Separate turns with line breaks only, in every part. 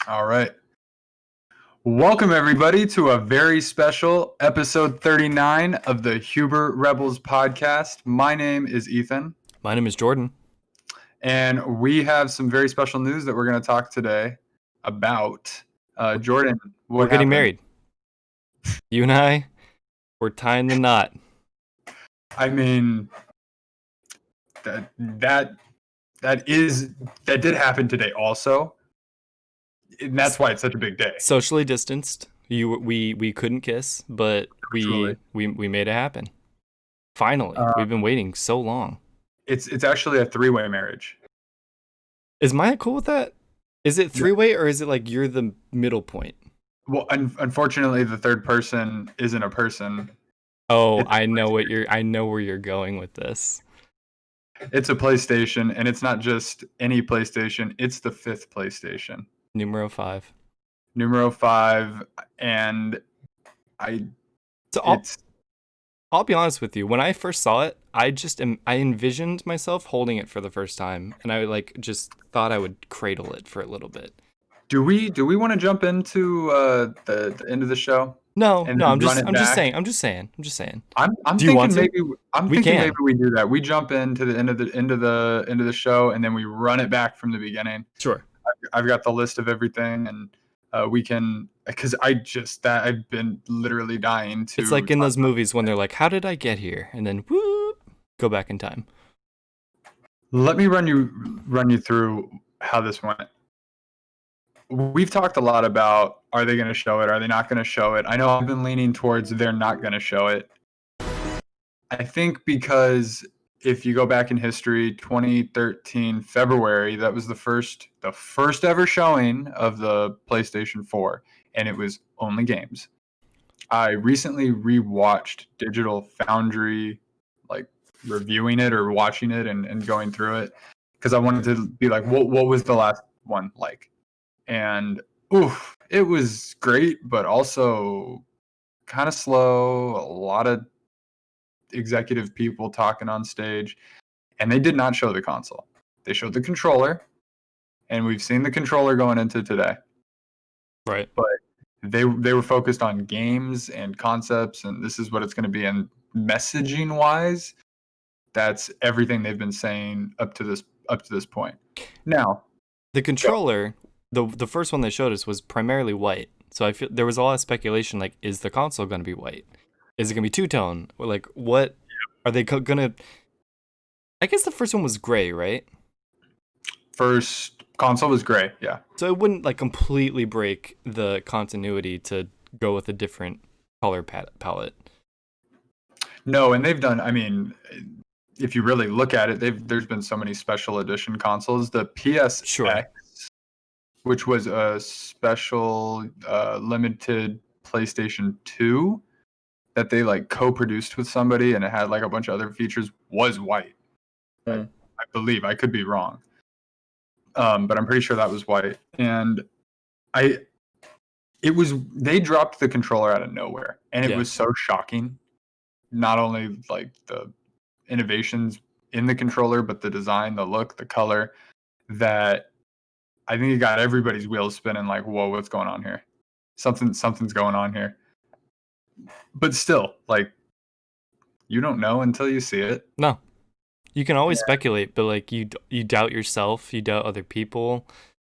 All right. Welcome, everybody, to a very special episode 39 of the Huber Rebels podcast. My name is Ethan.
My name is Jordan.
And we have some very special news that we're going to talk today about. Jordan,
we're getting married. You and I, we're tying the knot.
I mean, that did happen today also. And that's why it's such a big day.
Socially distanced. We couldn't kiss, but we made it happen. Finally, we've been waiting so long.
It's actually a three-way marriage.
Is Maya cool with that? Is it three-way or is it like you're the middle point?
Well, unfortunately, the third person isn't a person.
Oh, I know where you're going with this.
It's a PlayStation, and it's not just any PlayStation. It's the 5th PlayStation.
Numero 5.
And
I'll be honest with you. When I first saw it, I envisioned myself holding it for the first time, and I just thought I would cradle it for a little bit.
Do we want to jump into the end of the show?
No. I'm just saying. I'm
thinking maybe we do that. We jump into the end of the show, and then we run it back from the beginning.
Sure.
I've got the list of everything, and we can, because I've been literally dying to.
It's like in those movies when they're like, "How did I get here?" and then whoop, go back in time.
Let me run you through how this went. We've talked a lot about, are they going to show it? Are they not going to show it? I know I've been leaning towards they're not going to show it. I think because if you go back in history, 2013 February, that was the first ever showing of the PlayStation 4, and it was only games. I recently rewatched Digital Foundry, like reviewing it or watching it and going through it, because I wanted to be like, what was the last one like? And it was great, but also kind of slow. A lot of executive people talking on stage, and they did not show the console. They showed the controller, and we've seen the controller going into today.
Right.
But they were focused on games and concepts, and this is what it's going to be. And messaging wise, that's everything they've been saying up to this point. Now,
the controller. The first one they showed us was primarily white, so I feel there was a lot of speculation. Like, is the console going to be white? Is it going to be two-tone? Or like, what are they going to? I guess the first one was gray, right?
First console was gray, yeah.
So it wouldn't like completely break the continuity to go with a different color palette.
No, and they've done. I mean, if you really look at it, there's been so many special edition consoles. The PSX.
Sure.
Which was a special limited PlayStation 2 that they like co-produced with somebody, and it had like a bunch of other features, was white. I believe. I could be wrong. But I'm pretty sure that was white. And they dropped the controller out of nowhere, and it was so shocking. Not only like the innovations in the controller, but the design, the look, the color, that I think it got everybody's wheels spinning, like, whoa, what's going on here? Something's going on here. But still, like, you don't know until you see it.
No. You can always speculate, but like you doubt yourself, you doubt other people,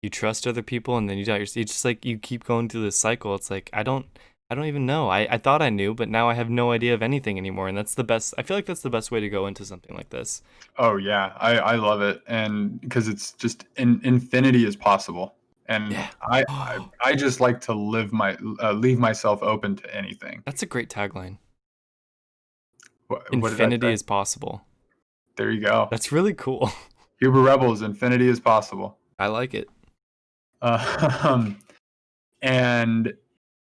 you trust other people, and then you doubt yourself. It's just like you keep going through this cycle. It's like I don't even know. I thought I knew, but now I have no idea of anything anymore, and that's the best. I feel like that's the best way to go into something like this.
Oh yeah, I love it, and because it's just infinity is possible, and I just like to leave myself open to anything.
That's a great tagline.
Infinity
Infinity is possible.
There you go.
That's really cool.
Huber Rebels, infinity is possible.
I like it.
And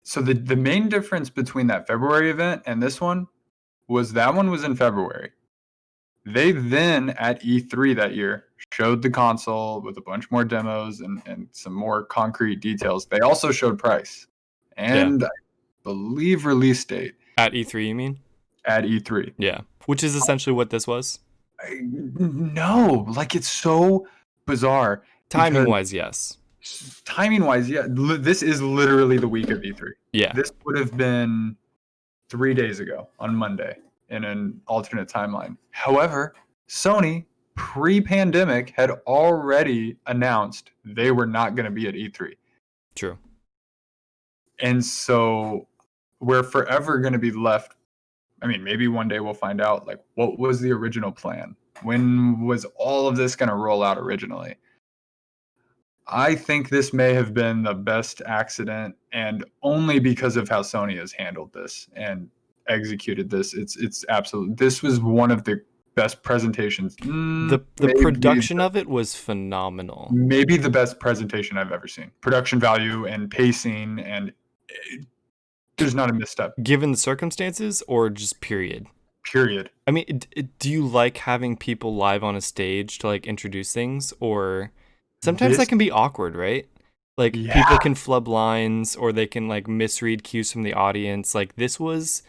so the main difference between that February event and this one was that one was in February. They then at E3 that year showed the console with a bunch more demos and some more concrete details. They also showed price and I believe release date.
At E3, you mean?
At E3.
Yeah. Which is essentially what this was?
No, like it's so bizarre.
Timing-wise, yes.
Timing wise, yeah, this is literally the week of E3.
Yeah,
This would have been 3 days ago on Monday in an alternate timeline. However, Sony pre-pandemic had already announced they were not going to be at E3.
true.
And so we're forever going to be left. I mean, maybe one day we'll find out, like, what was the original plan? When was all of this going to roll out originally? I think this may have been the best accident, and only because of how Sony has handled this and executed this. It's absolute. This was one of the best presentations.
The production of it was phenomenal.
Maybe the best presentation I've ever seen. Production value and pacing, and there's not a misstep.
Given the circumstances, or just period.
Period.
I mean, do you like having people live on a stage to like introduce things, or sometimes that
This,
can be awkward, right? Like people
yeah.
can flub lines or they can like misread cues from the audience. Like this was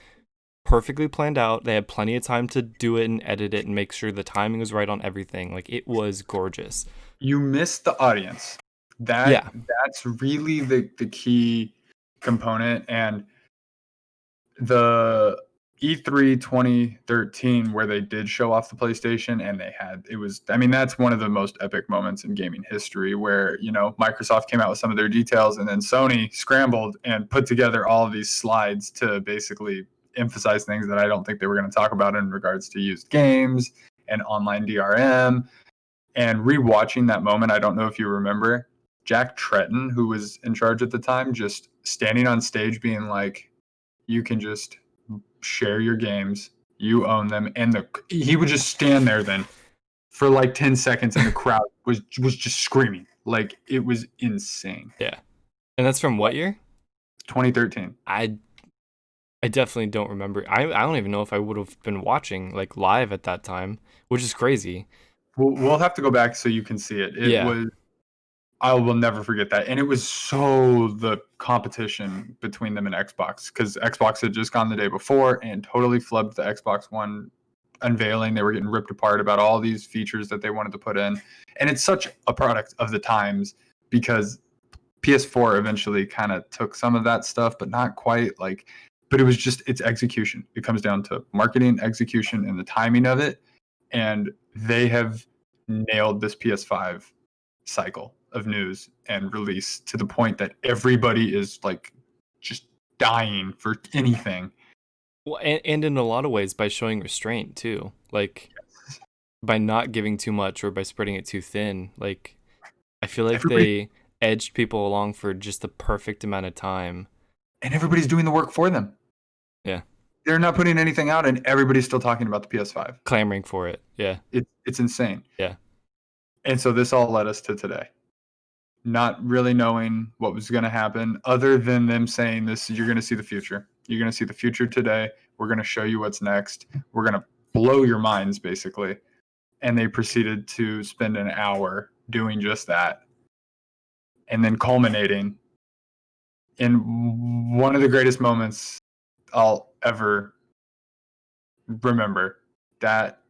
perfectly planned out. They had plenty of time to do it and edit it and make sure the timing was right on everything. Like it was gorgeous.
You missed the audience.
Yeah.
That's really the key component. And the E3 2013, where they did show off the PlayStation, and I mean, that's one of the most epic moments in gaming history, where, Microsoft came out with some of their details, and then Sony scrambled and put together all of these slides to basically emphasize things that I don't think they were going to talk about in regards to used games and online DRM. And rewatching that moment, I don't know if you remember, Jack Tretton, who was in charge at the time, just standing on stage being like, you can just share your games, you own them. And he would just stand there then for like 10 seconds, and the crowd was just screaming. Like, it was insane.
Yeah. And that's from what year?
2013.
I definitely don't remember. I don't even know if I would have been watching like live at that time, which is crazy.
We'll have to go back so you can see it.
Yeah.
I will never forget that. And it was so the competition between them and Xbox, because Xbox had just gone the day before and totally flubbed the Xbox One unveiling. They were getting ripped apart about all these features that they wanted to put in. And it's such a product of the times, because PS4 eventually kind of took some of that stuff, but not quite. But it was just its execution. It comes down to marketing, execution, and the timing of it. And they have nailed this PS5 cycle of news and release to the point that everybody is like just dying for anything.
Well, and in a lot of ways by showing restraint too. Like by not giving too much or by spreading it too thin. Like I feel like
Everybody,
they edged people along for just the perfect amount of time.
and everybody's doing the work for them.
Yeah.
They're not putting anything out, and everybody's still talking about the PS5.
Clamoring for it. Yeah.
It's insane.
Yeah.
And so this all led us to today. Not really knowing what was going to happen, other than them saying this, you're going to see the future. You're going to see the future today. We're going to show you what's next. We're going to blow your minds, basically. And they proceeded to spend an hour doing just that. And then culminating in one of the greatest moments I'll ever remember, that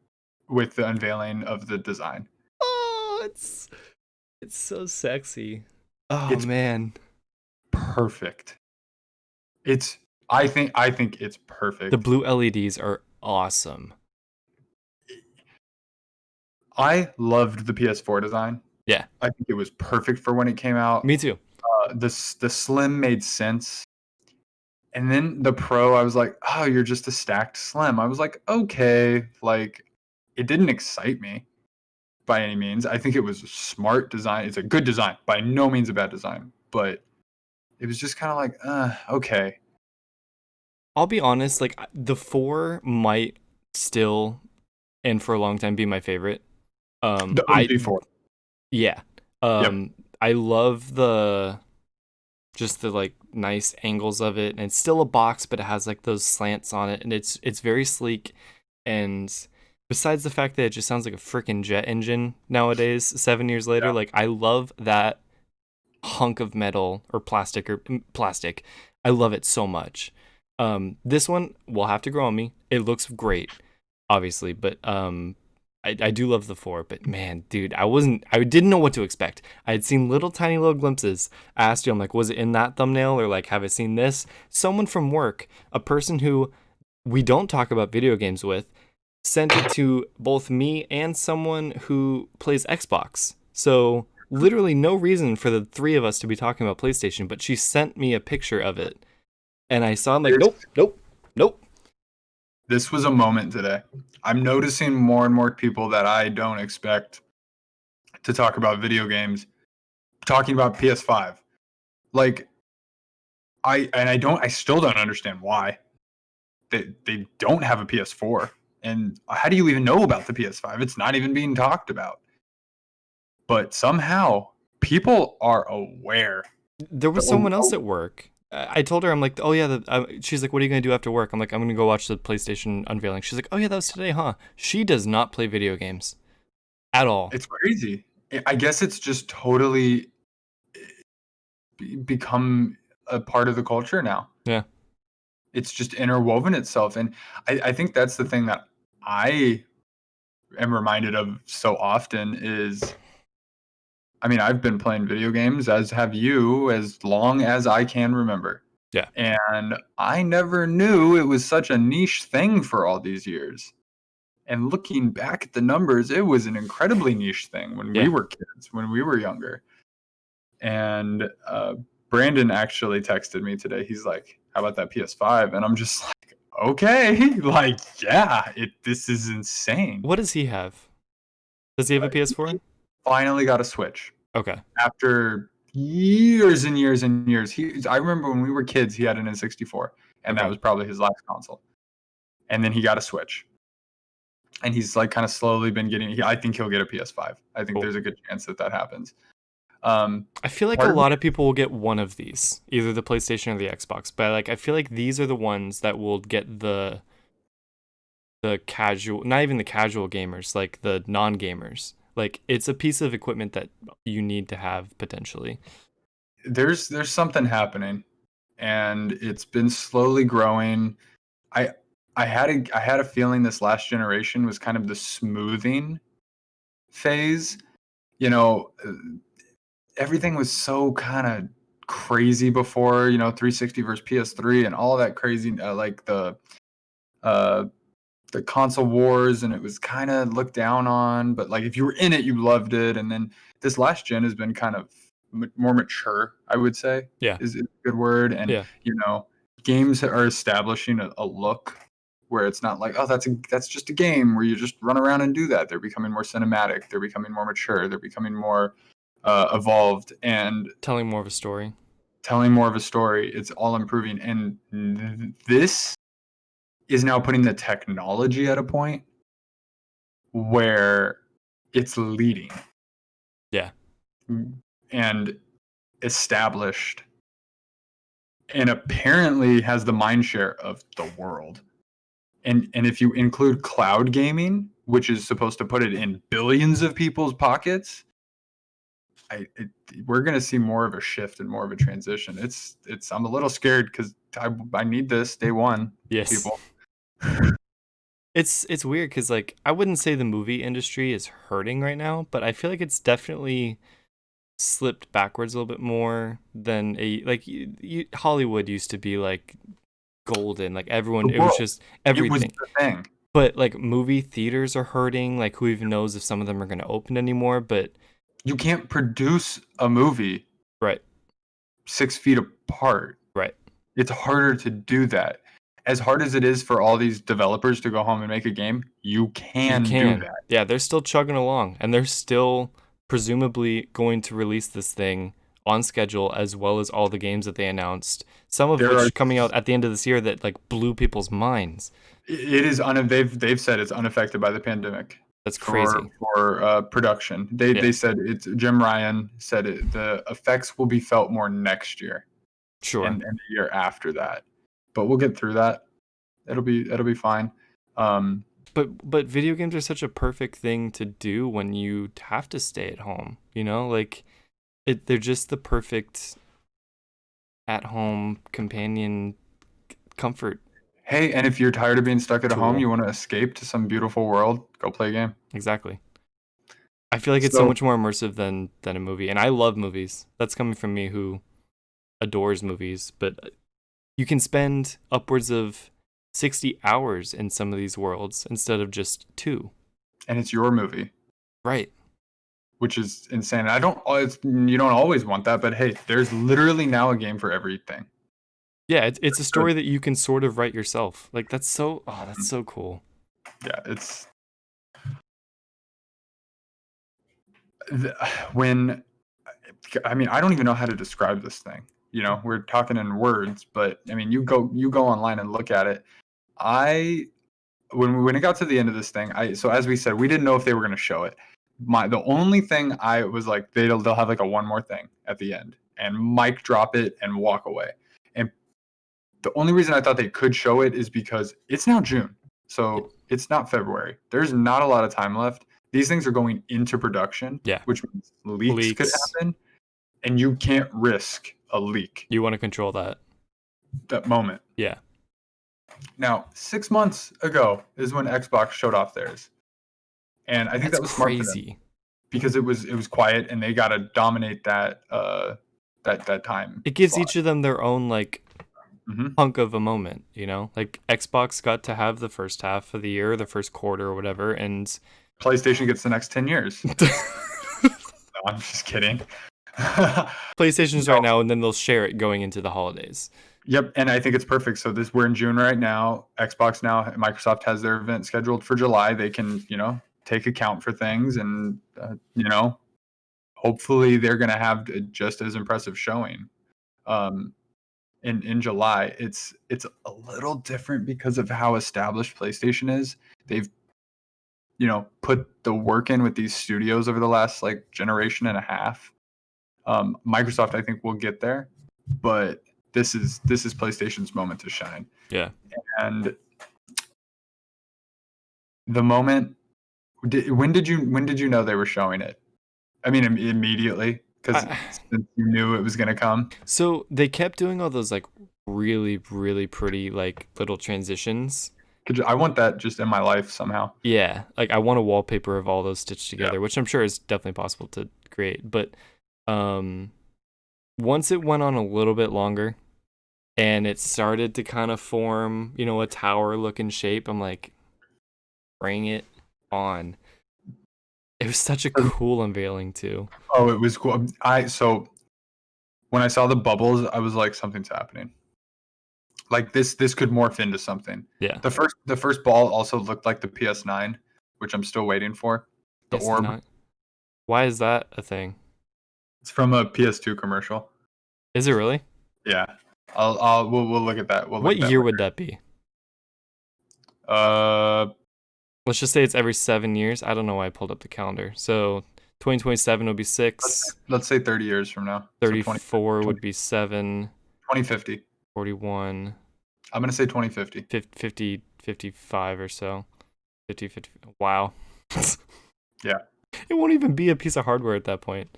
with the unveiling of the design.
Oh, it's so sexy. Oh
It's
man.
perfect. I think it's perfect.
The blue LEDs are awesome.
I loved the PS4 design.
Yeah.
I think it was perfect for when it came out.
Me too.
The Slim made sense. And then the Pro, I was like, oh, you're just a stacked Slim. I was like, okay. Like, it didn't excite me by any means. I think it was a smart design. It's a good design. By no means a bad design. But it was just kind of like, okay.
I'll be honest, like the 4 might still and for a long time be my favorite.
The OG4.
Yeah.
Yep.
I love just the like nice angles of it, and it's still a box, but it has like those slants on it, and it's very sleek. And besides the fact that it just sounds like a freaking jet engine nowadays, 7 years later,
Yeah.
like I love that hunk of metal or plastic. I love it so much. This one will have to grow on me. It looks great, obviously, but I do love the 4, but man, dude, I didn't know what to expect. I had seen tiny little glimpses. I asked you, I'm like, was it in that thumbnail, or like, have I seen this? Someone from work, a person who we don't talk about video games with, sent it to both me and someone who plays Xbox. So literally no reason for the three of us to be talking about PlayStation, but she sent me a picture of it. And I saw, I'm like,
This,
nope, nope, nope.
this was a moment today. I'm noticing more and more people that I don't expect to talk about video games talking about PS5. Like I still don't understand why they don't have a PS4. And how do you even know about the PS5? It's not even being talked about. But somehow people are aware.
There was someone else at work. I told her, I'm like, oh yeah, she's like, what are you going to do after work? I'm like, I'm going to go watch the PlayStation unveiling. She's like, oh yeah, that was today, huh? She does not play video games at all.
It's crazy. I guess it's just totally become a part of the culture now.
Yeah.
It's just interwoven itself. And I think that's the thing that I am reminded of so often is, I mean, I've been playing video games, as have you, as long as I can remember.
Yeah.
And I never knew it was such a niche thing for all these years. And looking back at the numbers, it was an incredibly niche thing when we were kids, when we were younger. And Brandon actually texted me today. He's like, how about that PS5? And I'm just like, okay, like, yeah, this is insane.
What does he have? Does he have a PS4?
He finally got a Switch.
Okay.
After years and years and years. I remember when we were kids, he had an N64, and that was probably his last console. And then he got a Switch. And he's like kind of slowly been getting, I think he'll get a PS5. I think there's a good chance that happens.
I feel like a lot of people will get one of these, either the PlayStation or the Xbox. But like, I feel like these are the ones that will get the casual, not even the casual gamers, like the non-gamers. Like, it's a piece of equipment that you need to have potentially.
There's something happening, and it's been slowly growing. I had a feeling this last generation was kind of the smoothing phase. You know, everything was so kind of crazy before, 360 versus PS3 and all that crazy, like the console wars, and it was kind of looked down on, but like if you were in it, you loved it. And then this last gen has been kind of more mature, I would say.
Yeah.
Is a good word. And, games are establishing a look where it's not like, oh, that's just a game where you just run around and do that. They're becoming more cinematic. They're becoming more mature. They're becoming more evolved and
telling more of a story.
It's all improving. And this is now putting the technology at a point where it's leading.
Yeah.
And established, and apparently has the mind share of the world. And if you include cloud gaming, which is supposed to put it in billions of people's pockets, we're going to see more of a shift and more of a transition. I'm a little scared because I need this day one.
Yes.
People.
It's weird because, like, I wouldn't say the movie industry is hurting right now, but I feel like it's definitely slipped backwards a little bit more than Hollywood used to be like golden. Like, everyone, it was just everything.
It was the thing.
But like, movie theaters are hurting. Like, who even knows if some of them are going to open anymore? But
you can't produce a movie 6 feet apart.
Right.
It's harder to do that. As hard as it is for all these developers to go home and make a game, you can do that.
Yeah, they're still chugging along, and they're still presumably going to release this thing on schedule, as well as all the games that they announced, some of which coming out at the end of this year that like blew people's minds.
It is they've said it's unaffected by the pandemic.
That's crazy.
For production. They said Jim Ryan said the effects will be felt more next year.
Sure.
And the year after that. But we'll get through that. It'll be fine.
But video games are such a perfect thing to do when you have to stay at home. Like they're just the perfect at home companion comfort.
Hey, and if you're tired of being stuck at home,
Tool.
you want to escape to some beautiful world, go play a game.
Exactly. I feel like it's so
So,
much more immersive than a movie, and I love movies. That's coming from me who adores movies, but you can spend upwards of 60 hours in some of these worlds instead of just 2.
and it's your movie,
Right.
which is insane. You don't always want that, but hey, there's literally now a game for everything.
Yeah, it's a
Good.
story that you can sort of write yourself. Like that's so cool.
Yeah, when I mean, I don't even know how to describe this thing. You know, we're talking in words, but I mean, you go online and look at it. When it got to the end of this thing, so as we said, we didn't know if they were going to show it. The only thing I was like, they'll have like a one more thing at the end, and mic drop it and walk away. And the only reason I thought they could show it is because it's now June, so it's not February. There's not a lot of time left. These things are going into production,
Yeah.
which means leaks could happen, and you can't risk a leak
You want to control that
moment.
Yeah.
Now, 6 months ago is when Xbox showed off theirs, and I think that was smart for them because it was quiet, and they got to dominate that that time.
It gives
slot.
each of them their own like hunk of a moment, you know? Like Xbox got to have the first half of the year, the first quarter or whatever, and
PlayStation gets the next 10 years. No, I'm just kidding.
PlayStation's right now, and then they'll share it going into the holidays.
Yep, and I think it's perfect. So we're in June right now. Xbox now, Microsoft has their event scheduled for July. They can, take account for things, and hopefully they're going to have just as impressive showing. In July, it's a little different because of how established PlayStation is. They've put the work in with these studios over the last like generation and a half. Microsoft, I think, will get there, but this is PlayStation's moment to shine.
Yeah.
And the moment, when did you know they were showing it? I mean, immediately, because you knew it was going to come.
So they kept doing all those like really, really pretty like little transitions.
I want that just in my life somehow.
Yeah, like I want a wallpaper of all those stitched together, which I'm sure is definitely possible to create. But once it went on a little bit longer and it started to kind of form, a tower looking shape, I'm like, bring it on. It was such a cool unveiling too.
Oh, it was cool. So when I saw the bubbles, I was like, something's happening. Like this could morph into something.
Yeah.
The first ball also looked like the PS9, which I'm still waiting for. The orb.
Why is that a thing?
It's from a PS2 commercial.
Is it really?
Yeah. We'll look at that.
What year would that be? Let's just say it's every 7 years. I don't know why I pulled up the calendar. So 2027 would be 6.
Let's say 30 years from now.
34 would be 7.
2050.
41.
I'm going to say 2050.
50, 55 or so. 50. Wow.
Yeah.
It won't even be a piece of hardware at that point.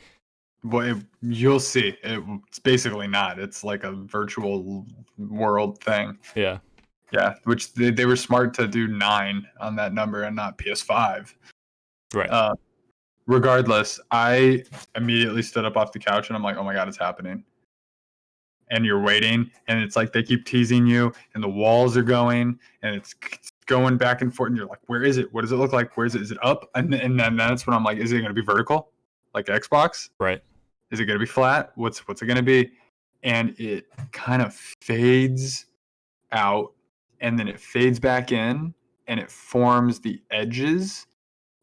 Well, you'll see. It's basically not. It's like a virtual world thing.
Yeah.
Yeah, which they were smart to do 9 on that number and not PS5.
Right.
Regardless, I immediately stood up off the couch and I'm like, oh my God, it's happening. And you're waiting, and it's like they keep teasing you, and the walls are going, and it's going back and forth, and you're like, where is it? What does it look like? Where is it? Is it up? And then that's when I'm like, is it going to be vertical, like Xbox?
Right.
Is it going to be flat? What's it going to be? And it kind of fades out, and then it fades back in, and it forms the edges,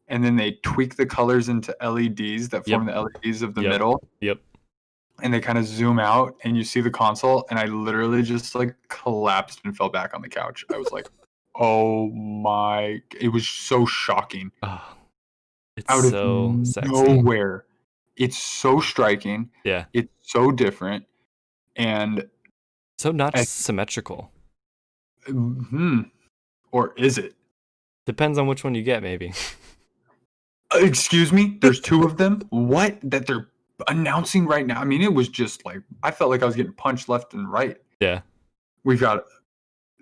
and then they tweak the colors into LEDs that form the LEDs of the middle.
Yep.
And they kind of zoom out, and you see the console, and I literally just like collapsed and fell back on the couch. I was like, oh my, it was so shocking.
Oh, it's
out
so
of
sexy.
Nowhere. It's so striking.
Yeah.
It's so different. And
so not symmetrical.
Or is it?
Depends on which one you get, maybe.
Excuse me? There's 2 of them? What? That they're announcing right now? I mean, it was just like, I felt like I was getting punched left and right.
Yeah.
We've got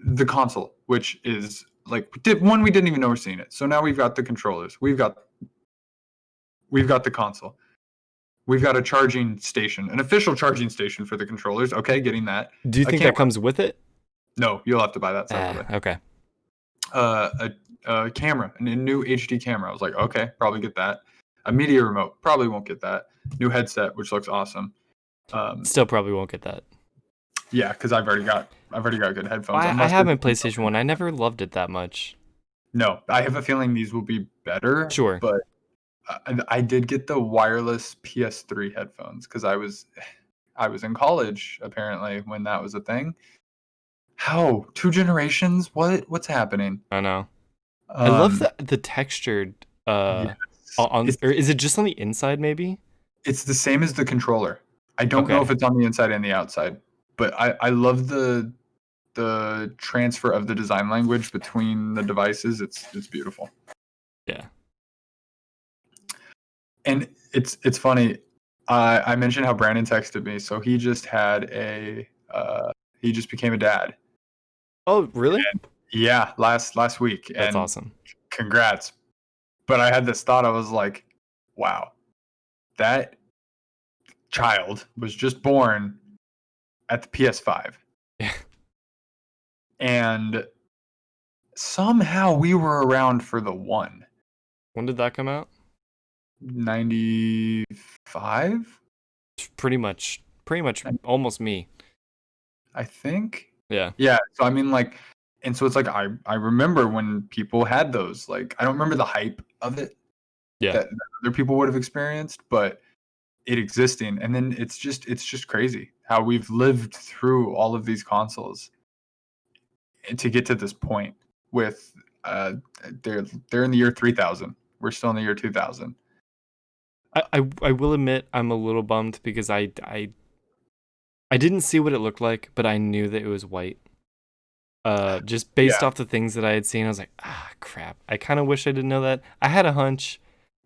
the console. which is like one we didn't even know we're seeing it. So now we've got the controllers, we've got the console, we've got a charging station, an official charging station for the controllers. Okay, getting that.
Do you think that comes with it?
No, you'll have to buy that separately.
Okay.
A camera, a new HD camera. I was like, okay, probably get that. A media remote, probably won't get that. New headset, which looks awesome.
Still probably won't get that.
Yeah, because I've already got good headphones.
I have my PlayStation 1. I never loved it that much.
No, I have a feeling these will be better.
Sure.
But I did get the wireless PS3 headphones because I was in college apparently when that was a thing. How? 2 generations? What's happening?
I know. I love the textured
yes.
or is it just on the inside maybe?
It's the same as the controller. I don't know if it's on the inside and the outside, but I love the transfer of the design language between the devices. It's beautiful.
Yeah.
And it's funny. I mentioned how Brandon texted me, so he just had he just became a dad.
Oh, really?
And yeah, last week.
That's awesome.
Congrats. But I had this thought. I was like, wow, that child was just born at the PS5.
Yeah.
And somehow we were around for the 1.
When did that come out?
95?
Pretty much almost me.
I think.
Yeah.
Yeah. So I mean, like, and so it's like I remember when people had those. Like, I don't remember the hype of it.
Yeah.
That other people would have experienced, but it existing, and then it's just crazy how we've lived through all of these consoles to get to this point. With they're in the year 3000. We're still in the year 2000.
I will admit I'm a little bummed because I didn't see what it looked like, but I knew that it was white. Just based off the things that I had seen, I was like, crap. I kind of wish I didn't know that. I had a hunch.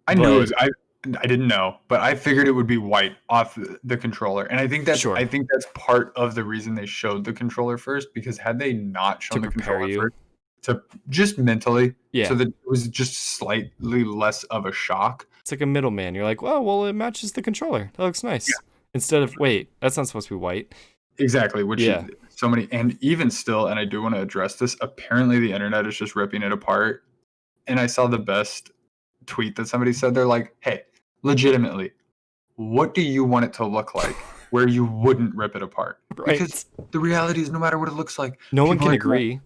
I knew it was. I didn't know, but I figured it would be white off the controller, and I think that's part of the reason they showed the controller first, because had they not shown the controller first, to just mentally, so that it was just slightly less of a shock.
It's like a middleman. You're like, well, it matches the controller. That looks nice. Yeah. Instead of, wait, that's not supposed to be white.
Exactly, which is so many, and even still, and I do want to address this, apparently the internet is just ripping it apart, and I saw the best tweet that somebody said. They're like, hey, legitimately, what do you want it to look like where you wouldn't rip it apart?
Right.
Because the reality is, no matter what it looks like,
no one can agree.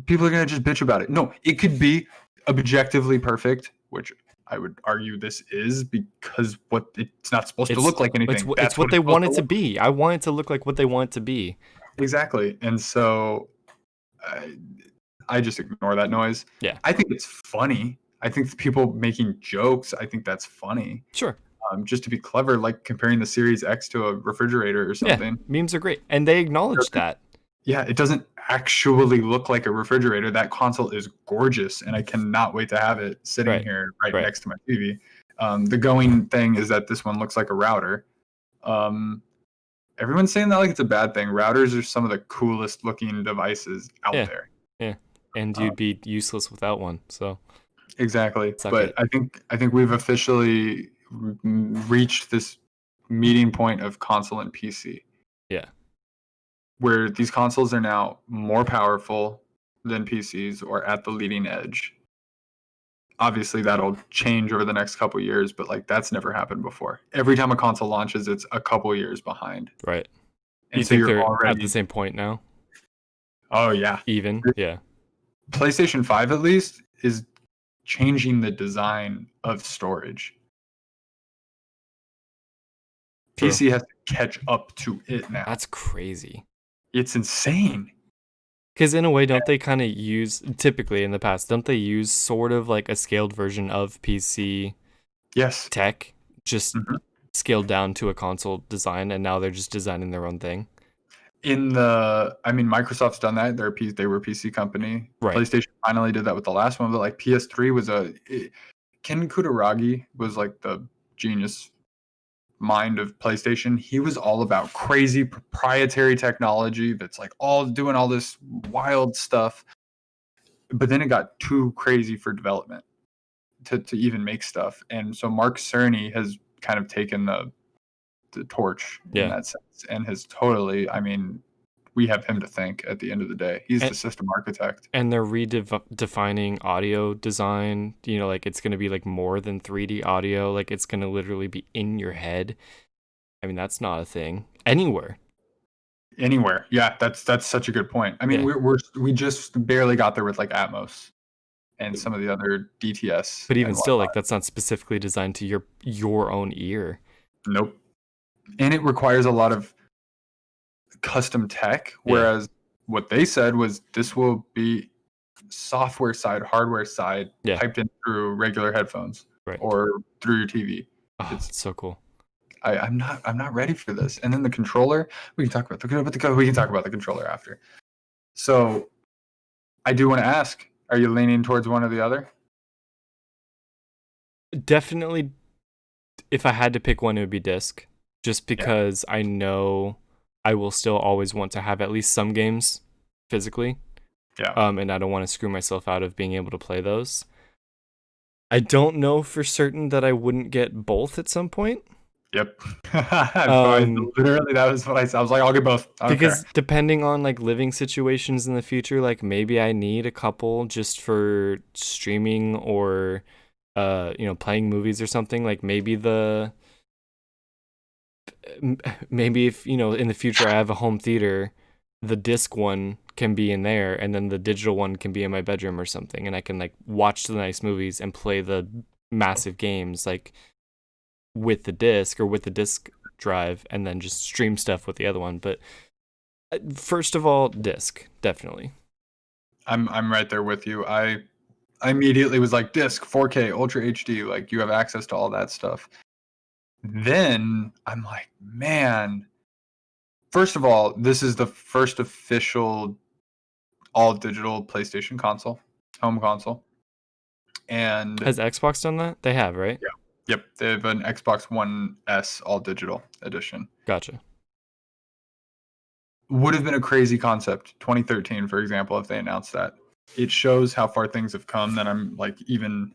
People are going to just bitch about it. No, it could be objectively perfect, which I would argue this is, because it's not supposed to look like anything.
It's what they want it to be. I want it to look like what they want it to be.
Exactly. And so I just ignore that noise.
Yeah.
I think it's funny. I think people making jokes, I think that's funny.
Sure.
Just to be clever, like comparing the Series X to a refrigerator or something.
Yeah, memes are great. And they acknowledge that.
Yeah, it doesn't actually look like a refrigerator. That console is gorgeous, and I cannot wait to have it sitting here right next to my TV. The going thing is that this one looks like a router. Everyone's saying that like it's a bad thing. Routers are some of the coolest looking devices out there.
Yeah, and you'd be useless without one. So
exactly. But I think we've officially reached this meeting point of console and PC.
Yeah.
Where these consoles are now more powerful than PCs or at the leading edge. Obviously, that'll change over the next couple years, but like that's never happened before. Every time a console launches, it's a couple years behind.
Right.
And
you
so
think they're already at the same point now?
Oh, yeah.
Even? Yeah.
PlayStation 5, at least, is changing the design of storage. True. PC has to catch up to it now.
That's crazy.
It's insane.
Because in a way, don't they kind of use, typically in the past, don't they use sort of like a scaled version of PC tech, just scaled down to a console design, and now they're just designing their own thing?
Microsoft's done that. They were a PC company. Right. PlayStation finally did that with the last one, but like PS3 was Ken Kutaragi was like the genius mind of PlayStation. He was all about crazy proprietary technology that's like all doing all this wild stuff. but then it got too crazy for development to even make stuff. And so Mark Cerny has kind of taken the torch in that sense and has totally, I mean, we have him to thank at the end of the day. He's the system architect.
And they're redefining audio design. You know, like it's going to be like more than 3D audio. Like it's going to literally be in your head. I mean, that's not a thing anywhere.
Yeah, that's such a good point. I mean, we just barely got there with like Atmos and some of the other DTS.
But even still, like that's not specifically designed to your own ear.
Nope. And it requires a lot of custom tech, whereas what they said was this will be software side, hardware side, piped in through regular headphones or through your TV.
Oh, it's so cool.
I'm not ready for this. And then the controller, we can talk about the controller after. So I do want to ask, are you leaning towards one or the other?
Definitely, if I had to pick one, it would be disc, just because I know I will still always want to have at least some games physically.
Yeah.
And I don't want to screw myself out of being able to play those. I don't know for certain that I wouldn't get both at some point.
Yep. Literally, that was what I said. I was like, I'll get both.
Because depending on like living situations in the future, like maybe I need a couple just for streaming or playing movies or something. Like maybe if in the future I have a home theater, the disc one can be in there and then the digital one can be in my bedroom or something, and I can like watch the nice movies and play the massive games like with the disc or with the disc drive, and then just stream stuff with the other one. But first of all, disc, definitely.
I'm right there with you. I immediately was like, disc, 4K, Ultra HD, like you have access to all that stuff. Then I'm like, man, first of all, this is the first official all digital PlayStation console, home console. And
has Xbox done that? They have, right?
Yeah. Yep. They have an Xbox One S all digital edition.
Gotcha.
Would have been a crazy concept, 2013, for example, if they announced that. It shows how far things have come that I'm like even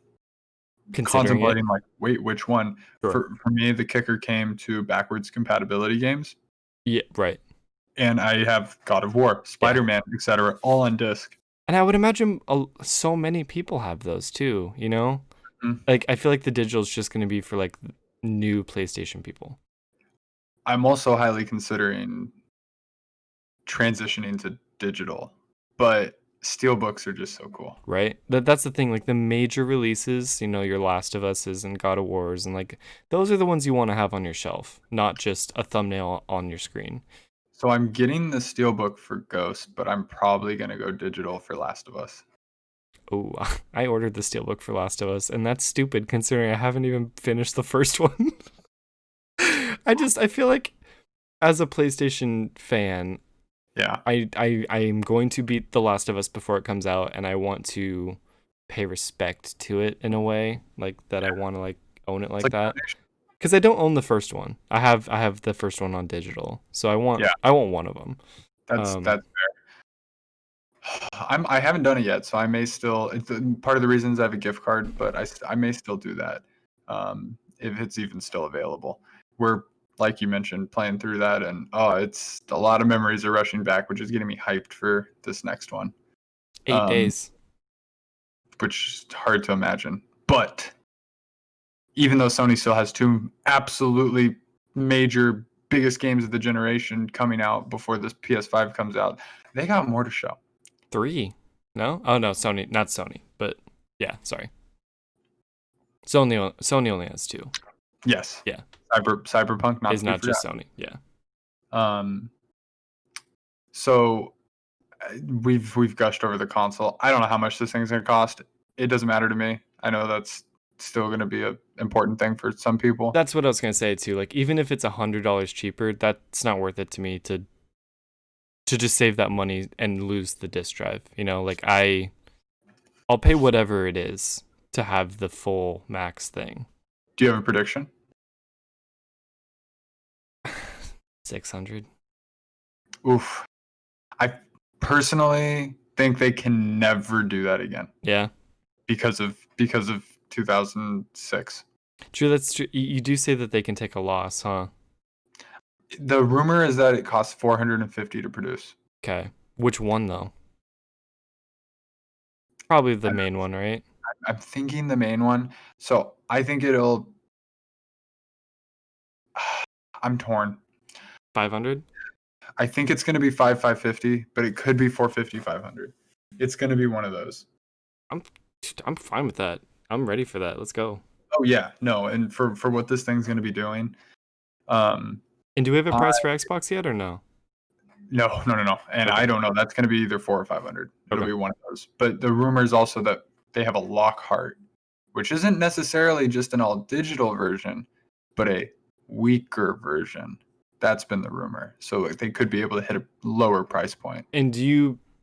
contemplating like, wait, which one? Sure. For me, the kicker came to backwards compatibility games.
Yeah, right.
And I have God of War, Spider-Man, etc., all on disc.
And I would imagine so many people have those too, you know? Mm-hmm. Like, I feel like the digital is just going to be for like new PlayStation people.
I'm also highly considering transitioning to digital, but steelbooks are just so cool.
Right? That's the thing. Like the major releases, your Last of Us's and God of Wars, and like those are the ones you want to have on your shelf, not just a thumbnail on your screen.
So I'm getting the steelbook for Ghost, but I'm probably going to go digital for Last of Us.
Oh, I ordered the steelbook for Last of Us, and that's stupid considering I haven't even finished the first one. I feel like as a PlayStation fan, I'm going to beat The Last of Us before it comes out, and I want to pay respect to it in a way, like that I want to like own it like that. Because I don't own the first one. I have the first one on digital, so I want one of them.
That's fair. I haven't done it yet, so I may still. It's part of the reasons I have a gift card, but I may still do that if it's even still available. We're, like you mentioned, playing through that, and it's a lot of memories are rushing back, which is getting me hyped for this next one.
8 days,
which is hard to imagine. But even though Sony still has two absolutely major, biggest games of the generation coming out before this PS5 comes out, they got more to show.
3? No? Oh no, Sony, not Sony, but yeah, sorry. Sony only has 2.
Yes.
Yeah.
Cyberpunk
is not just Sony. Yeah.
So we've gushed over the console. I don't know how much this thing's gonna cost. It doesn't matter to me. I know that's still gonna be an important thing for some people.
That's what I was gonna say too. Like even if it's $100 cheaper, that's not worth it to me to just save that money and lose the disc drive. Like I'll pay whatever it is to have the full max thing.
Do you have a prediction?
600.
Oof. I personally think they can never do that again
Yeah.
because of 2006.
True, that's true. You do say that they can take a loss, huh?
The rumor is that it costs $450 to produce.
Okay. Which one though? Probably the main one, right?
I'm thinking the main one. So I think it'll. I'm torn.
500?
I think it's going to be 550, but it could be 450, 500. It's going to be one of those.
I'm fine with that. I'm ready for that. Let's go.
Oh yeah, no, and for what this thing's going to be doing, um,
And do we have a price for Xbox yet or no?
no, and
Okay.
I don't know. That's going to be either 400 or 500. It'll
Okay.
be one of those. But the rumor is also that they have a Lockhart, which isn't necessarily just an all digital version, but a weaker version. That's been the rumor. So like, they could be able to hit a lower price point.
And do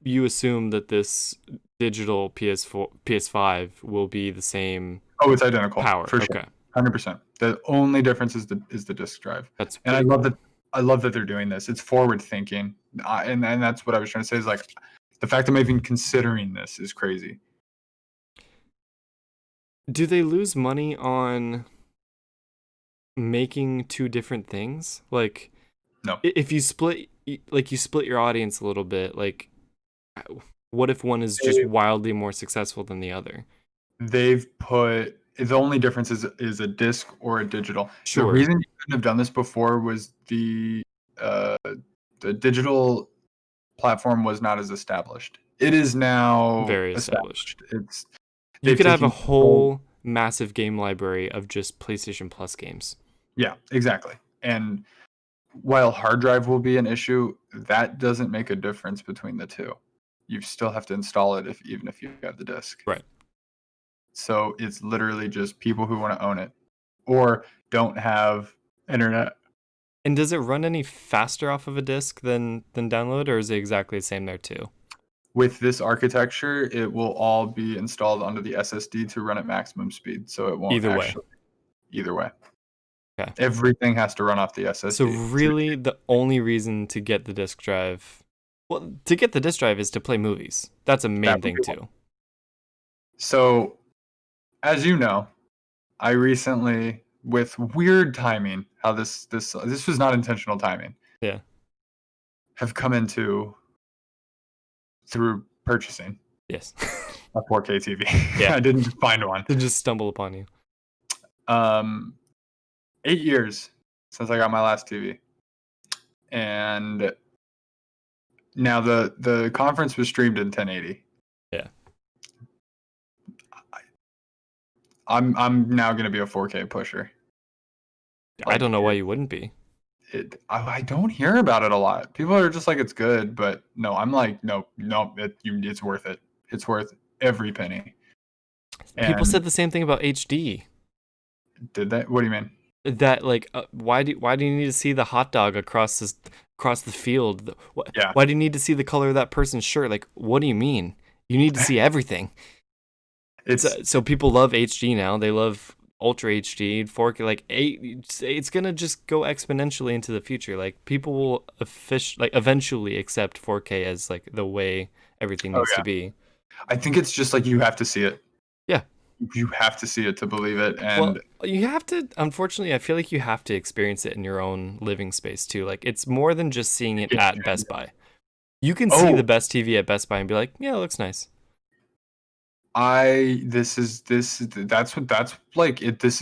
you assume that this digital PS4 PS5 will be the same
Oh, it's identical
power?
for sure,
Okay.
100%. The only difference is the disk drive.
That's
And I
pretty
love
cool.
that. I love that they're doing this. It's forward thinking, and that's what I was trying to say. Is like the fact I'm even considering this is crazy.
Do they lose money on making two different things? Like
No,
if you split you split your audience a little bit, like what if one is just
they,
wildly more successful than the other?
they've put the only difference is a disc or a digital. The
Sure.
reason you couldn't have done this before was uh, the digital platform was not as established. It is now
Very established.
established. It's
You
they've
could have a
taken
whole massive game library of just PlayStation Plus games.
yeah, exactly. And while hard drive will be an issue, that doesn't make a difference between the two. You still have to install it even if you have the disc.
Right.
So it's literally just people who want to own it or don't have internet.
And does it run any faster off of a disc than download, or is it exactly the same there too?
With this architecture, it will all be installed onto the SSD to run at maximum speed. So it won't
Either way.
actually either way.
Okay.
Everything has to run off the SSD.
So really the only reason to get the disc drive, well, to get the disc drive is to play movies. That's a main thing too.
So, as you know, I recently, with weird timing, how this was not intentional timing.
Yeah.
Have come into through purchasing
Yes.
a 4K TV.
Yeah.
I didn't find one.
To just stumble upon you.
8 years since I got my last TV, and now the conference was streamed in 1080.
Yeah.
I'm now going to be a 4K pusher.
I don't know why you wouldn't be.
I don't hear about it a lot. People are just like, it's good, but no, I'm like, no, it's worth it. It's worth every penny.
People said the same thing about HD.
Did they? What do you mean?
That like, why do you need to see the hot dog across the field?
Yeah.
Why do you need to see the color of that person's shirt? Like, what do you mean? You need to see everything. So people love HD now. They love Ultra HD, 4K. Like it's gonna just go exponentially into the future. Like people will eventually accept 4K as like the way everything needs to be.
I think it's just like you have to see it.
Yeah.
You have to see it to believe it. And
you have to, unfortunately, I feel like you have to experience it in your own living space too. Like it's more than just seeing it at Best Buy. You can see the best TV at Best Buy and be like, yeah, it looks nice.
This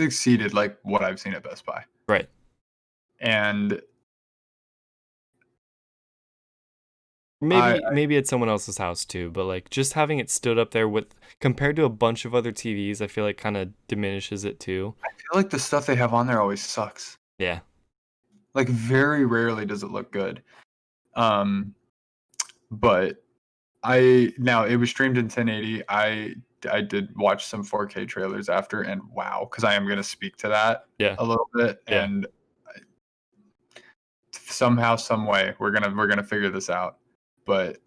exceeded like what I've seen at Best Buy.
Right.
And
maybe at someone else's house too, but like just having it stood up there with compared to a bunch of other TVs, I feel like kind of diminishes it too.
I feel like the stuff they have on there always sucks.
Yeah.
Like very rarely does it look good. But now it was streamed in 1080. I did watch some 4K trailers after, and wow, because I am going to speak to that a little bit, and somehow, some way, we're gonna figure this out. But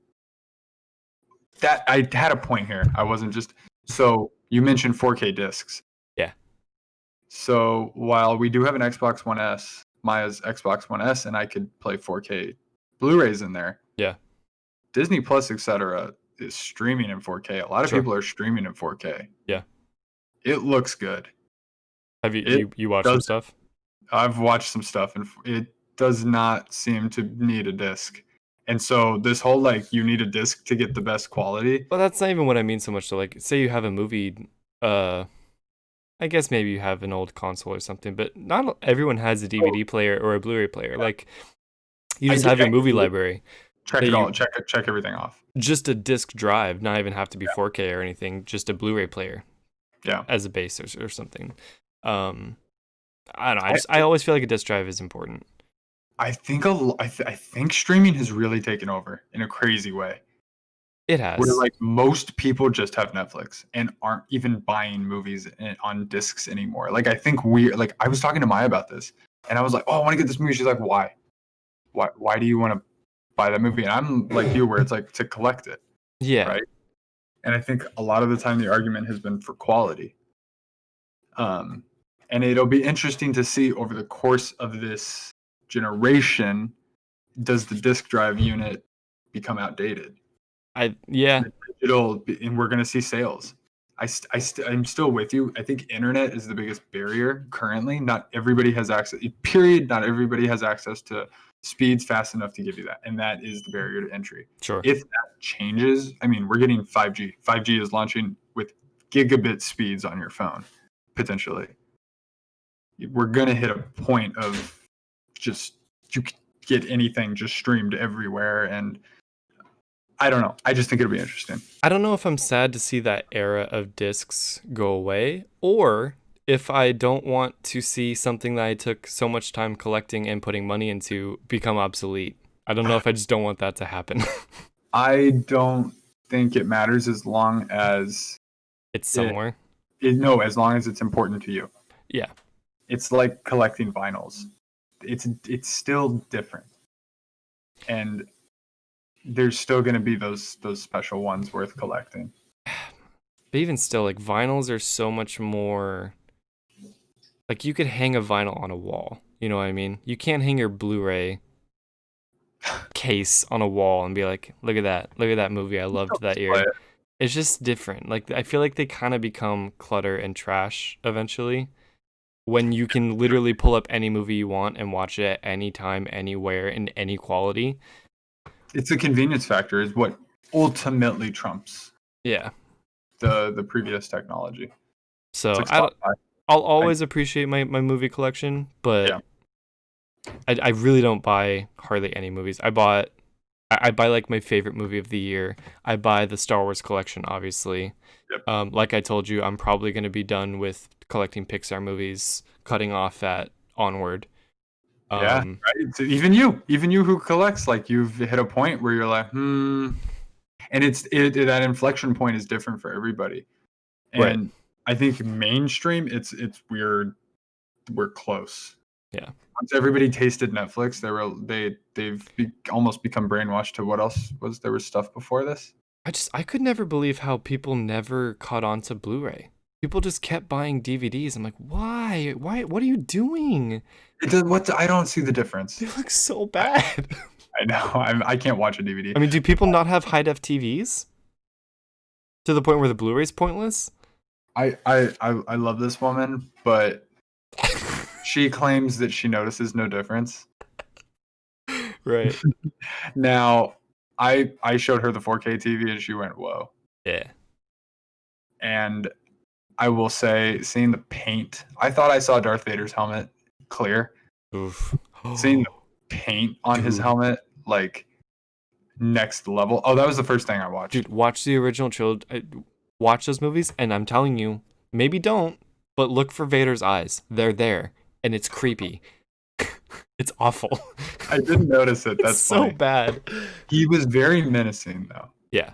that I had a point here. I wasn't just so you mentioned 4K discs.
Yeah.
So while we do have an Xbox One S, Maya's Xbox One S, and I could play 4K Blu-rays in there.
Yeah.
Disney Plus, etc., is streaming in 4K. A lot of
Sure.
people are streaming in 4K.
Yeah.
It looks good.
Have
It
you watched some
does.
stuff?
I've watched some stuff, and it does not seem to need a disc. And so this whole like you need a disc to get the best quality.
Well, that's not even what I mean so much. So like, say you have a movie, I guess maybe you have an old console or something, but not everyone has a DVD player or a Blu-ray player. Like, you just have your movie library.
Check it all. Check everything off.
Just a disc drive, not even have to be 4K or anything. Just a Blu-ray player.
Yeah.
As a base or something. I don't know. I always feel like a disc drive is important.
I think streaming has really taken over in a crazy way.
It has.
Where like most people just have Netflix and aren't even buying movies on discs anymore. Like I think I was talking to Maya about this, and I was like, "Oh, I want to get this movie." She's like, "Why? Why do you want to buy that movie?" And I'm like you, where it's like to collect it.
Yeah.
Right. And I think a lot of the time the argument has been for quality. And it'll be interesting to see over the course of this generation, does the disk drive unit become outdated?
Yeah.
And we're going to see sales. I'm still with you. I think internet is the biggest barrier currently. Not everybody has access. Period. Not everybody has access to speeds fast enough to give you that, and that is the barrier to entry.
Sure.
If that changes, I mean, we're getting 5G. 5G is launching with gigabit speeds on your phone, potentially. We're gonna hit a point of just you can get anything just streamed everywhere, and I don't know. I just think it'll be interesting.
I don't know if I'm sad to see that era of discs go away, or if I don't want to see something that I took so much time collecting and putting money into become obsolete. I don't know if I just don't want that to happen.
I don't think it matters as long as
it's somewhere.
No, as long as it's important to you.
Yeah.
It's like collecting vinyls. It's still different. And there's still going to be those special ones worth collecting.
But even still, like vinyls are so much more. Like you could hang a vinyl on a wall. You know what I mean? You can't hang your Blu-ray case on a wall and be like, look at that movie I loved that year. It's just different. Like I feel like they kind of become clutter and trash eventually. When you can literally pull up any movie you want and watch it at any time, anywhere, in any quality.
It's the convenience factor is what ultimately trumps the previous technology.
So I'll always appreciate my movie collection, but I really don't buy hardly any movies. I buy like my favorite movie of the year. I buy the Star Wars collection, obviously.
Yep.
Like I told you, I'm probably going to be done with collecting Pixar movies, cutting off at Onward.
Right. So even you who collects, like you've hit a point where you're like, and that inflection point is different for everybody. And
right.
I think mainstream, it's weird. We're close.
Yeah.
Once everybody tasted Netflix, they've almost become brainwashed to what else was there was stuff before this.
I could never believe how people never caught on to Blu-ray. People just kept buying DVDs. I'm like, why? What are you doing?
I don't see the difference.
They look so bad.
I know. I can't watch a DVD.
I mean, do people not have high-def TVs? To the point where the Blu-ray's pointless?
I love this woman, but she claims that she notices no difference.
Right.
Now, I showed her the 4K TV and she went, "Whoa."
Yeah.
And I will say, seeing the paint, I thought I saw Darth Vader's helmet clear.
Oof.
Seeing the paint on his helmet, like next level. Oh, that was the first thing I watched.
Dude, watch the original trilogy. Watch those movies, and I'm telling you, maybe don't, but look for Vader's eyes. They're there, and it's creepy. It's awful.
I didn't notice it. That's
so bad.
He was very menacing, though.
Yeah.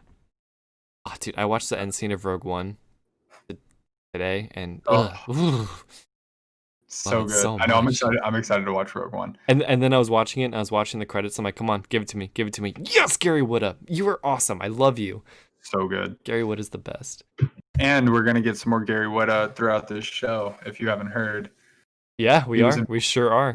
Oh, dude, I watched the end scene of Rogue One today, and
so good. I know. I'm excited to watch Rogue One.
And then I was watching it, and I was watching the credits. I'm like, come on, give it to me. Yes, Gary Whitta, you are awesome. I love you.
So good.
Gary Whitta is the best.
And we're gonna get some more Gary Whitta throughout this show. If you haven't heard.
Yeah, we are. We sure are.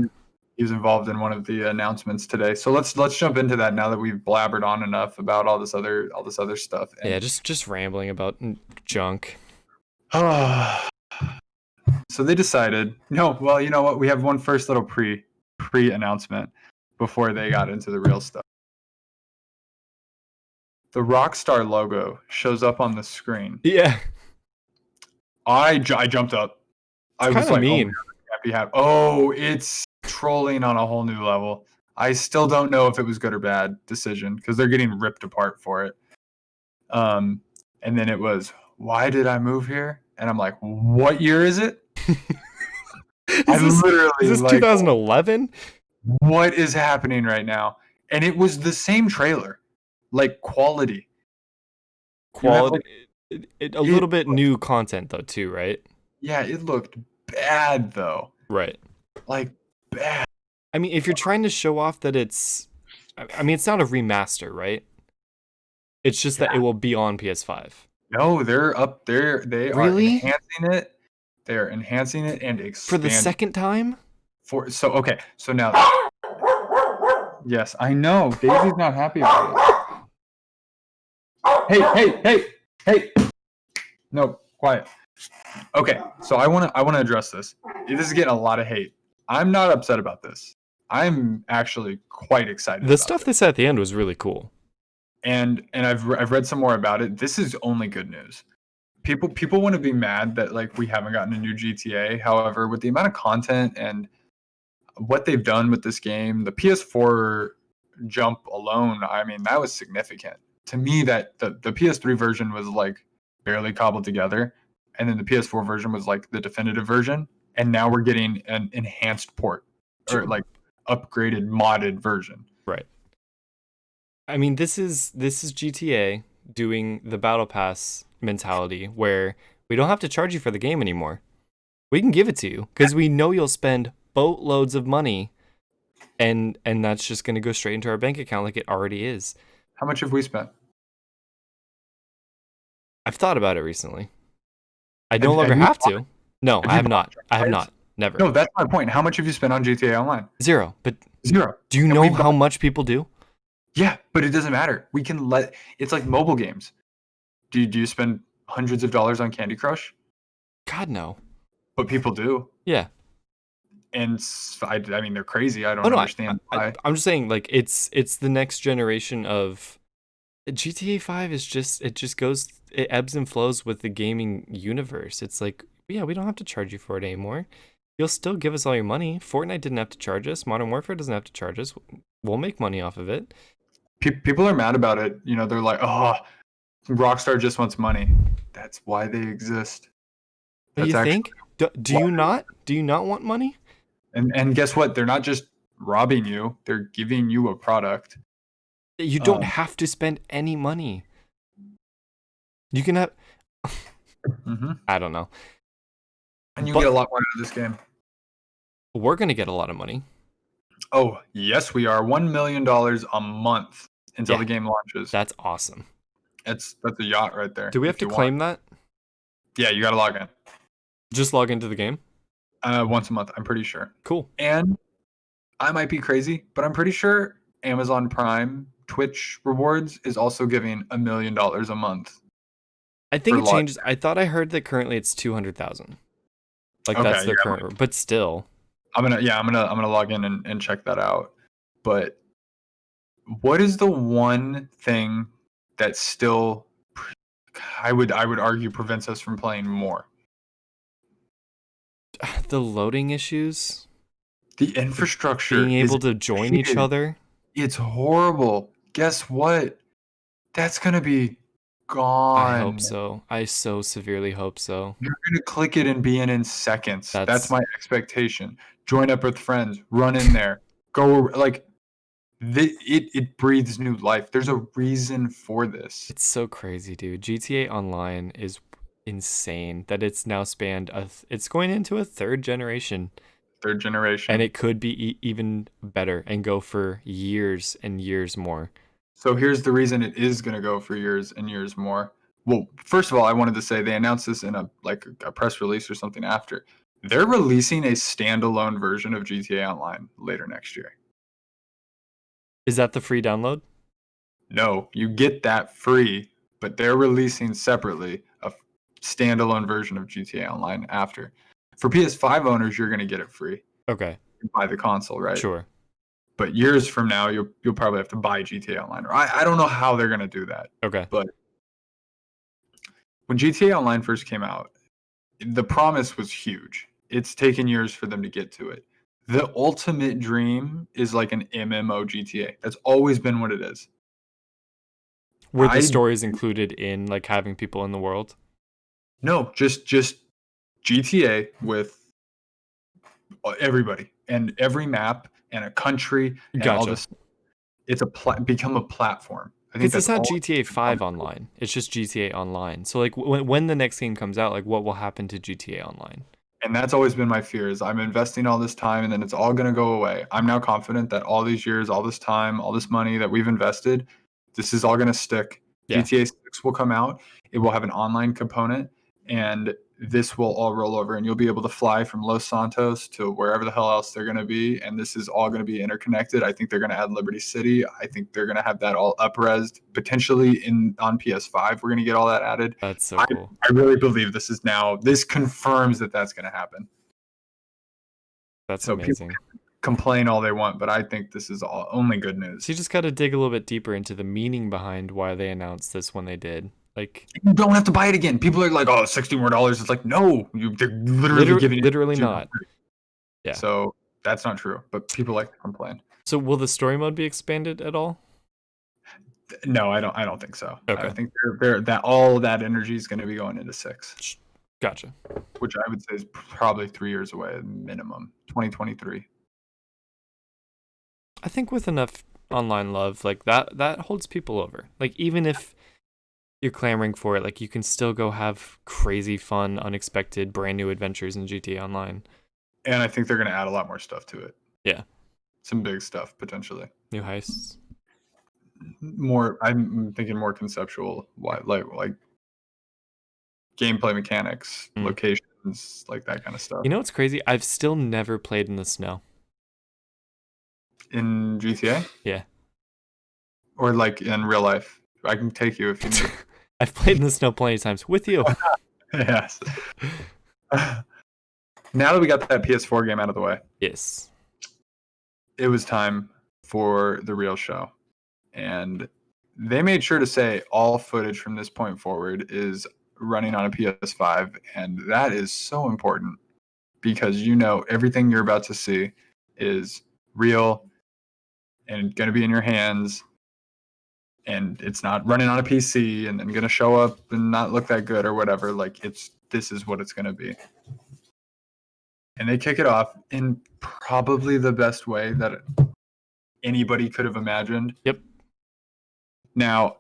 He was involved in one of the announcements today. So let's jump into that now that we've blabbered on enough about all this other stuff. And
Yeah, just rambling about junk.
So they decided, no, well, you know what? We have one first little pre announcement before they got into the real stuff. The Rockstar logo shows up on the screen.
Yeah.
I jumped up. I was like,
mean.
Oh, it's trolling on a whole new level. I still don't know if it was good or bad decision because they're getting ripped apart for it. And then it was, why did I move here? And I'm like, what year is it?
Is this 2011?
What is happening right now? And it was the same trailer, like quality.
A little bit new content though too, right?
Yeah, it looked bad though.
Right.
Like bad.
I mean, if you're trying to show off that it's not a remaster, right? It's just that it will be on PS5.
No, they're up there. They
really?
Are enhancing it. They're enhancing it and expanding.
For the second time?
So now. Yes, I know. Daisy's not happy about it. Hey. No, quiet. Okay, so I want to address this. This is getting a lot of hate. I'm not upset about this. I'm actually quite excited.
The stuff they said at the end was really cool.
And I've read some more about it. This is only good news. People want to be mad that like we haven't gotten a new GTA. However, with the amount of content and what they've done with this game, the PS4 jump alone, I mean, that was significant. To me, that the PS3 version was like barely cobbled together, and then the PS4 version was like the definitive version, and now we're getting an enhanced port or like upgraded modded version.
Right. I mean, this is GTA doing the Battle Pass mentality where we don't have to charge you for the game anymore. We can give it to you because we know you'll spend boatloads of money, and that's just going to go straight into our bank account like it already is.
How much have we spent?
I've thought about it recently. I no longer have to. No, I have not. I have not. Never.
No, that's my point. How much have you spent on GTA Online?
Zero. But
zero.
Do you know how much people do?
Yeah, but it doesn't matter. We can it's like mobile games. Do you spend hundreds of dollars on Candy Crush?
God, no.
But people do.
Yeah.
And I mean, they're crazy. I don't understand why.
I'm just saying, like, it's the next generation of GTA 5 is just, it ebbs and flows with the gaming universe. It's like, yeah, we don't have to charge you for it anymore. You'll still give us all your money. Fortnite didn't have to charge us. Modern Warfare doesn't have to charge us. We'll make money off of it.
People are mad about it. You know, they're like, oh, Rockstar just wants money. That's why they exist.
That's you think? Do you not? Do you not want money?
And guess what? They're not just robbing you. They're giving you a product.
You don't have to spend any money. You can have... I don't know.
And you get a lot more out of this game.
We're going to get a lot of money.
Oh, yes, we are. $1 million a month until the game launches.
That's awesome.
That's a yacht right there.
Do we have to claim that?
Yeah, you got to log in.
Just log into the game?
Once a month, I'm pretty sure.
Cool.
And I might be crazy, but I'm pretty sure Amazon Prime Twitch rewards is also giving $1 million a month.
I think it changes. I thought I heard that currently it's 200,000. Like that's their current, but still. I'm gonna log in and check that out. But what is the one thing that still I would argue prevents us from playing more? The loading issues.
The infrastructure.
Being able to join each other.
It's horrible. Guess what? That's gonna be gone.
I hope so. I so severely hope so.
You're gonna click it and be in seconds. That's my expectation. Join up with friends. Run in there. Go like. It breathes new life. There's a reason for this.
It's so crazy, dude. GTA Online is insane that it's now spanned. It's going into a third generation. And it could be even better and go for years and years more.
So here's the reason it is going to go for years and years more. Well, first of all, I wanted to say they announced this in a press release or something after. They're releasing a standalone version of GTA Online later next year.
Is that the free download?
No, you get that free, but they're releasing separately a standalone version of GTA Online after. For PS5 owners, you're going to get it free.
Okay.
Buy the console, right?
Sure.
But years from now, you'll probably have to buy GTA Online. I don't know how they're going to do that.
Okay.
But when GTA Online first came out, the promise was huge. It's taken years for them to get to it. The ultimate dream is like an MMO GTA. That's always been what it is.
Were the stories included in like having people in the world?
No, just GTA with everybody and every map and a country and all this. It's become a platform. I think
it's not GTA 5 online. It's just GTA Online. So like when the next game comes out, like what will happen to GTA Online?
And that's always been my fear is I'm investing all this time and then it's all going to go away. I'm now confident that all these years, all this time, all this money that we've invested, this is all going to stick. Yeah. GTA 6 will come out. It will have an online component and this will all roll over and you'll be able to fly from Los Santos to wherever the hell else they're going to be. And this is all going to be interconnected. I think they're going to add Liberty City. I think they're going to have that all up-resed. Potentially on PS5, we're going to get all that added.
That's so cool.
I really believe this confirms that that's going to happen.
That's so amazing.
People complain all they want, but I think this is only good news.
So you just got to dig a little bit deeper into the meaning behind why they announced this when they did. Like,
you don't have to buy it again. People are like, "Oh, $60 more." It's like, no, they're literally giving it.
Literally not.
Yeah. So that's not true. But people like to complain.
So will the story mode be expanded at all?
No, I don't think so.
Okay.
I think that all that energy is going to be going into 6.
Gotcha.
Which I would say is probably 3 years away minimum. 2023.
I think with enough online love, like that holds people over. Like even if you're clamoring for it, like you can still go have crazy fun, unexpected, brand new adventures in GTA Online.
And I think they're going to add a lot more stuff to it.
Yeah.
Some big stuff potentially.
New heists.
I'm thinking more conceptual, like gameplay mechanics, locations, like that kind of stuff.
You know what's crazy? I've still never played in the snow.
In GTA?
Yeah. Or
like in real life. I can take you if you need.
I've played in the snow plenty of times with you.
Yes. Now that we got that PS4 game out of the way.
Yes.
It was time for the real show. And they made sure to say all footage from this point forward is running on a PS5. And that is so important because everything you're about to see is real and going to be in your hands. And it's not running on a PC and then going to show up and not look that good or whatever. Like this is what it's going to be. And they kick it off in probably the best way that anybody could have imagined.
Yep.
Now,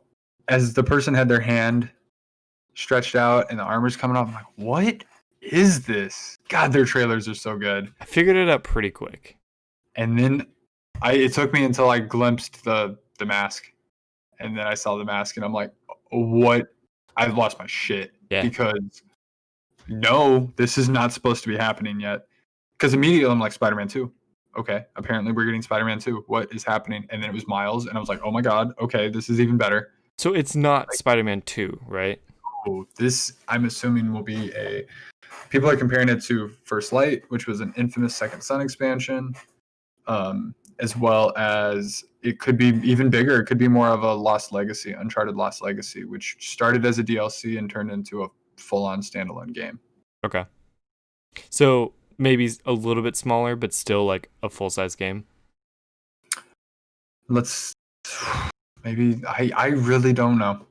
as the person had their hand stretched out and the armor's coming off, I'm like, what is this? God, their trailers are so good.
I figured it out pretty quick.
And then it took me until I glimpsed the mask. And then I saw the mask and I'm like, what? I lost my shit.
Yeah.
Because no, this is not supposed to be happening yet. Because immediately I'm like, Spider-Man 2. Okay, apparently we're getting Spider-Man 2. What is happening? And then it was Miles and I was like, oh my God, okay, this is even better.
So it's not Spider-Man 2, right?
Oh, this I'm assuming will be people are comparing it to First Light, which was an infamous Second Son expansion. As well as it could be even bigger. It could be more of a Uncharted Lost Legacy, which started as a DLC and turned into a full-on standalone game.
Okay. So maybe a little bit smaller, but still like a full-size game?
Maybe, I really don't know.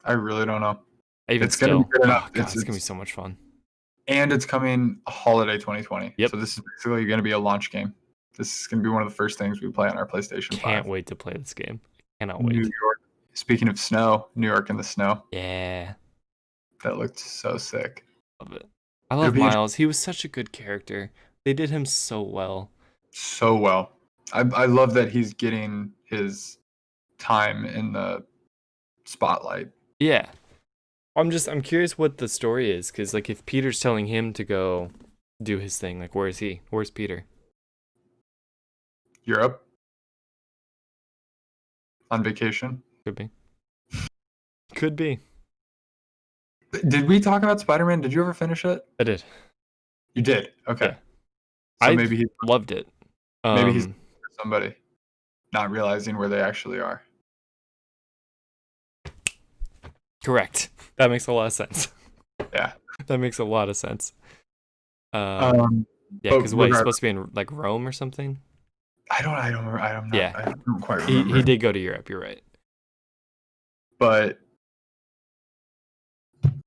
It's
going to be good enough.
God, it's going to be so much fun.
And it's coming holiday 2020.
Yep.
So this is basically going to be a launch game. This is going to be one of the first things we play on our PlayStation 5.
Can't wait to play this game. Cannot wait.
New York. Speaking of snow, New York in the snow.
Yeah.
That looked so sick.
Love it. I love Miles. He was such a good character. They did him so well.
So well. I love that he's getting his time in the spotlight.
Yeah. I'm curious what the story is, because like if Peter's telling him to go do his thing. Like, where is he? Where's Peter?
Europe on vacation.
Could be. Could be.
Did we talk about Spider-Man? Did you ever finish it?
I did.
You did. Okay.
Yeah.
So
I
maybe he
loved it.
maybe he's somebody not realizing where they actually are.
Correct. That makes a lot of sense.
Yeah.
That makes a lot of sense. Yeah,
but
because what, he's supposed to be in like Rome or something?
I don't
Yeah.
I don't quite remember.
He did go to Europe, you're right.
But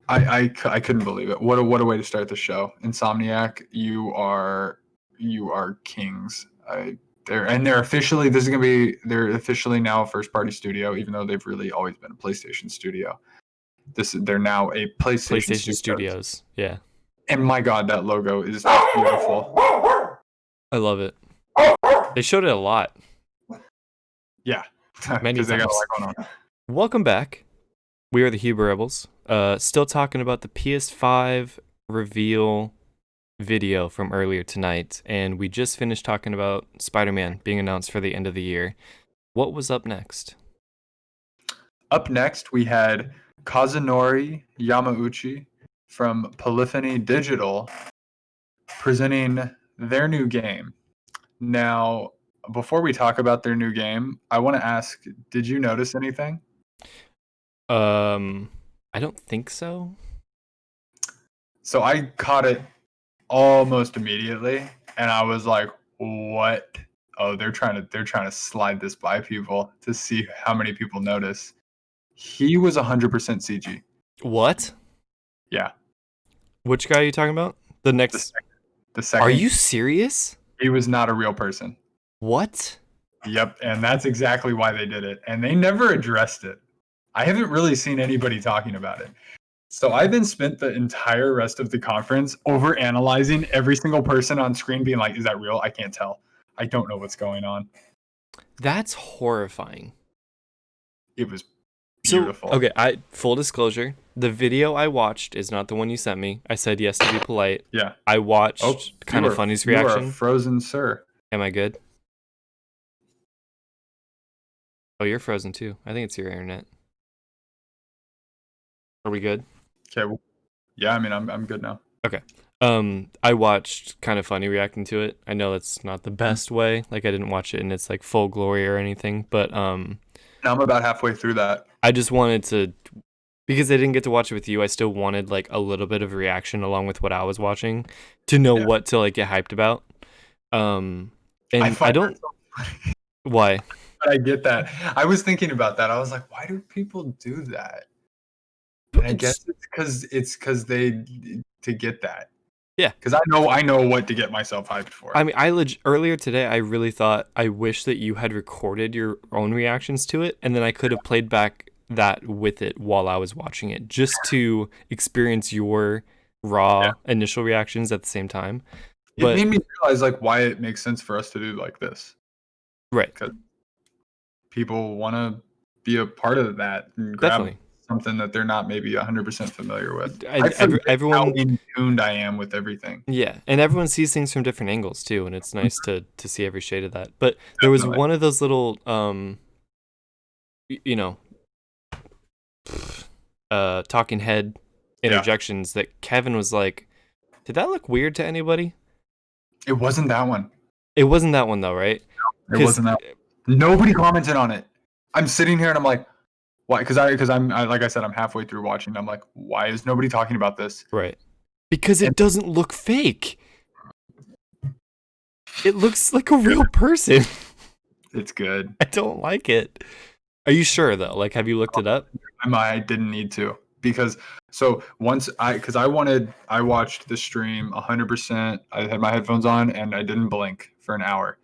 I couldn't believe it. What a way to start the show. Insomniac, you are kings. They're officially they're officially now a first party studio, even though they've really always been a PlayStation studio. They're now a PlayStation
Studios. Yeah.
And my God, that logo is beautiful.
I love it. They showed it a lot.
Yeah.
Many
Because they got a
times.
lot going on.
Welcome back. We are the Huber Rebels. Still talking about the PS5 reveal video from earlier tonight, and we just finished talking about Spider-Man being announced for the end of the year. What was up next?
Up next, we had Kazunori Yamauchi from Polyphony Digital presenting their new game. Now, before we talk about their new game, I want to ask, did you notice anything?
I don't think so.
So I caught it almost immediately, and I was like, "What? Oh, they're trying to slide this by people to see how many people notice." He was 100% CG.
What?
Yeah.
Which guy are you talking about? The next.
The second.
Are you serious?
He was not a real person.
What?
Yep, and that's exactly why they did it, and they never addressed it. I haven't really seen anybody talking about it. So I then spent the entire rest of the conference over analyzing every single person on screen, being like, "Is that real? I can't tell. I don't know what's going on."
That's horrifying.
It was beautiful.
So, okay, full disclosure, the video I watched is not the one you sent me. I said yes to be polite.
Yeah.
I watched Kind of Funny's reaction.
You are frozen, sir.
Am I good? Oh, you're frozen too. I think it's your internet. Are we good?
Okay. Well, yeah, I mean, I'm good now.
Okay. I watched Kind of Funny reacting to it. I know it's not the best way. Like, I didn't watch it in its like full glory or anything, but
now I'm about halfway through that.
I just wanted to, because I didn't get to watch it with you, I still wanted like a little bit of reaction along with what I was watching to know what to like get hyped about. And I don't. Why?
I get that. I was thinking about that. I was like, why do people do that? And I guess it's because they to get that.
Yeah.
Because I know what to get myself hyped for.
I mean, earlier today, I really thought, I wish that you had recorded your own reactions to it, and then I could have played back that with it while I was watching it, just to experience your raw initial reactions at the same time.
It made me realize like why it makes sense for us to do like this.
Right.
Because people want to be a part of that and grab something that they're not maybe 100% familiar with. Everyone, how in tuned I am with everything.
Yeah, and everyone sees things from different angles too, and it's nice to see every shade of that. But there was one of those little, talking head interjections that Kevin was like, "Did that look weird to anybody?"
It wasn't that one.
It wasn't that one though, right?
No, it wasn't that. Nobody commented on it. I'm sitting here and I'm like, why? Because I'm like I said, I'm halfway through watching. I'm like, why is nobody talking about this?
Right. Because it doesn't look fake. It looks like a real person.
It's good.
I don't like it. Are you sure though? Like, have you looked it up?
I didn't need to, because I watched the stream 100%. I had my headphones on and I didn't blink for an hour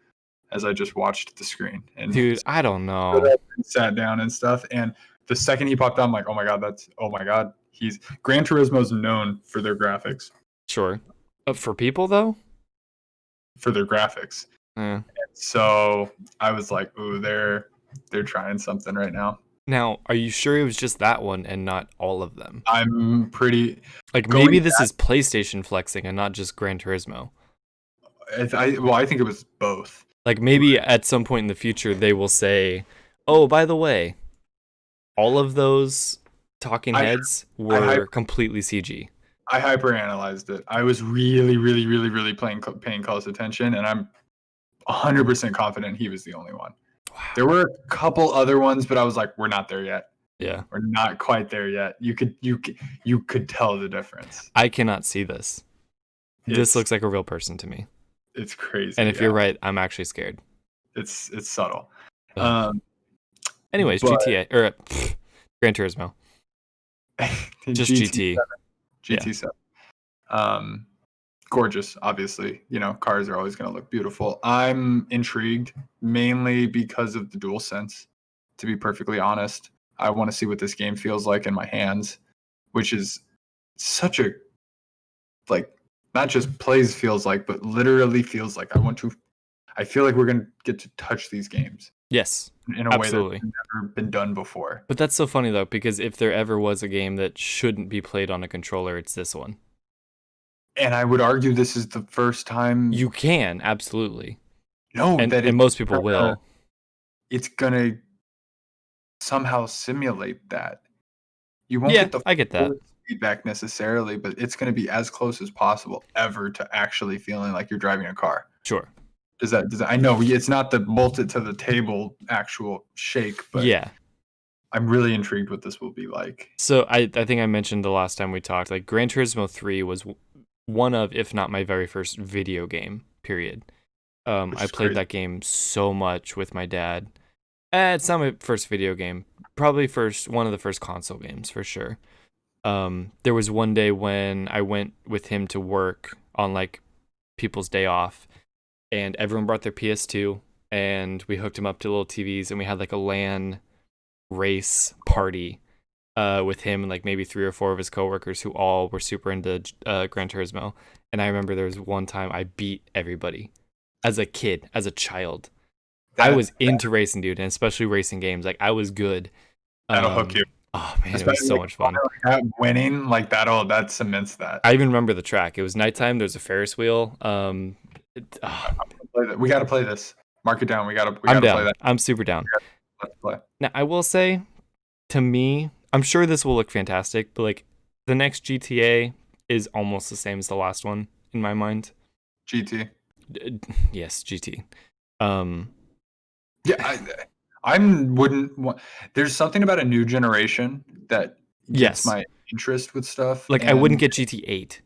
as I just watched the screen. And
dude, I don't know.
Sat down and stuff, and the second he popped out, I'm like, oh my god, he's Gran Turismo's known for their graphics.
Sure. For people though?
For their graphics.
Yeah.
So I was like, ooh, they're trying something right now.
Now, are you sure it was just that one and not all of them?
I'm pretty
Like
going.
maybe this is PlayStation flexing and not just Gran Turismo.
I think it was both.
Like maybe at some point in the future they will say, "Oh, by the way, all of those talking
I
heads
I hyper,
were completely CG."
I hyper-analyzed it. I was really, really, really, really paying close attention, and I'm 100% confident he was the only one.
Wow.
There were a couple other ones, but I was like, we're not there yet.
Yeah.
We're not quite there yet. You could tell the difference.
I cannot see this. This
It's
looks like a real person to me.
it's crazy.
And if you're right, I'm actually scared.
it's subtle.
Ugh. Anyways,
but-
GTA or Gran Turismo. Just GT.
GT7. Gorgeous, obviously. You know, cars are always going to look beautiful. I'm intrigued mainly because of the DualSense, to be perfectly honest. I want to see what this game feels like in my hands, which is such a, like, not just feels like, but literally feels like. I feel like we're going to get to touch these games.
Yes.
In a
absolutely.
way that's never been done before.
But that's so funny though, because if there ever was a game that shouldn't be played on a controller, it's this one.
And I would argue this is the first time
You can, absolutely.
No,
and most people will.
It's gonna somehow simulate that. You won't get the
I get that.
feedback necessarily, but it's gonna be as close as possible ever to actually feeling like you're driving a car.
Sure.
Does that I know it's not the bolted to the table actual shake, but
yeah.
I'm really intrigued what this will be like.
So I think I mentioned the last time we talked, like Gran Turismo 3 was one of, if not my very first video game, period. I played
crazy.
that game so much with my dad. It's not my first video game. Probably one of the first console games for sure. There was one day when I went with him to work on like people's day off, and everyone brought their PS2, and we hooked them up to little TVs, and we had like a LAN race party with him and like maybe 3 or 4 of his coworkers who all were super into Gran Turismo. And I remember there was one time I beat everybody as a kid, as a child. I was into racing, dude, and especially racing games. Like I was good.
That'll hook you.
Oh man, it was so much fun.
Winning like that cements that.
I even remember the track. It was nighttime. There's a Ferris wheel.
We got to play this. Mark it down. We got to
I'm down.
play that.
I'm super down.
Let's play.
Now I will say, to me, I'm sure this will look fantastic, but like the next GTA is almost the same as the last one in my mind.
GT.
Yes, GT.
Yeah, I wouldn't want. There's something about a new generation that gets my interest with stuff.
Like I wouldn't get GT8.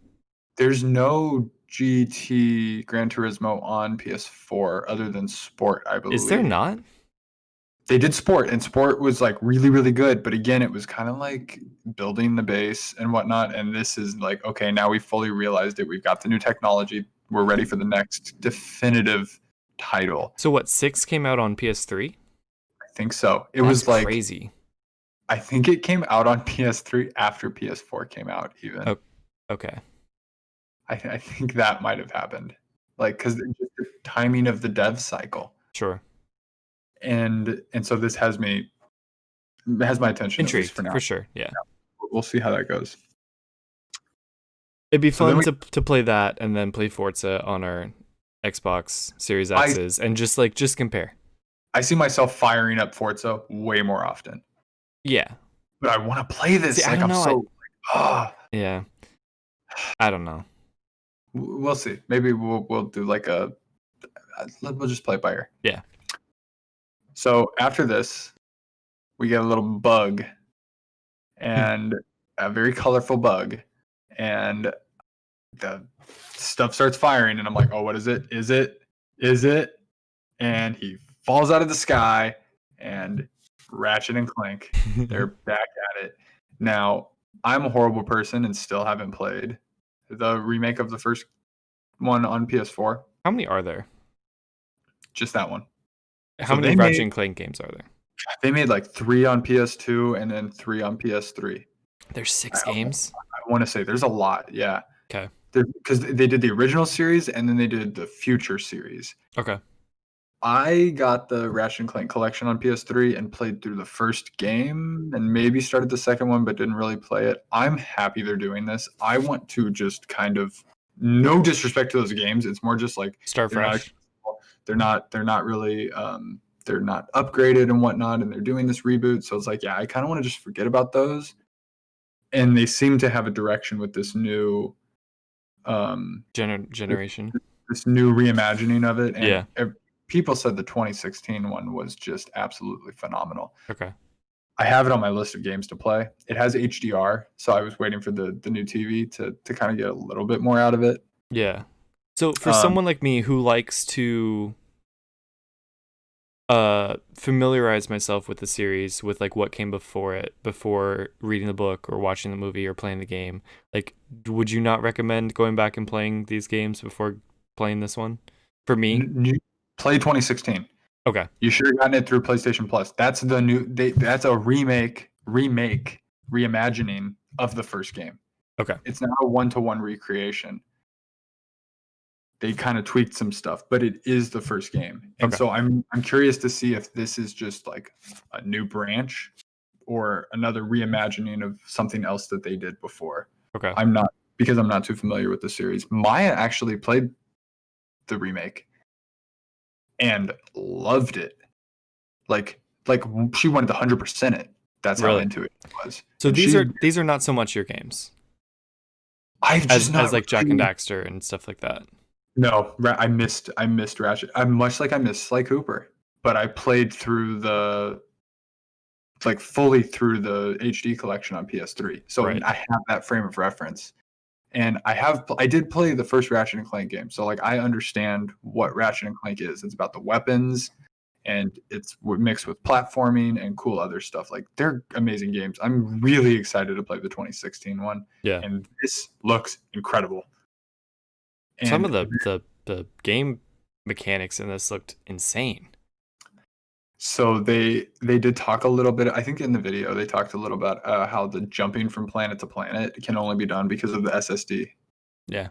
There's no GT Gran Turismo on PS4 other than Sport, I believe.
Is there not?
They did Sport, and Sport was like really, really good. But again, it was kind of like building the base and whatnot. And this is like, okay, now we fully realized it. We've got the new technology. We're ready for the next definitive title.
So what, 6 came out on PS3?
I think so. It
That's
was like
crazy.
I think it came out on PS3 after PS4 came out even.
Oh, okay.
I think that might have happened. Like because the timing of the dev cycle.
Sure.
And so this has my attention
intrigued
for now.
For sure. Yeah.
We'll see how that goes.
It'd be fun to play that and then play Forza on our Xbox Series X's and just compare.
I see myself firing up Forza way more often.
Yeah.
But I want to play this.
See,
like I'm so
yeah. I don't know.
We'll see. Maybe we'll do like we'll just play it by ear.
Yeah.
So after this, we get a little bug, and a very colorful bug, and the stuff starts firing, and I'm like, oh, what is it? Is it? And he falls out of the sky, and Ratchet and Clank, they're back at it. Now, I'm a horrible person and still haven't played the remake of the first one on PS4.
How many are there?
Just that one.
How many Ratchet and Clank games are there?
They made like 3 on PS2 and then 3 on PS3.
There's 6 games?
I want to say there's a lot, yeah.
Okay.
Because they did the original series and then they did the future series.
Okay.
I got the Ratchet and Clank collection on PS3 and played through the first game and maybe started the second one, but didn't really play it. I'm happy they're doing this. I want to just kind of, no disrespect to those games. It's more just like
Start
they're not
fresh.
they're not really they're not upgraded and whatnot, and they're doing this reboot. So it's like, yeah, I kind of want to just forget about those. And they seem to have a direction with this new
Generation.
this new reimagining of it. And
Yeah.
people said the 2016 one was just absolutely phenomenal.
Okay.
I have it on my list of games to play. It has HDR, so I was waiting for the new TV to kind of get a little bit more out of it.
Yeah. So for
Um,
someone like me who likes to familiarize myself with the series, with like what came before it, before reading the book or watching the movie or playing the game, like would you not recommend going back and playing these games before playing this one? For me?
Play 2016.
Okay.
You should have gotten it through PlayStation Plus. That's the new. That's a reimagining of the first game.
Okay.
It's not a one-to-one recreation. They kind of tweaked some stuff, but it is the first game. And
Okay.
so I'm curious to see if this is just like a new branch or another reimagining of something else that they did before.
Okay.
I'm not, because I'm not too familiar with the series. Maya actually played the remake and loved it. Like she wanted to 100% it. That's how
Really?
into it she was.
So
And
these are not so much your games
I've just not
as like Jack and
really-
Daxter and stuff like that.
No, I missed Ratchet. I'm much like I missed Sly Cooper, but I played through the fully through the HD collection on PS3. So
Right.
I have that frame of reference. And I did play the first Ratchet and Clank game. So like I understand what Ratchet and Clank is. It's about the weapons and it's mixed with platforming and cool other stuff. Like they're amazing games. I'm really excited to play the 2016 one.
Yeah.
And this looks incredible.
Some of
And
the game mechanics in this looked insane.
so they did talk a little bit. I think in the video they talked a little about how the jumping from planet to planet can only be done because of the SSD.
Yeah.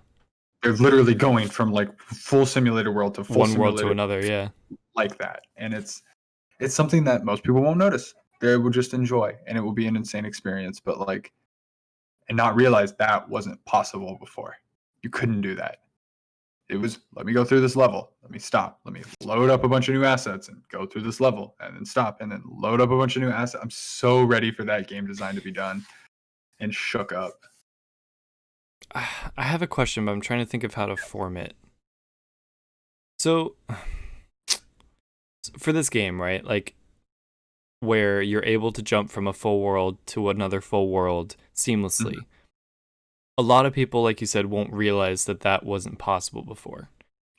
They're literally going from like full simulated world to full
One world to
simulated
another, yeah.
like that, and it's something that most people won't notice. They will just enjoy, and it will be an insane experience. But like, and not realize that wasn't possible before. You couldn't do that. It was, let me go through this level. Let me stop. Let me load up a bunch of new assets and go through this level and then stop and then load up a bunch of new assets. I'm so ready for that game design to be done and shook up.
I have a question, but I'm trying to think of how to form it. So for this game, right? Like where you're able to jump from a full world to another full world seamlessly.
Mhm.
A lot of people, like you said, won't realize that that wasn't possible before.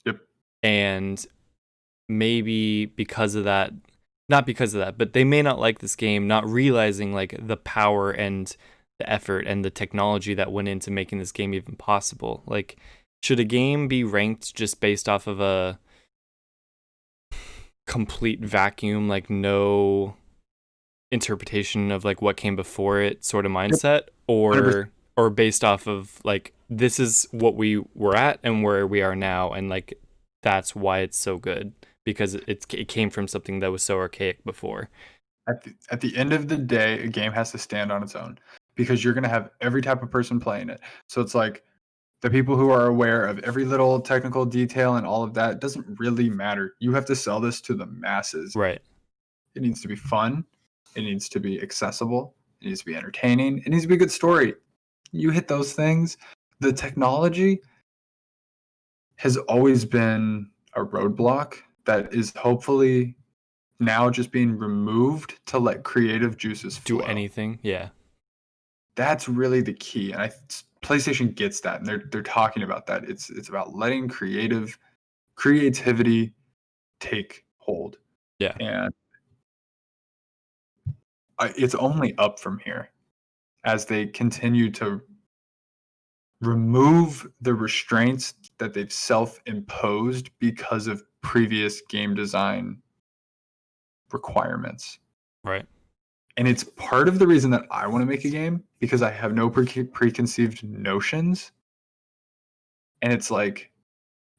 Yep.
And maybe because of that, not because of that, but they may not like this game, not realizing like the power and the effort and the technology that went into making this game even possible. Like, should a game be ranked just based off of a complete vacuum, like no interpretation of like what came before it sort of mindset, or
100%.
or based off of like this is what we were at and where we are now, and like that's why it's so good because it came from something that was so archaic before.
At the end of the day, a game has to stand on its own because you're going to have every type of person playing it. So it's like the people who are aware of every little technical detail and all of that doesn't really matter. You have to sell this to the masses.
Right.
It needs to be fun. It needs to be accessible. It needs to be entertaining. It needs to be a good story. You hit those things. The technology has always been a roadblock that is hopefully now just being removed to let creative juices
Do
flow.
anything. Yeah.
That's really the key, and PlayStation gets that, and they're talking about that. It's about letting creativity take hold,
Yeah.
and it's only up from here as they continue to remove the restraints that they've self-imposed because of previous game design requirements.
Right.
And it's part of the reason that I want to make a game because I have no preconceived notions. And it's like,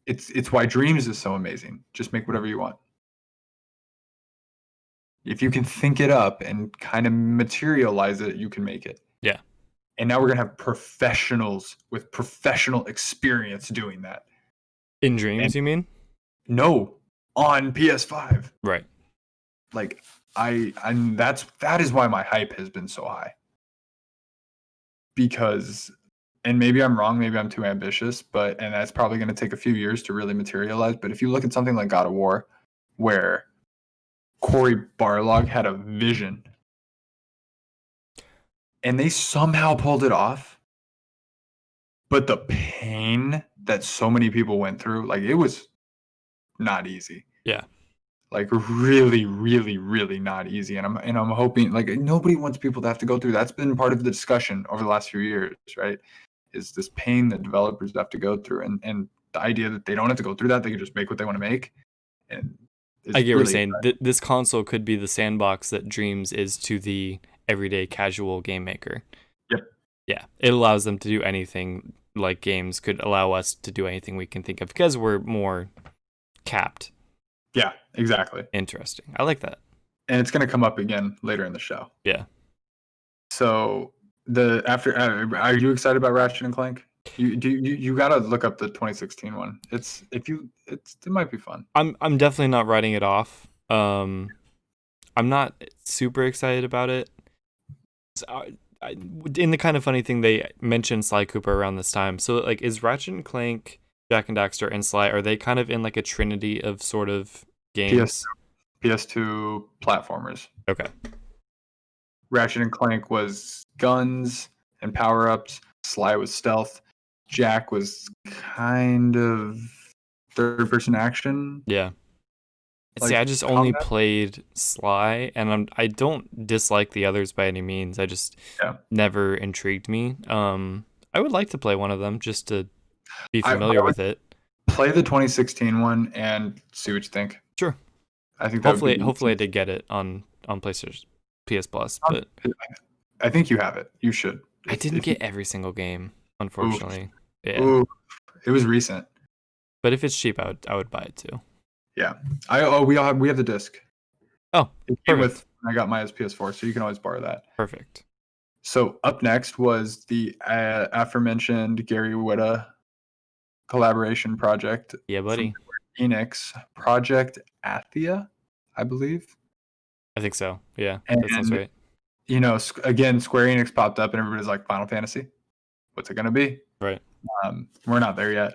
it's why Dreams is so amazing. Just make whatever you want. If you can think it up and kind of materialize it, you can make it.
Yeah.
And now we're going to have professionals with professional experience doing that.
In Dreams,
And
you mean?
no, on PS5.
Right.
Like that is why my hype has been so high. Because, and maybe I'm wrong, maybe I'm too ambitious, and that's probably going to take a few years to really materialize. But if you look at something like God of War, where Cory Barlog had a vision and they somehow pulled it off, but the pain that so many people went through, like, it was not easy.
Yeah.
Like, really, really, really not easy. And I'm hoping, like, nobody wants people to have to go through. That's been part of the discussion over the last few years, right? Is this pain that developers have to go through, and the idea that they don't have to go through that, they can just make what they want to make. And
I get what you're saying. This console could be the sandbox that Dreams is to the everyday casual game maker.
Yep.
Yeah, it allows them to do anything. Like games could allow us to do anything we can think of because we're more capped.
Yeah, exactly.
Interesting. I like that.
And it's going to come up again later in the show.
Yeah.
So are you excited about Ratchet and Clank? You got to look up the 2016 one. It might be fun.
I'm definitely not writing it off. I'm not super excited about it. In the kind of funny thing, they mentioned Sly Cooper around this time. So, like, is Ratchet and Clank, Jak and Daxter, and Sly, are they kind of in like a trinity of sort of games?
PS2 platformers.
Okay.
Ratchet and Clank was guns and power-ups. Sly was stealth. Jak was kind of third-person action.
Yeah.
Like,
see, I just only played Sly, and I don't dislike the others by any means. I just never intrigued me. I would like to play one of them just to be familiar with it.
Play the 2016 one and see what you think.
Sure.
I think
hopefully I did get it on PlayStation PS Plus, but
I think you have it. You should.
I didn't get every single game, unfortunately.
Oof.
Yeah.
Oof. It was recent.
But if it's cheap, I would buy it too.
Yeah. We have the disc.
Oh,
it came with. I got my PS4, so you can always borrow that.
Perfect.
So up next was the aforementioned Gary Whitta collaboration project.
Yeah, buddy.
Enix Project Athia, I believe.
I think so. Yeah, that sounds right.
You know, again, Square Enix popped up, and everybody's like, Final Fantasy. What's it gonna be?
Right.
We're not there yet.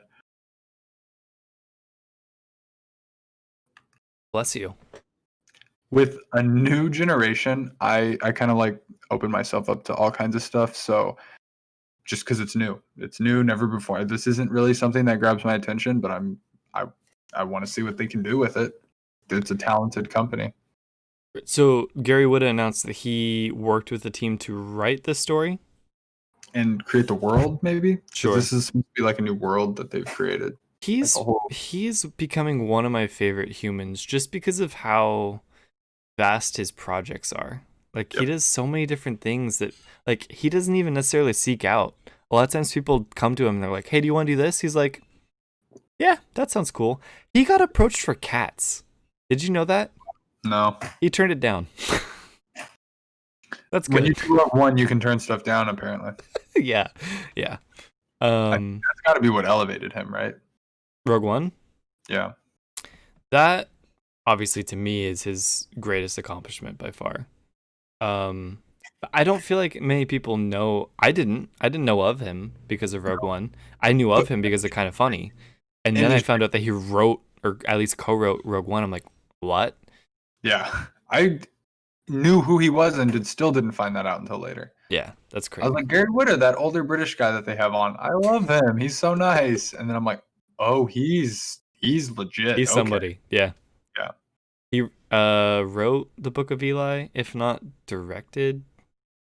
Bless you.
With a new generation, I kind of like open myself up to all kinds of stuff. So just because it's new, never before. This isn't really something that grabs my attention, but I want to see what they can do with it. It's a talented company.
So Gary Whitta announced that he worked with the team to write this story
and create the world. Maybe
sure.
This is supposed to be like a new world that they've created.
He's becoming one of my favorite humans just because of how vast his projects are. Like he does so many different things that like he doesn't even necessarily seek out. A lot of times people come to him and they're like, "Hey, do you want to do this?" He's like, "Yeah, that sounds cool." He got approached for Cats. Did you know that?
No.
He turned it down. That's good.
When you do have one, you can turn stuff down, apparently.
Yeah.
That's got to be what elevated him, right?
Rogue One?
Yeah.
That, obviously, to me, is his greatest accomplishment by far. I don't feel like many people know. I didn't know of him because of Rogue One. I knew of him because of Kind of Funny. And then I found out that he wrote, or at least co-wrote Rogue One. I'm like, what?
Yeah. I knew who he was and still didn't find that out until later.
Yeah, that's crazy.
I was like, Gary Whitta, that older British guy that they have on. I love him. He's so nice. And then I'm like, oh, he's legit.
He's somebody. Yeah.
Yeah.
He wrote the Book of Eli, if not directed.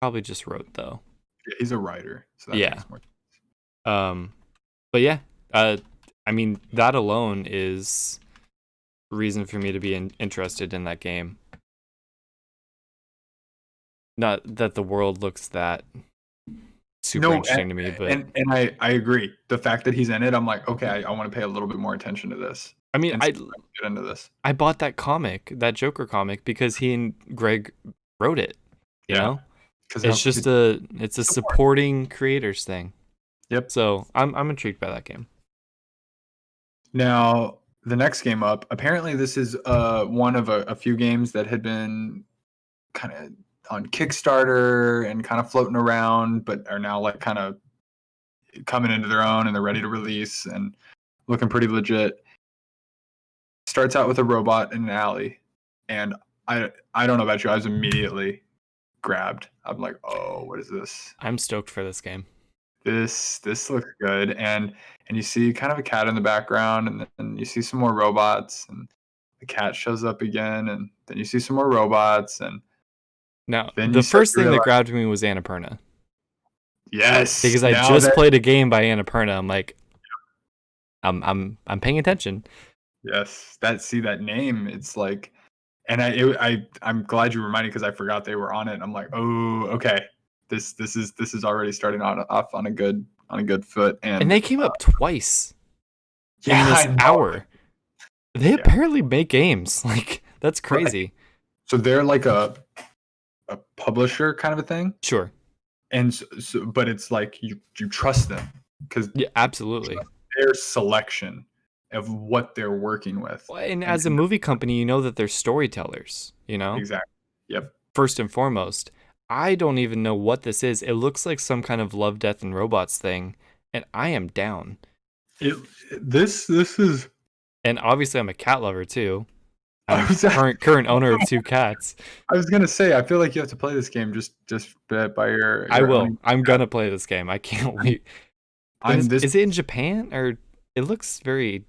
Probably just wrote though.
Yeah, he's a writer. So that makes more sense.
But yeah, I mean that alone is reason for me to be interested in that game. Not that the world looks that super interesting to me, but
and I agree. The fact that he's in it, I'm like, okay, I want to pay a little bit more attention to this.
I mean,
and see if I can get into this.
I bought that comic, that Joker comic, because he and Greg wrote it. You
Yeah,
know,
because
it's a supporting creators thing.
Yep.
So I'm intrigued by that game.
Now the next game up. Apparently, this is one of a few games that had been kind of on Kickstarter and kind of floating around, but are now like kind of coming into their own and they're ready to release and looking pretty legit. Starts out with a robot in an alley, and I don't know about you, I was immediately grabbed. I'm like, oh, what is this?
I'm stoked for this game.
This looks good, and you see kind of a cat in the background, and then you see some more robots, and the cat shows up again, and then you see some more robots, and
Now,
then you
the
start
first
to
thing that
realize,
grabbed me was Annapurna.
yes,
Because I
now
just
that
played a game by Annapurna. I'm like, I'm paying attention.
yes, that name, it's like, and I'm glad you reminded because I forgot they were on it. And I'm like, oh, okay, this is already starting off on a good foot,
And
and
they came up twice in
yeah,
this
I know.
hour. They
Yeah.
apparently make games. Like, that's
Right.
crazy.
So they're like a publisher kind of a thing,
Sure.
and but it's like you trust them because
Yeah, absolutely.
their selection of what they're working with,
Well, and
and
as a movie company, you know that they're storytellers,
exactly, yep.
first and foremost. I don't even know what this is. It looks like some kind of Love, Death, and Robots thing, and I am down.
It this is.
And obviously, I'm a cat lover too.
I
I'm
was
current owner of 2 cats.
I was gonna say I feel like you have to play this game just by
I
your
will.
owning.
I'm gonna play this game. I can't wait. But
I'm this.
is it in Japan or it looks very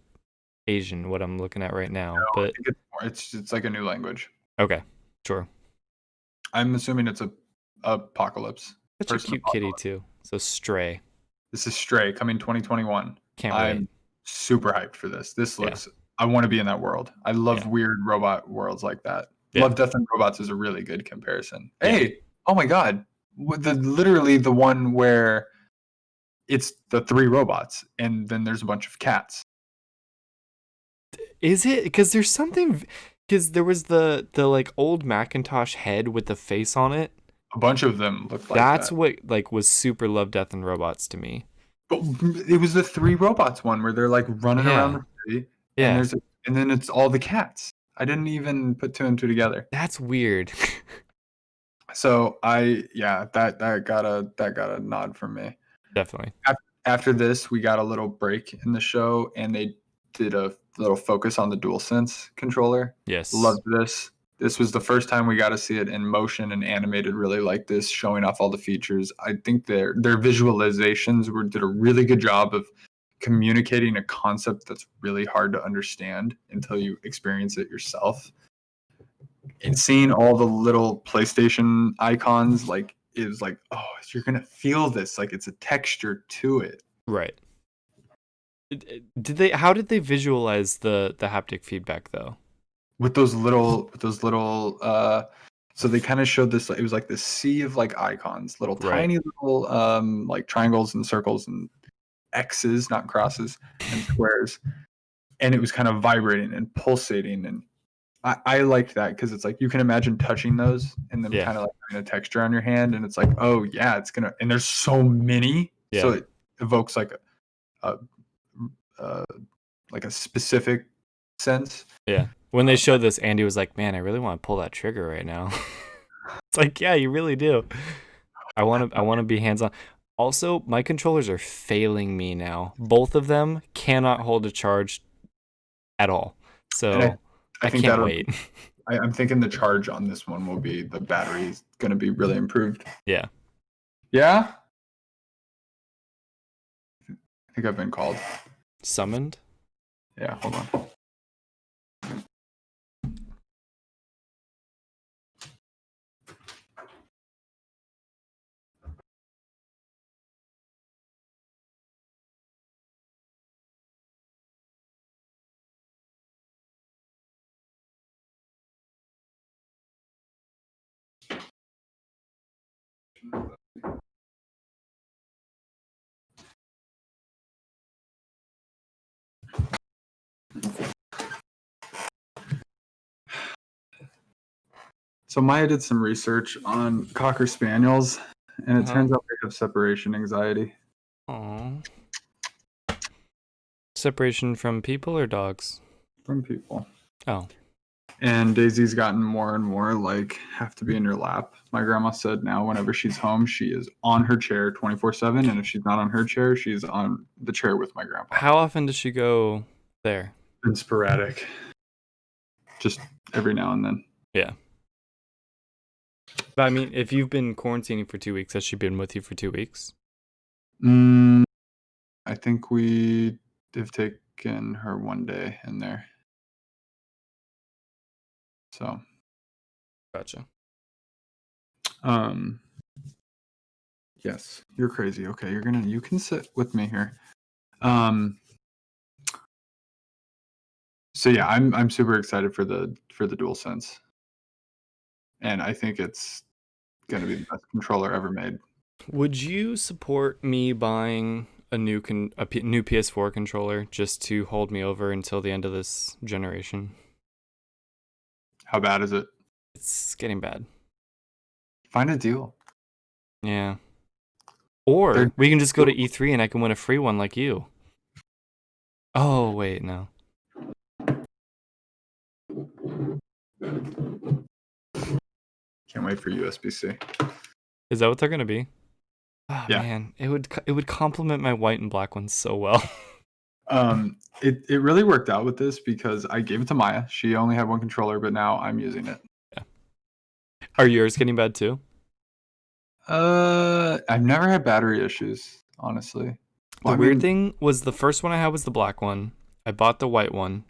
Asian what I'm looking at right now,
I
but
think it's like a new language.
okay, sure.
I'm assuming it's a apocalypse.
Such a
Person
cute kitty
apocalypse.
too. So Stray.
This is Stray coming 2021.
Can't wait.
I'm super hyped for this. This
Yeah.
looks. I want to be in that world. I love
Yeah.
weird robot worlds like that.
Yeah.
Love, Death, and Robots is a really good comparison.
Yeah.
Hey, oh my god, literally the one where it's the 3 robots and then there's a bunch of cats.
Is it? Because there's something. Because there was the like old Macintosh head with the face on it.
A bunch of them look like
That's
that.
what like was super Love, Death, and Robots to me.
But it was the 3 robots one where they're like running around the city, and
Yeah.
and then it's all the cats. I didn't even put 2 and 2 together.
That's weird.
So that got a nod from me.
Definitely.
After this, we got a little break in the show, and they did a little focus on the DualSense controller.
Yes.
Loved this. This was the first time we got to see it in motion and animated really like this, showing off all the features. I think their visualizations did a really good job of communicating a concept that's really hard to understand until you experience it yourself. And seeing all the little PlayStation icons, like, it was like, oh, you're gonna feel this, like it's a texture to it.
Right. Did they? How did they visualize the haptic feedback though?
With those little so they kind of showed this, it was like this sea of like icons, little
Right.
tiny little like triangles and circles and X's, not crosses, and squares, and it was kind of vibrating and pulsating, and I liked that because it's like you can imagine touching those and then
Yeah.
kind of like having a texture on your hand, and it's like, oh yeah, it's gonna, and there's so many, so
Yeah.
it evokes like a specific sense.
Yeah. When they showed this, Andy was like, "Man, I really want to pull that trigger right now." It's like, yeah, you really do. I want to be hands-on. Also, my controllers are failing me now. Both of them cannot hold a charge at all. So
And I think
can't wait.
I'm thinking the charge on this one will be, the battery is going to be really improved.
Yeah.
Yeah? I think I've been called.
Summoned?
Yeah, hold on. So Maya did some research on Cocker Spaniels, and it
Uh-huh.
turns out they have separation anxiety.
Aww. Separation from people or dogs?
From people.
Oh.
And Daisy's gotten more and more like have to be in your lap. My grandma said now whenever she's home, she is on her chair 24/7, and if she's not on her chair, she's on the chair with my grandpa.
How often does she go there?
It's sporadic. Just every now and then.
Yeah. But I mean, if you've been quarantining for 2 weeks, has she been with you for 2 weeks?
I think we have taken her one day in there. So
Gotcha.
Yes, you're crazy. Okay, you can sit with me here. So yeah, I'm super excited for the DualSense, and I think it's gonna be the best controller ever made.
Would you support me buying a new new PS4 controller just to hold me over until the end of this generation?
How bad is it?
It's getting bad.
Find a deal.
Yeah. Or
They're-
we can just go to E3 and I can win a free one like you. Oh, wait, no.
Can't wait for USB-C.
Is that what they're going to be? Oh,
Yeah.
man, it would complement my white and black ones so well.
It really worked out with this because I gave it to Maya. She only had one controller, but now I'm using it.
Yeah. Are yours getting bad too?
I've never had battery issues, honestly.
The weird thing was the first one I had was the black one. I bought the white one.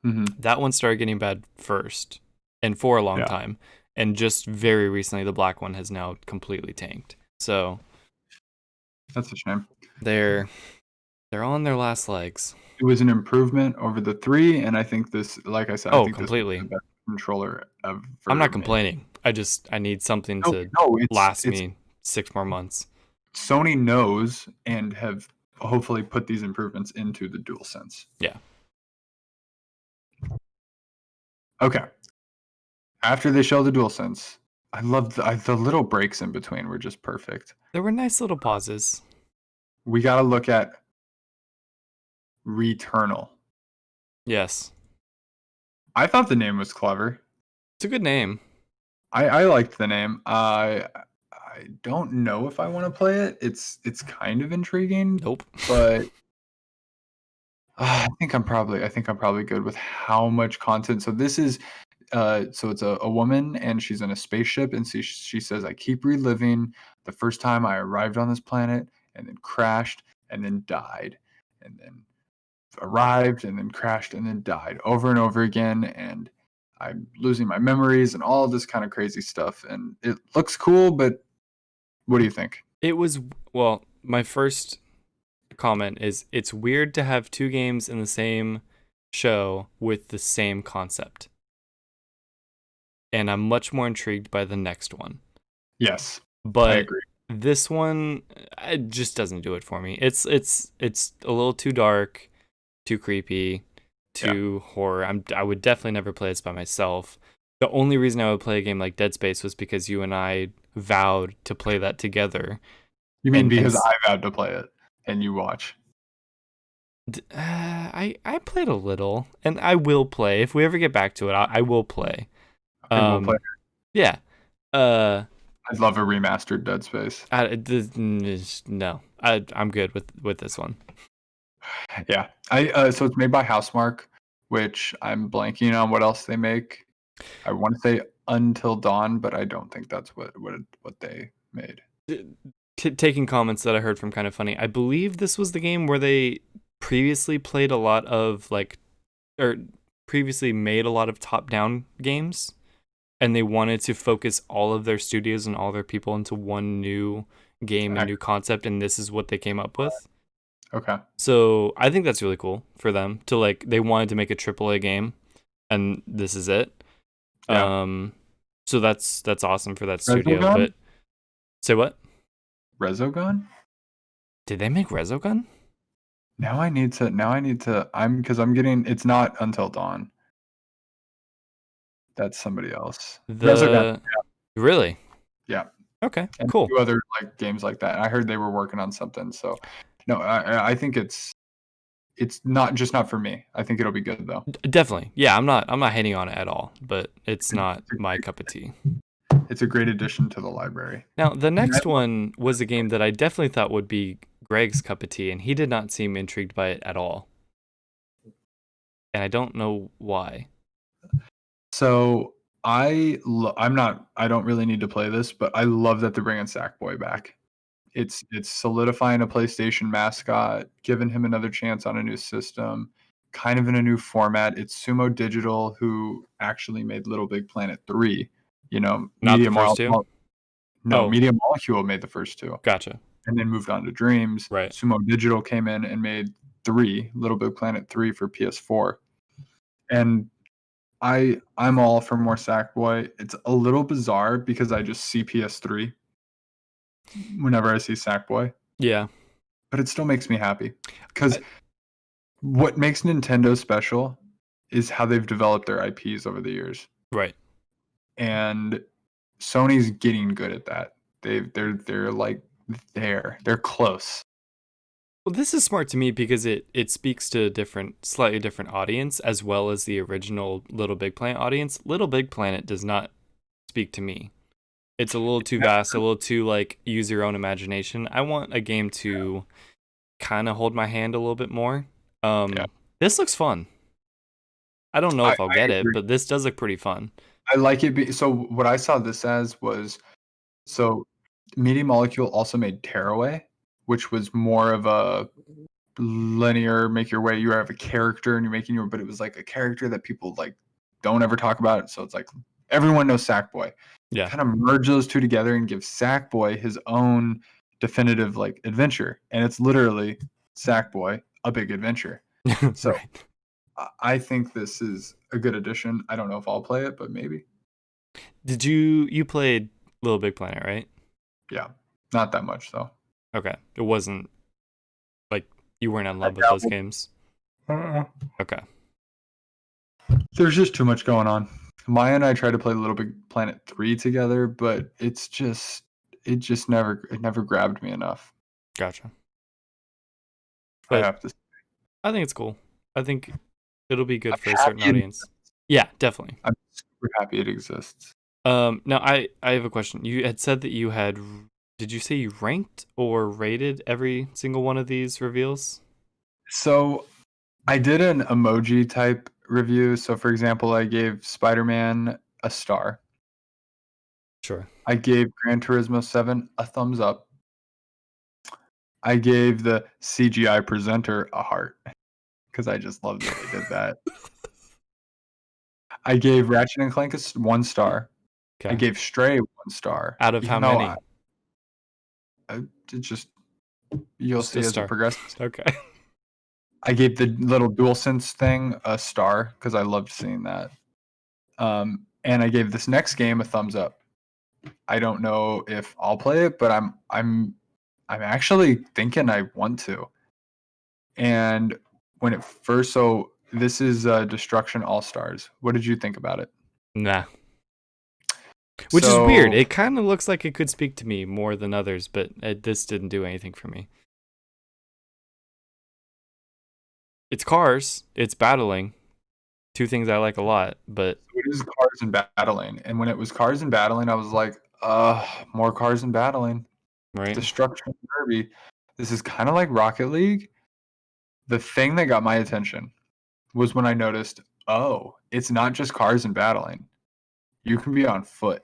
That one started getting bad first, and for a long time. And just very recently, the black one has now completely tanked. So
that's a shame.
They're on their last legs.
It was an improvement over the 3, and I think this, like I said, I think
completely.
This is the best controller ever.
I'm not complaining. I need something to last me 6 more months.
Sony knows and have hopefully put these improvements into the DualSense.
Yeah.
Okay. After they show the DualSense, I love the little breaks in between were just perfect.
There were nice little pauses.
We got to look at Returnal.
Yes.
I thought the name was clever.
It's a good name.
I liked the name. I don't know if I want to play it. It's kind of intriguing.
Nope.
But I think I'm probably good with how much content. So this is so it's a woman and she's in a spaceship, and she says, I keep reliving the first time I arrived on this planet and then crashed and then died and then arrived and then crashed and then died over and over again, and I'm losing my memories and all this kind of crazy stuff. And it looks cool, but what do you think?
It was, well, my first comment is it's weird to have 2 games in the same show with the same concept. And I'm much more intrigued by the next one.
Yes.
But
I agree.
This one, it just doesn't do it for me. It's a little too dark, too creepy, too horror. I would definitely never play this by myself. The only reason I would play a game like Dead Space was because you and I vowed to play that together.
You mean because I vowed to play it and you watch?
I played a little, and I will play. If we ever get back to it, I will play.
We'll play.
Yeah.
I'd love a remastered Dead Space.
No, I'm good with this one.
Yeah, so it's made by Housemarque, which I'm blanking on what else they make. I want to say Until Dawn, but I don't think that's what they made.
Taking comments that I heard from Kind of Funny, I believe this was the game where they previously played a lot of previously made a lot of top-down games, and they wanted to focus all of their studios and all their people into one new game and new concept, and this is what they came up with.
Okay.
So I think that's really cool for them to they wanted to make a AAA game, and this is it. Yeah. So that's awesome for that studio.
Resogun?
But say what?
Resogun?
Did they make Resogun?
Now I need to. I'm getting. It's not Until Dawn. That's somebody else. Resogun.
The really?
Yeah.
Okay,
And a
cool.
few other like games like that. I heard they were working on something. So no, I think it's not for me. I think it'll be good though.
Definitely. Yeah, I'm not hating on it at all, but it's not my cup of tea.
It's a great addition to the library.
Now, the next one was a game that I definitely thought would be Greg's cup of tea, and he did not seem intrigued by it at all. And I don't know why.
So I don't really need to play this, but I love that they're bringing Sackboy back. It's solidifying a PlayStation mascot, giving him another chance on a new system, kind of in a new format. It's Sumo Digital, who actually made Little Big Planet 3. You know,
Not the first two? Oh.
Media Molecule made the first two.
Gotcha.
And then moved on to Dreams.
Right.
Sumo Digital came in and made 3, Little Big Planet 3 for PS4. And I'm all for more Sackboy. It's a little bizarre because I just see PS3 whenever I see Sackboy.
Yeah.
But it still makes me happy. Because what makes Nintendo special is how they've developed their IPs over the years.
Right.
And Sony's getting good at that. They're like they're close.
Well, this is smart to me because it speaks to a slightly different audience as well as the original Little Big Planet audience. Little Big Planet does not speak to me. It's a little too vast, a little too like use your own imagination. I want a game to kind of hold my hand a little bit more. This looks fun. I don't know if I'll get it, but this does look pretty fun.
I like it. So what I saw this as was, so Media Molecule also made Tearaway, which was more of a linear make your way. You have a character and you're making your, but it was like a character that people like don't ever talk about. So it's like everyone knows Sackboy.
Yeah.
Kind of merge those two together and give Sackboy his own definitive like adventure, and it's literally Sackboy, a big adventure. So
right.
I think this is a good addition. I don't know if I'll play it, but maybe.
Did you played Little Big Planet, right?
Yeah, not that much though.
Okay, it wasn't like you weren't in love with those games. Okay.
There's just too much going on. Maya and I tried to play Little Big Planet 3 together, but it never grabbed me enough.
Gotcha.
But I have to say.
I think it's cool. I think it'll be good for a certain audience. Yeah, definitely.
I'm super happy it exists.
Now I have a question. You had said that you had, did you say you ranked or rated every single one of these reveals?
So I did an emoji type review. So for example, I gave Spider-Man a star.
Sure.
I gave Gran Turismo 7 a thumbs up. I gave the CGI presenter a heart because I just loved that they did that. I gave Ratchet and Clank 1 star. Okay. I gave Stray 1 star.
Out of how many?
You'll see as it progresses.
Okay.
I gave the little DualSense thing a star because I loved seeing that. And I gave this next game a thumbs up. I don't know if I'll play it, but I'm actually thinking I want to. And when it first, so this is Destruction All Stars. What did you think about it?
Nah. Which is weird. It kind of looks like it could speak to me more than others, but this didn't do anything for me. It's cars. It's battling. Two things I like a lot, but
it is cars and battling. And when it was cars and battling, I was like, more cars and battling.
Right.
Destruction Derby. This is kind of like Rocket League. The thing that got my attention was when I noticed, it's not just cars and battling. You can be on foot.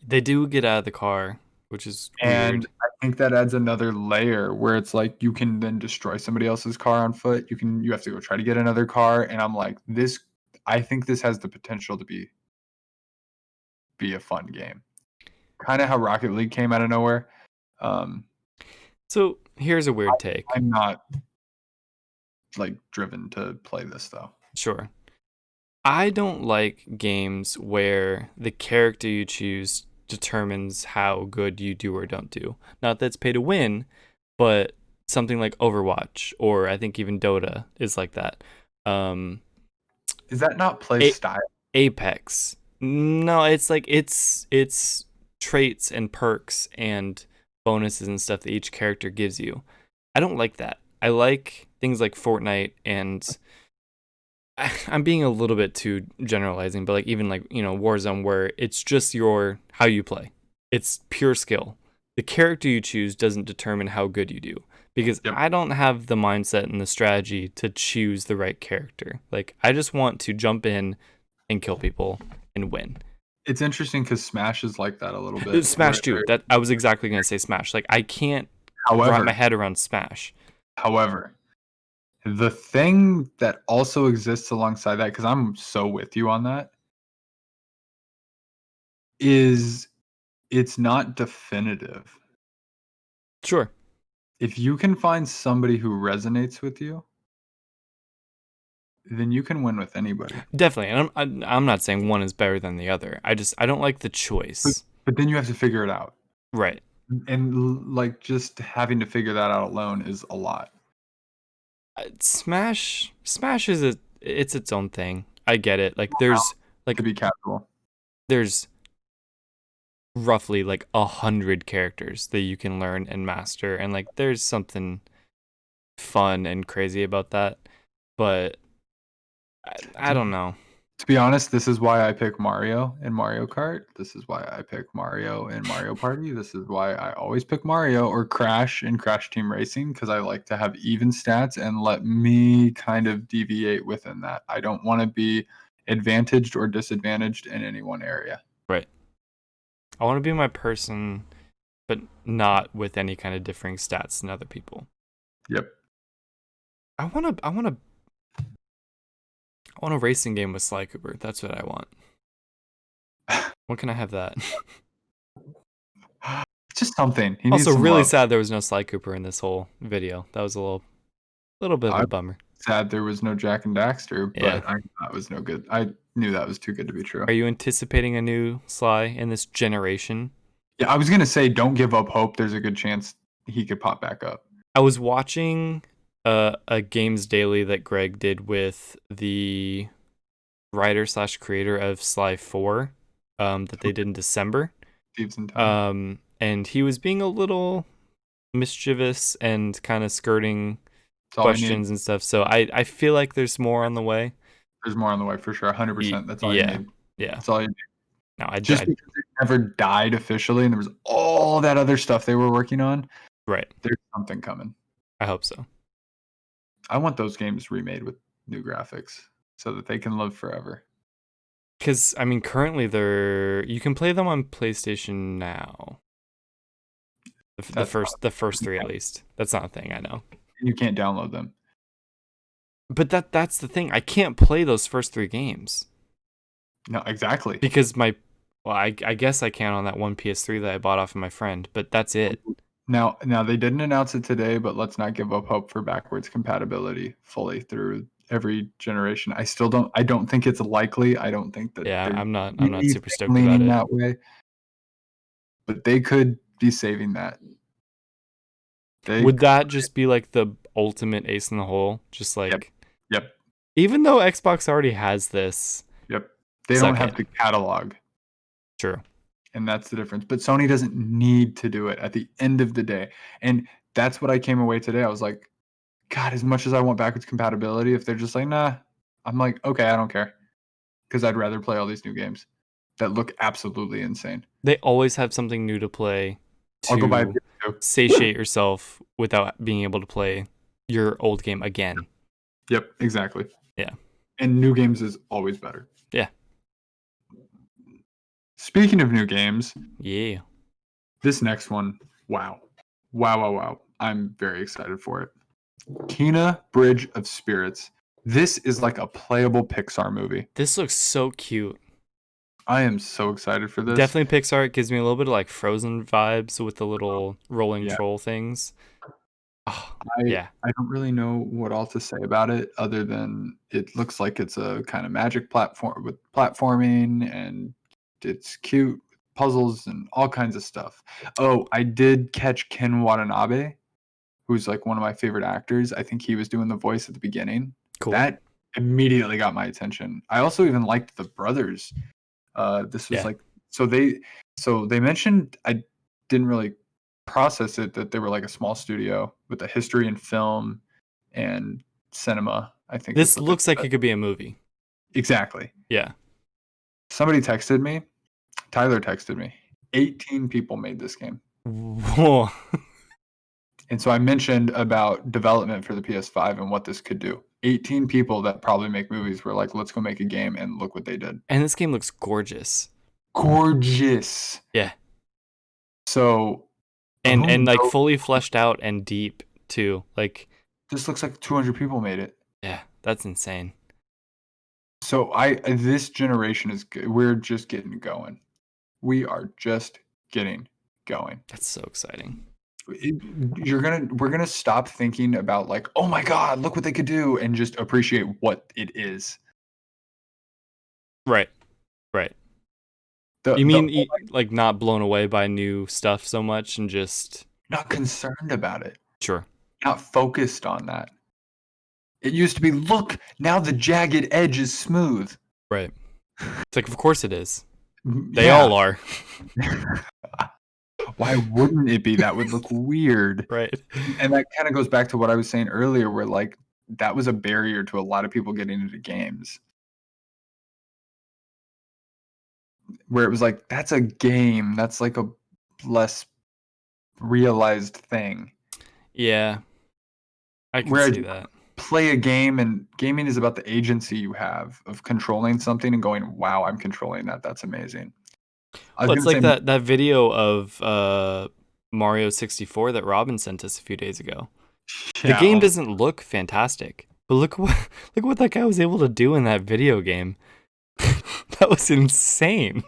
They
do get out of the car, which is
and
weird.
I think that adds another layer where it's like you can then destroy somebody else's car on foot. You have to go try to get another car, and I'm like, I think this has the potential to be a fun game. Kind of how Rocket League came out of nowhere.
So here's a weird take.
I'm not like driven to play this though.
Sure. I don't like games where the character you choose determines how good you do or don't do. Not that it's pay to win, but something like Overwatch, or I think even Dota is like that.
Is that not play style?
Apex. No, it's like it's traits and perks and bonuses and stuff that each character gives you. I don't like that. I like things like Fortnite and I'm being a little bit too generalizing, but like even like, Warzone where it's just your how you play. It's pure skill. The character you choose doesn't determine how good you do because
Yep.
I don't have the mindset and the strategy to choose the right character. Like I just want to jump in and kill people and win.
It's interesting because Smash is like that a little bit.
Smash too. That I was exactly going to say Smash. Like I can't wrap my
However,
head around Smash.
however, the thing that also exists alongside that, because I'm so with you on that, is it's not definitive.
Sure.
If you can find somebody who resonates with you, then you can win with anybody.
Definitely. And I'm not saying one is better than the other. I don't like the
But,
choice.
but then you have to figure it out.
Right.
And like just having to figure that out alone is a lot.
Smash is it's its own thing. I get it. Like there's
To be casual.
there's roughly like 100 characters that you can learn and master, and like there's something fun and crazy about that. But I don't know.
To be honest, this is why I pick Mario in Mario Kart. This is why I pick Mario in Mario Party. This is why I always pick Mario or Crash in Crash Team Racing, because I like to have even stats and let me kind of deviate within that. I don't want to be advantaged or disadvantaged in any one area.
Right. I want to be my person, but not with any kind of differing stats than other people.
Yep.
I want a racing game with Sly Cooper. That's what I want. When can I have that?
Just something. He needs
Also,
some
really
love.
sad there was no Sly Cooper in this whole video. That was a little bit of
I'm
a bummer.
sad there was no Jack and Daxter,
Yeah.
but I knew that was no good. I knew that was too good to be true.
Are you anticipating a new Sly in this generation?
Yeah, I was gonna say don't give up hope. There's a good chance he could pop back up.
I was watching a Games Daily that Greg did with the writer/creator of Sly 4 that they did in December.
Thieves in Time.
And he was being a little mischievous and kind of skirting
That's all I need.
questions and stuff. So I feel like there's more on the way.
There's more on the way for sure. 100%. That's all you need.
Yeah.
That's all you need.
No,
Just because it never died officially and there was all that other stuff they were working on,
right.
there's something coming.
I hope so.
I want those games remade with new graphics so that they can live forever.
Because, I mean, currently you can play them on PlayStation now. The first three, at least. That's not a thing, I know.
You can't download them.
But that's the thing. I can't play those first three games.
No, exactly.
Because I guess I can on that one PS3 that I bought off of my friend, but that's it.
Now they didn't announce it today, but let's not give up hope for backwards compatibility fully through every generation. I don't think it's likely. I don't think that.
Yeah, I'm not super stoked
leaning
about it.
that way. But they could be saving that.
Would that just be like the ultimate ace in the hole? Just like,
yep.
Even though Xbox already has this.
Yep. They don't have the catalog.
True.
And that's the difference. But Sony doesn't need to do it at the end of the day. And that's what I came away today. I was like, God, as much as I want backwards compatibility, if they're just like, nah, I'm like, okay, I don't care. Because I'd rather play all these new games that look absolutely insane.
They always have something new to play
I'll go buy a
satiate yourself without being able to play your old game again.
Yep, exactly.
Yeah.
And new games is always better.
Yeah.
Speaking of new games.
Yeah.
This next one, wow. I'm very excited for it. Kena Bridge of Spirits. This is like a playable Pixar movie.
This looks so cute.
I am so excited for this.
Definitely Pixar. It gives me a little bit of like Frozen vibes with the little rolling troll things. Oh,
I don't really know what all to say about it other than it looks like it's a kind of magic platform with platforming and it's cute puzzles and all kinds of stuff. Oh, I did catch Ken Watanabe, who's like one of my favorite actors. I think he was doing the voice at the beginning.
Cool.
That immediately got my attention. I also even liked the brothers. This was
Yeah.
like so they mentioned, I didn't really process it, that they were like a small studio with a history in film and cinema, I think is
This
what they
looks like
said.
it could be a movie.
Exactly.
Yeah.
Somebody texted me, Tyler texted me. 18 people made this game.
Whoa.
And so I mentioned about development for the PS5 and what this could do. 18 people that probably make movies were like, let's go make a game, and look what they did.
And this game looks gorgeous.
Gorgeous.
Yeah.
So
And like
knows?
fully fleshed out and deep too. Like,
This looks like 200 people made it.
yeah, that's insane.
So this generation is good. We're just getting going. We are just getting going.
That's so exciting.
We're gonna stop thinking about like, oh my god, look what they could do, and just appreciate what it is.
Right. Right. You mean like not blown away by new stuff so much and just
not concerned about it.
Sure.
Not focused on that. It used to be, look, now the jagged edge is smooth.
Right. It's like, of course it is. They
Yeah.
all are.
Why wouldn't it be? That would look weird.
Right.
And that kind of goes back to what I was saying earlier, where like that was a barrier to a lot of people getting into games. Where it was like, that's a game. That's like a less realized thing.
Yeah. I can
Whereas
see that.
Play a game, and gaming is about the agency you have of controlling something and going, wow, I'm controlling that. That's amazing.
Well, it's like that video of Mario 64 that Robin sent us a few days ago.
Yeah,
the game doesn't look fantastic, but look what that guy was able to do in that video game. That was insane.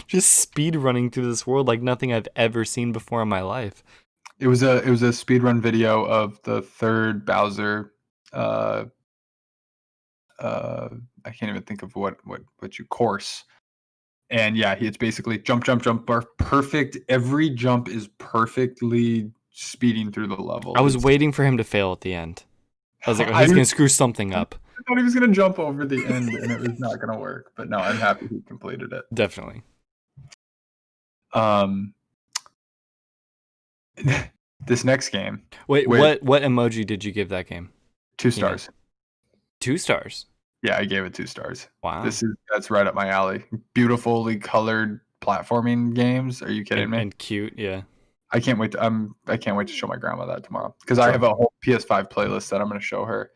Just speed running through this world like nothing I've ever seen before in my life.
It was a speedrun video of the third Bowser. I can't even think of what you course. And yeah, it's basically jump, perfect. Every jump is perfectly speeding through the level.
I was waiting for him to fail at the end. I was like, oh, he's going to screw something up.
I thought he was going to jump over the end and it was not going to work. But no, I'm happy he completed it.
Definitely.
This next game.
Wait, what emoji did you give that game?
2 stars.
2 stars?
Yeah, I gave it 2 stars.
Wow.
That's right up my alley. Beautifully colored platforming games. Are you kidding me?
And cute, yeah.
I can't wait to show my grandma that tomorrow, because I have a whole PS5 playlist that I'm going to show her.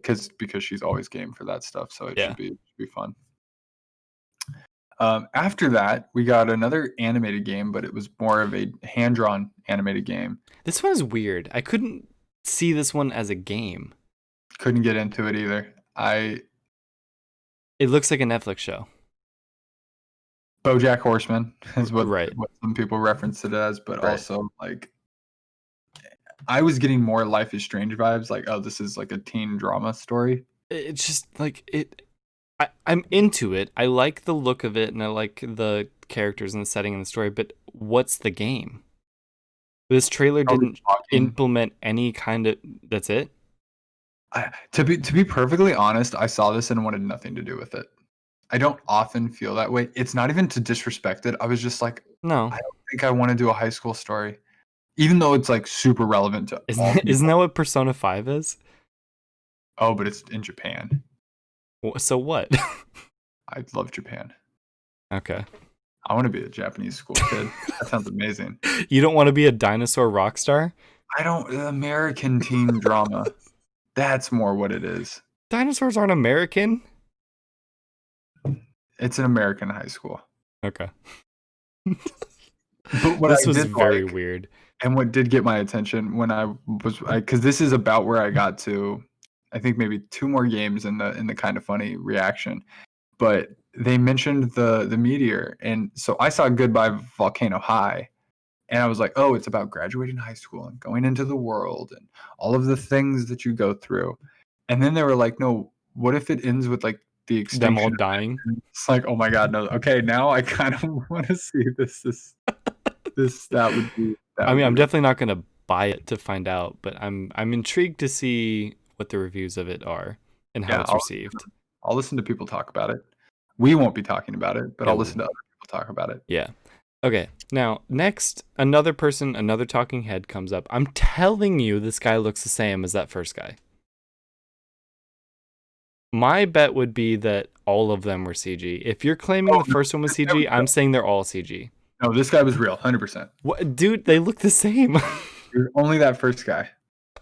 Because she's always game for that stuff, so it should be fun. After that, we got another animated game, but it was more of a hand-drawn animated game.
This one is weird. I couldn't see this one as a game.
Couldn't get into it either.
It looks like a Netflix show.
BoJack Horseman is what some people reference it as, but also like I was getting more Life is Strange vibes, like, oh, this is like a teen drama story.
It's just like I'm into it. I like the look of it and I like the characters and the setting and the story, but what's the game? This trailer didn't implement any kind of. That's it.
To be perfectly honest, I saw this and wanted nothing to do with it. I don't often feel that way. It's not even to disrespect it. I was just like,
no,
I don't think I want to do a high school story, even though it's like super relevant to.
Isn't that what Persona 5 is?
Oh, but it's in Japan.
So what?
I love Japan.
Okay.
I want to be a Japanese school kid. That sounds amazing.
You don't want to be a dinosaur rock star?
I don't. American teen drama. That's more what it is.
Dinosaurs aren't American.
It's an American high school.
Okay.
But
this was very weird.
And what did get my attention when because this is about where I got to, I think maybe 2 more games in the kind of funny reaction, but they mentioned the meteor, and so I saw Goodbye Volcano High, and I was like, oh, it's about graduating high school and going into the world and all of the things that you go through, and then they were like, no, what if it ends with like the extinction?
Them all dying.
It's like, oh my god, no. Okay, now I kind of want to see this. That would be.
I'm definitely not gonna buy it to find out, but I'm intrigued to see what the reviews of it are and how
Yeah,
it's received.
I'll listen to people talk about it. We won't be talking about it, but I'll
No.
listen to other people talk about it.
Yeah. Okay. Now, next, another talking head comes up. I'm telling you, this guy looks the same as that first guy. My bet would be that all of them were CG. If you're claiming the first one was CG, I'm saying they're all CG.
No, this guy was real, 100%.
What, dude? They look the same.
Only that first guy.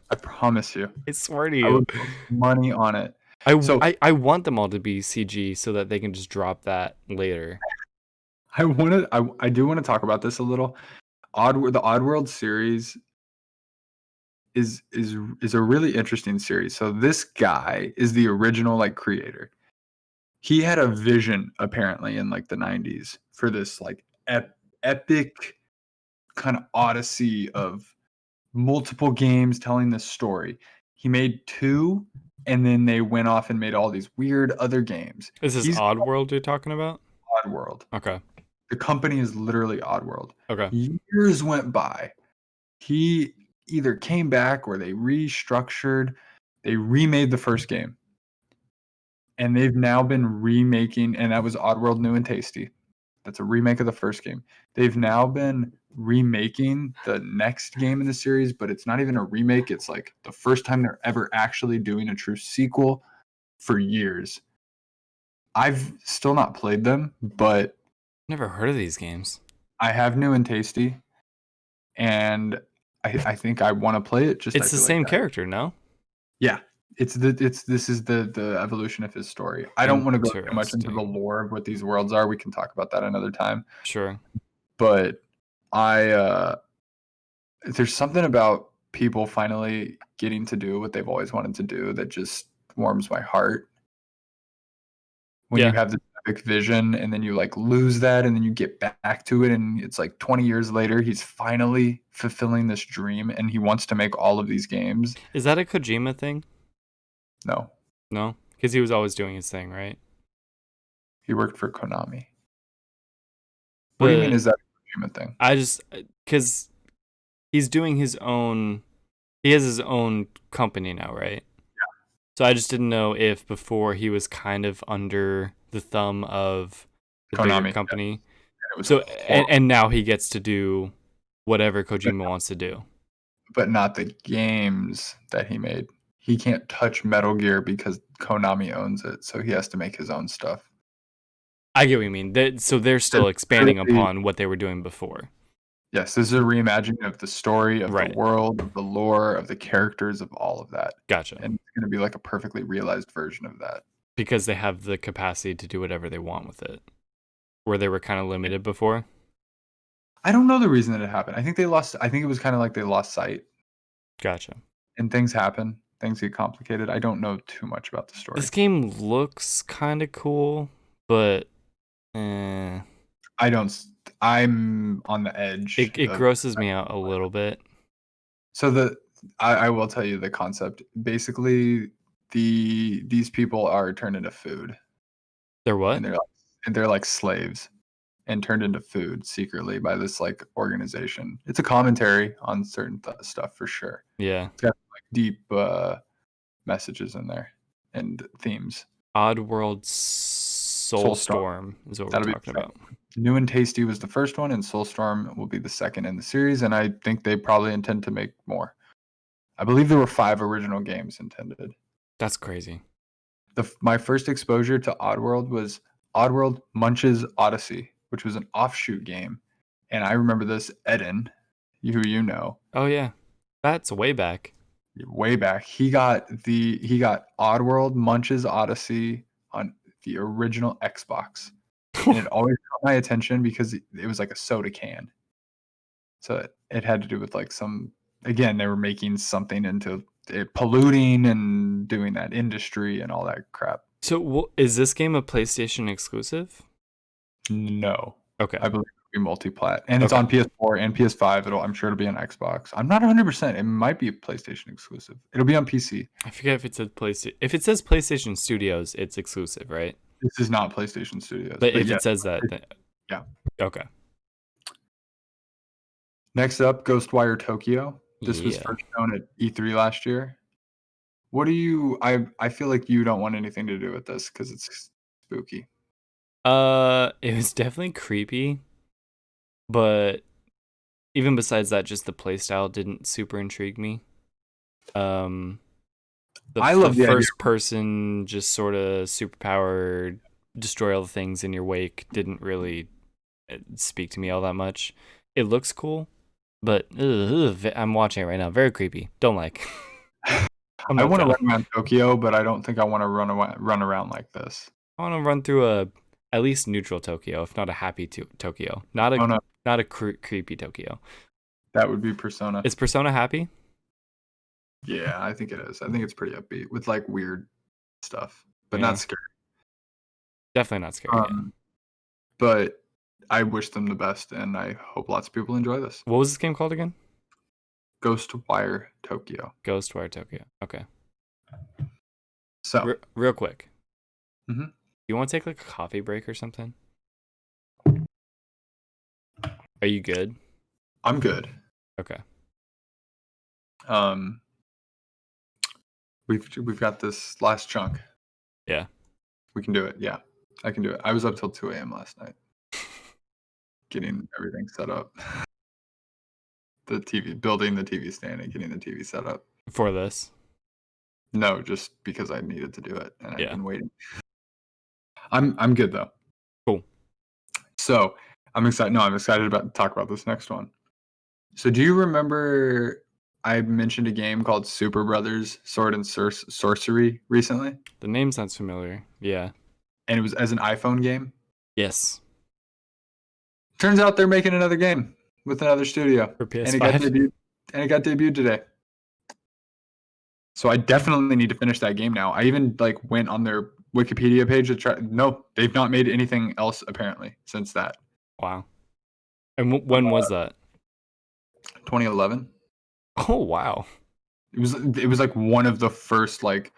I promise you.
I swear to
I
you.
would put money on it.
I want them all to be CG so that they can just drop that later.
I do want to talk about this a little. The Oddworld series is a really interesting series. So this guy is the original like creator. He had a vision apparently in like the 90s for this like epic kind of odyssey of multiple games telling this story. He made 2 and then they went off and made all these weird other games.
Is this Oddworld you're talking about?
Oddworld.
Okay.
The company is literally Oddworld.
Okay.
Years went by. He either came back or they restructured. They remade the first game. And they've now been remaking, and that was Oddworld New and Tasty. That's a remake of the first game. They've now been remaking the next game in the series, but it's not even a remake. It's like the first time they're ever actually doing a true sequel for years. I've still not played them, but
Never heard of these games.
I have New and Tasty, and I think I want to play it.
It's the same character, no?
Yeah, this is the evolution of his story. I don't want to go too much into the lore of what these worlds are. We can talk about that another time.
Sure.
But there's something about people finally getting to do what they've always wanted to do that just warms my heart. When you have this epic vision and then you like lose that and then you get back to it and it's like 20 years later, he's finally fulfilling this dream and he wants to make all of these games.
Is that a Kojima thing?
No.
No? Because he was always doing his thing, right?
He worked for Konami. What do you mean is that a Kojima thing?
Because he's doing his own, he has his own company now, right? So I just didn't know if before he was kind of under the thumb of the
Konami,
bigger company.
Yeah.
So and now he gets to do whatever Kojima wants to do.
But not the games that he made. He can't touch Metal Gear because Konami owns it, so he has to make his own stuff.
I get what you mean. So they're still expanding upon what they were doing before.
Yes, this is a reimagining of the story, of the world, of the lore, of the characters, of all of that.
Gotcha.
And it's going to be like a perfectly realized version of that.
Because they have the capacity to do whatever they want with it. Where they were kind of limited before.
I don't know the reason that it happened. I think it was kind of like they lost sight.
Gotcha. And
things happen. Things get complicated. I don't know too much about the story.
This game looks kind of cool, but
I'm on the edge.
It grosses me out a little bit.
So I will tell you the concept. Basically, these people are turned into food.
They're what?
And they're like slaves and turned into food secretly by this like organization. It's a commentary on certain stuff for sure.
Yeah.
It's got like deep messages in there and themes.
Oddworld Soulstorm is what we're talking about.
New and Tasty was the first one, and Soulstorm will be the second in the series, and I think they probably intend to make more. I believe there were 5 original games intended.
That's crazy.
My first exposure to Oddworld was Oddworld Munch's Odyssey, which was an offshoot game. And I remember this, Eden, who you know.
Oh yeah. That's way back.
Way back. He got Oddworld Munch's Odyssey on the original Xbox. And it always caught my attention because it was like a soda can. So it had to do with like again, they were making something into it, polluting and doing that industry and all that crap.
So is this game a PlayStation exclusive?
No.
Okay.
I believe it'll be multi-plat. And it's on PS4 and PS5. I'm sure it'll be on Xbox. I'm not 100%. It might be a PlayStation exclusive. It'll be on PC.
I forget if it says PlayStation. If it says PlayStation Studios, it's exclusive, right?
This is not PlayStation Studios.
But if it says that, then...
Yeah.
Okay.
Next up, Ghostwire Tokyo. This was first shown at E3 last year. What do you? I feel like you don't want anything to do with this because it's spooky.
It was definitely creepy, but even besides that, just the playstyle didn't super intrigue me. Um,
I
the
love the idea.
first person just sort of superpowered destroy all the things in your wake didn't really speak to me all that much. It looks cool, but I'm watching it right now. Very creepy. Don't like. I'm
I
not
want to
down.
run around Tokyo, but I don't think I want to run around like this.
I want to run through a at least neutral Tokyo, if not a happy Tokyo. Not
Oh
a
no,
not a creepy Tokyo.
that would be Persona.
Is Persona happy?
Yeah, I think it is. I think it's pretty upbeat with like weird stuff, but
Yeah,
not scary.
definitely not scary. Yeah.
Um, but I wish them the best, and I hope lots of people enjoy this.
What was this game called again?
Ghostwire Tokyo.
Ghostwire Tokyo. Okay.
So,
Real quick.
Mhm.
You want to take like a coffee break or something? Are you good?
I'm good.
Okay.
Um, we've got this last chunk.
Yeah.
We can do it. Yeah, I can do it. I was up till 2 a.m. last night getting everything set up. The TV, building the TV stand and getting the TV set up.
For this.
No, just because I needed to do it and I'd
Yeah.
been waiting. I'm good though.
Cool.
So I'm excited. No, I'm excited about to talk about this next one. So do you remember I mentioned a game called Super Brothers Sword and Sorcery recently?
The name sounds familiar. Yeah.
And it was as an iPhone game.
Yes.
Turns out they're making another game with another studio.
For
And it got
PS5.
debuted. And it got debuted today. So I definitely need to finish that game now. I even like went on their Wikipedia page to try. No, they've not made anything else apparently since that.
Wow. And when was that?
2011.
Oh wow.
It was like one of the first like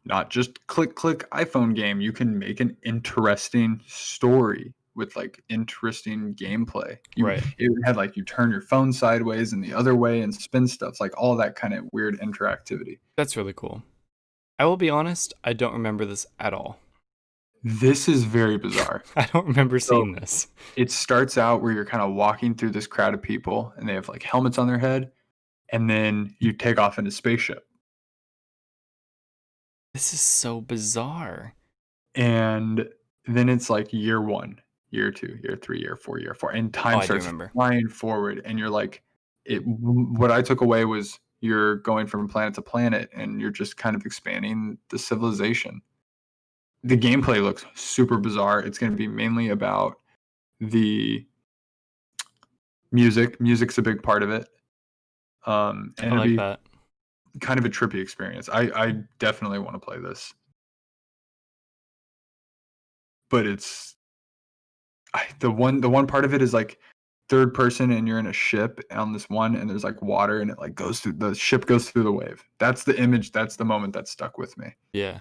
not just click iPhone game. You can make an interesting story with like interesting gameplay.
Right.
It had like you turn your phone sideways and the other way and spin stuff, like all that kind of weird interactivity.
That's really cool. I will be honest, I don't remember this at all.
This is very bizarre.
I don't remember
So
seeing this.
it starts out where you're kind of walking through this crowd of people and they have like helmets on their head, and then you take off in a spaceship.
This is so bizarre.
And then it's like year 1, year 2, year 3, year 4, year 4, and time
I do
starts
remember.
flying forward, and you're like, what I took away was you're going from planet to planet, and you're just kind of expanding the civilization. The gameplay looks super bizarre. It's going to be mainly about the music. Music's a big part of it. And
I
it'll
like
be
that.
kind of a trippy experience. I definitely want to play this. But it's the one part of it is like third person and you're in a ship on this one and there's like water and it like goes through the ship goes through the wave. That's the image, that's the moment that stuck with me.
Yeah.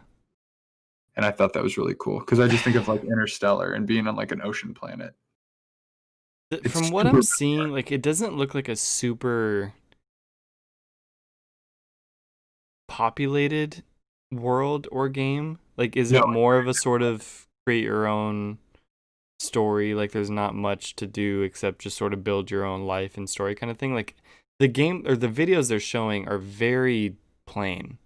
And I thought that was really cool because I just think of like Interstellar and being on like an ocean planet. It's
From what
super
I'm seeing, like it doesn't look like a super populated world or game. Like is
no,
it more of a sort of create your own story, like there's not much to do except just sort of build your own life and story kind of thing? Like the game or the videos they're showing are very plain.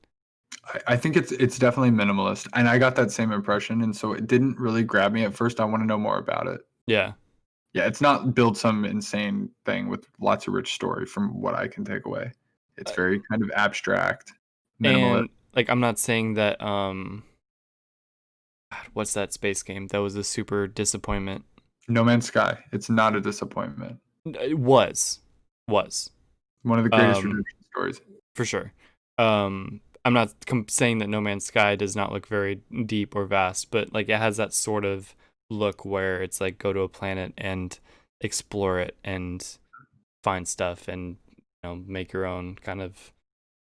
I think it's definitely minimalist, and I got that same impression, and so it didn't really grab me at first. I want to know more about it.
Yeah.
Yeah, it's not build some insane thing with lots of rich story from what I can take away. It's very kind of abstract, minimalist.
And like I'm not saying that God, what's that space game that was a super disappointment?
No Man's Sky. It's not a disappointment.
It was
One of the greatest
um
redemption stories.
for sure. I'm not saying that No Man's Sky does not look very deep or vast, but like it has that sort of look where it's like go to a planet and explore it and find stuff and make your own kind of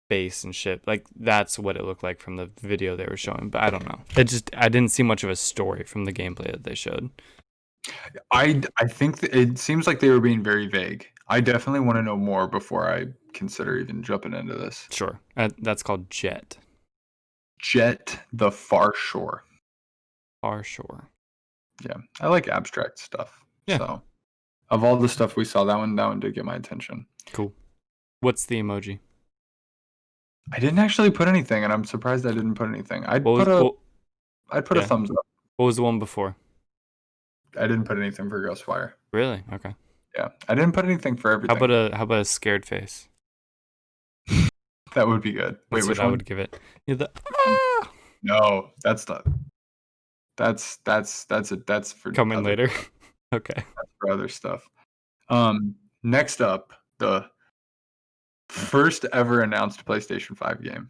base and shit. Like that's what it looked like from the video they were showing, but I don't know. I didn't see much of a story from the gameplay that they showed.
I think that it seems like they were being very vague. I definitely want to know more before I consider even jumping into this.
Sure. That's called Jet.
Jet the Far Shore.
Far Shore.
Yeah, I like abstract stuff.
Yeah.
So, of all the stuff we saw, that one did get my attention.
Cool. What's the emoji?
I didn't actually put anything, and I'm surprised I didn't put anything. I'd
What
put
was
a
yeah.
thumbs up.
What was the one before?
I didn't put anything for Ghostwire.
Really? Okay.
Yeah, I didn't put anything for everything.
How about a scared face?
That would be good. Wait,
That's
which
what I
one?
would give it. Yeah,
No, that's not. That's for
coming
other,
later. Okay.
that's for other stuff. Next up, the first ever announced PlayStation 5 game.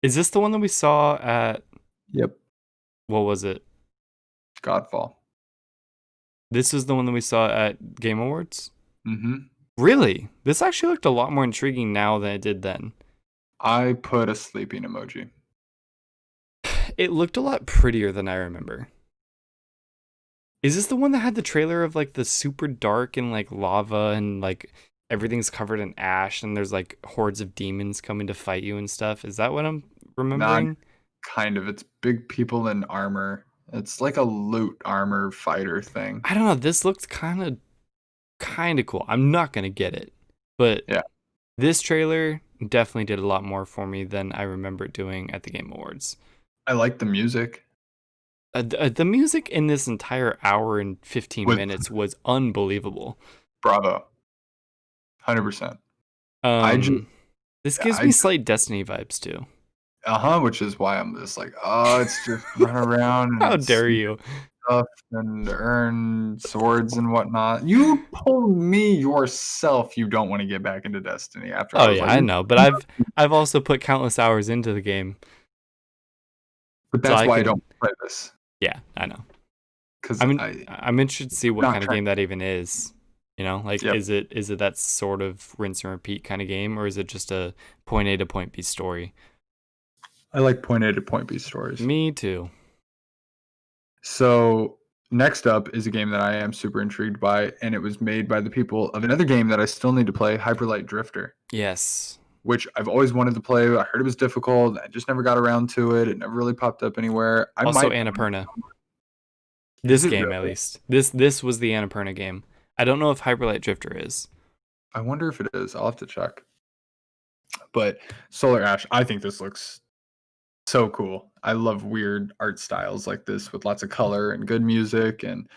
Is this the one that we saw at?
Yep.
What was it?
Godfall.
This was the one that we saw at Game Awards?
Mm-hmm.
Really? This actually looked a lot more intriguing now than it did then.
I put a sleeping emoji.
It looked a lot prettier than I remember. Is this the one that had the trailer of like the super dark and like lava and like everything's covered in ash and there's like hordes of demons coming to fight you and stuff? Is that what I'm remembering?
Kind of. It's big people in armor. It's like a loot armor fighter thing.
I don't know. This looked kind of cool. I'm not gonna get it, but
yeah,
this trailer definitely did a lot more for me than I remember doing at the Game Awards.
I like the music.
The music in this entire hour and 15 minutes was unbelievable.
Bravo. 100%.
This gives me slight Destiny vibes too.
Which is why I'm just like, oh, it's just run around and
how dare you
stuff and earn swords and whatnot. You told me yourself you don't want to get back into Destiny after.
Oh yeah, I know, but I've also put countless hours into the game.
But that's why I don't play this.
Yeah, I know.
Because
I'm interested to see what kind of game that even is. You know, like is it that sort of rinse and repeat kind of game, or is it just a point A to point B story?
I like point A to point B stories.
Me too.
So next up is a game that I am super intrigued by, and it was made by the people of another game that I still need to play, Hyper Light Drifter.
Yes.
Which I've always wanted to play. I heard it was difficult. I just never got around to it. It never really popped up anywhere.
Also Annapurna. This game, really? At least. This was the Annapurna game. I don't know if Hyper Light Drifter is.
I wonder if it is. I'll have to check. But Solar Ash, I think this looks so cool. I love weird art styles like this with lots of color and good music. And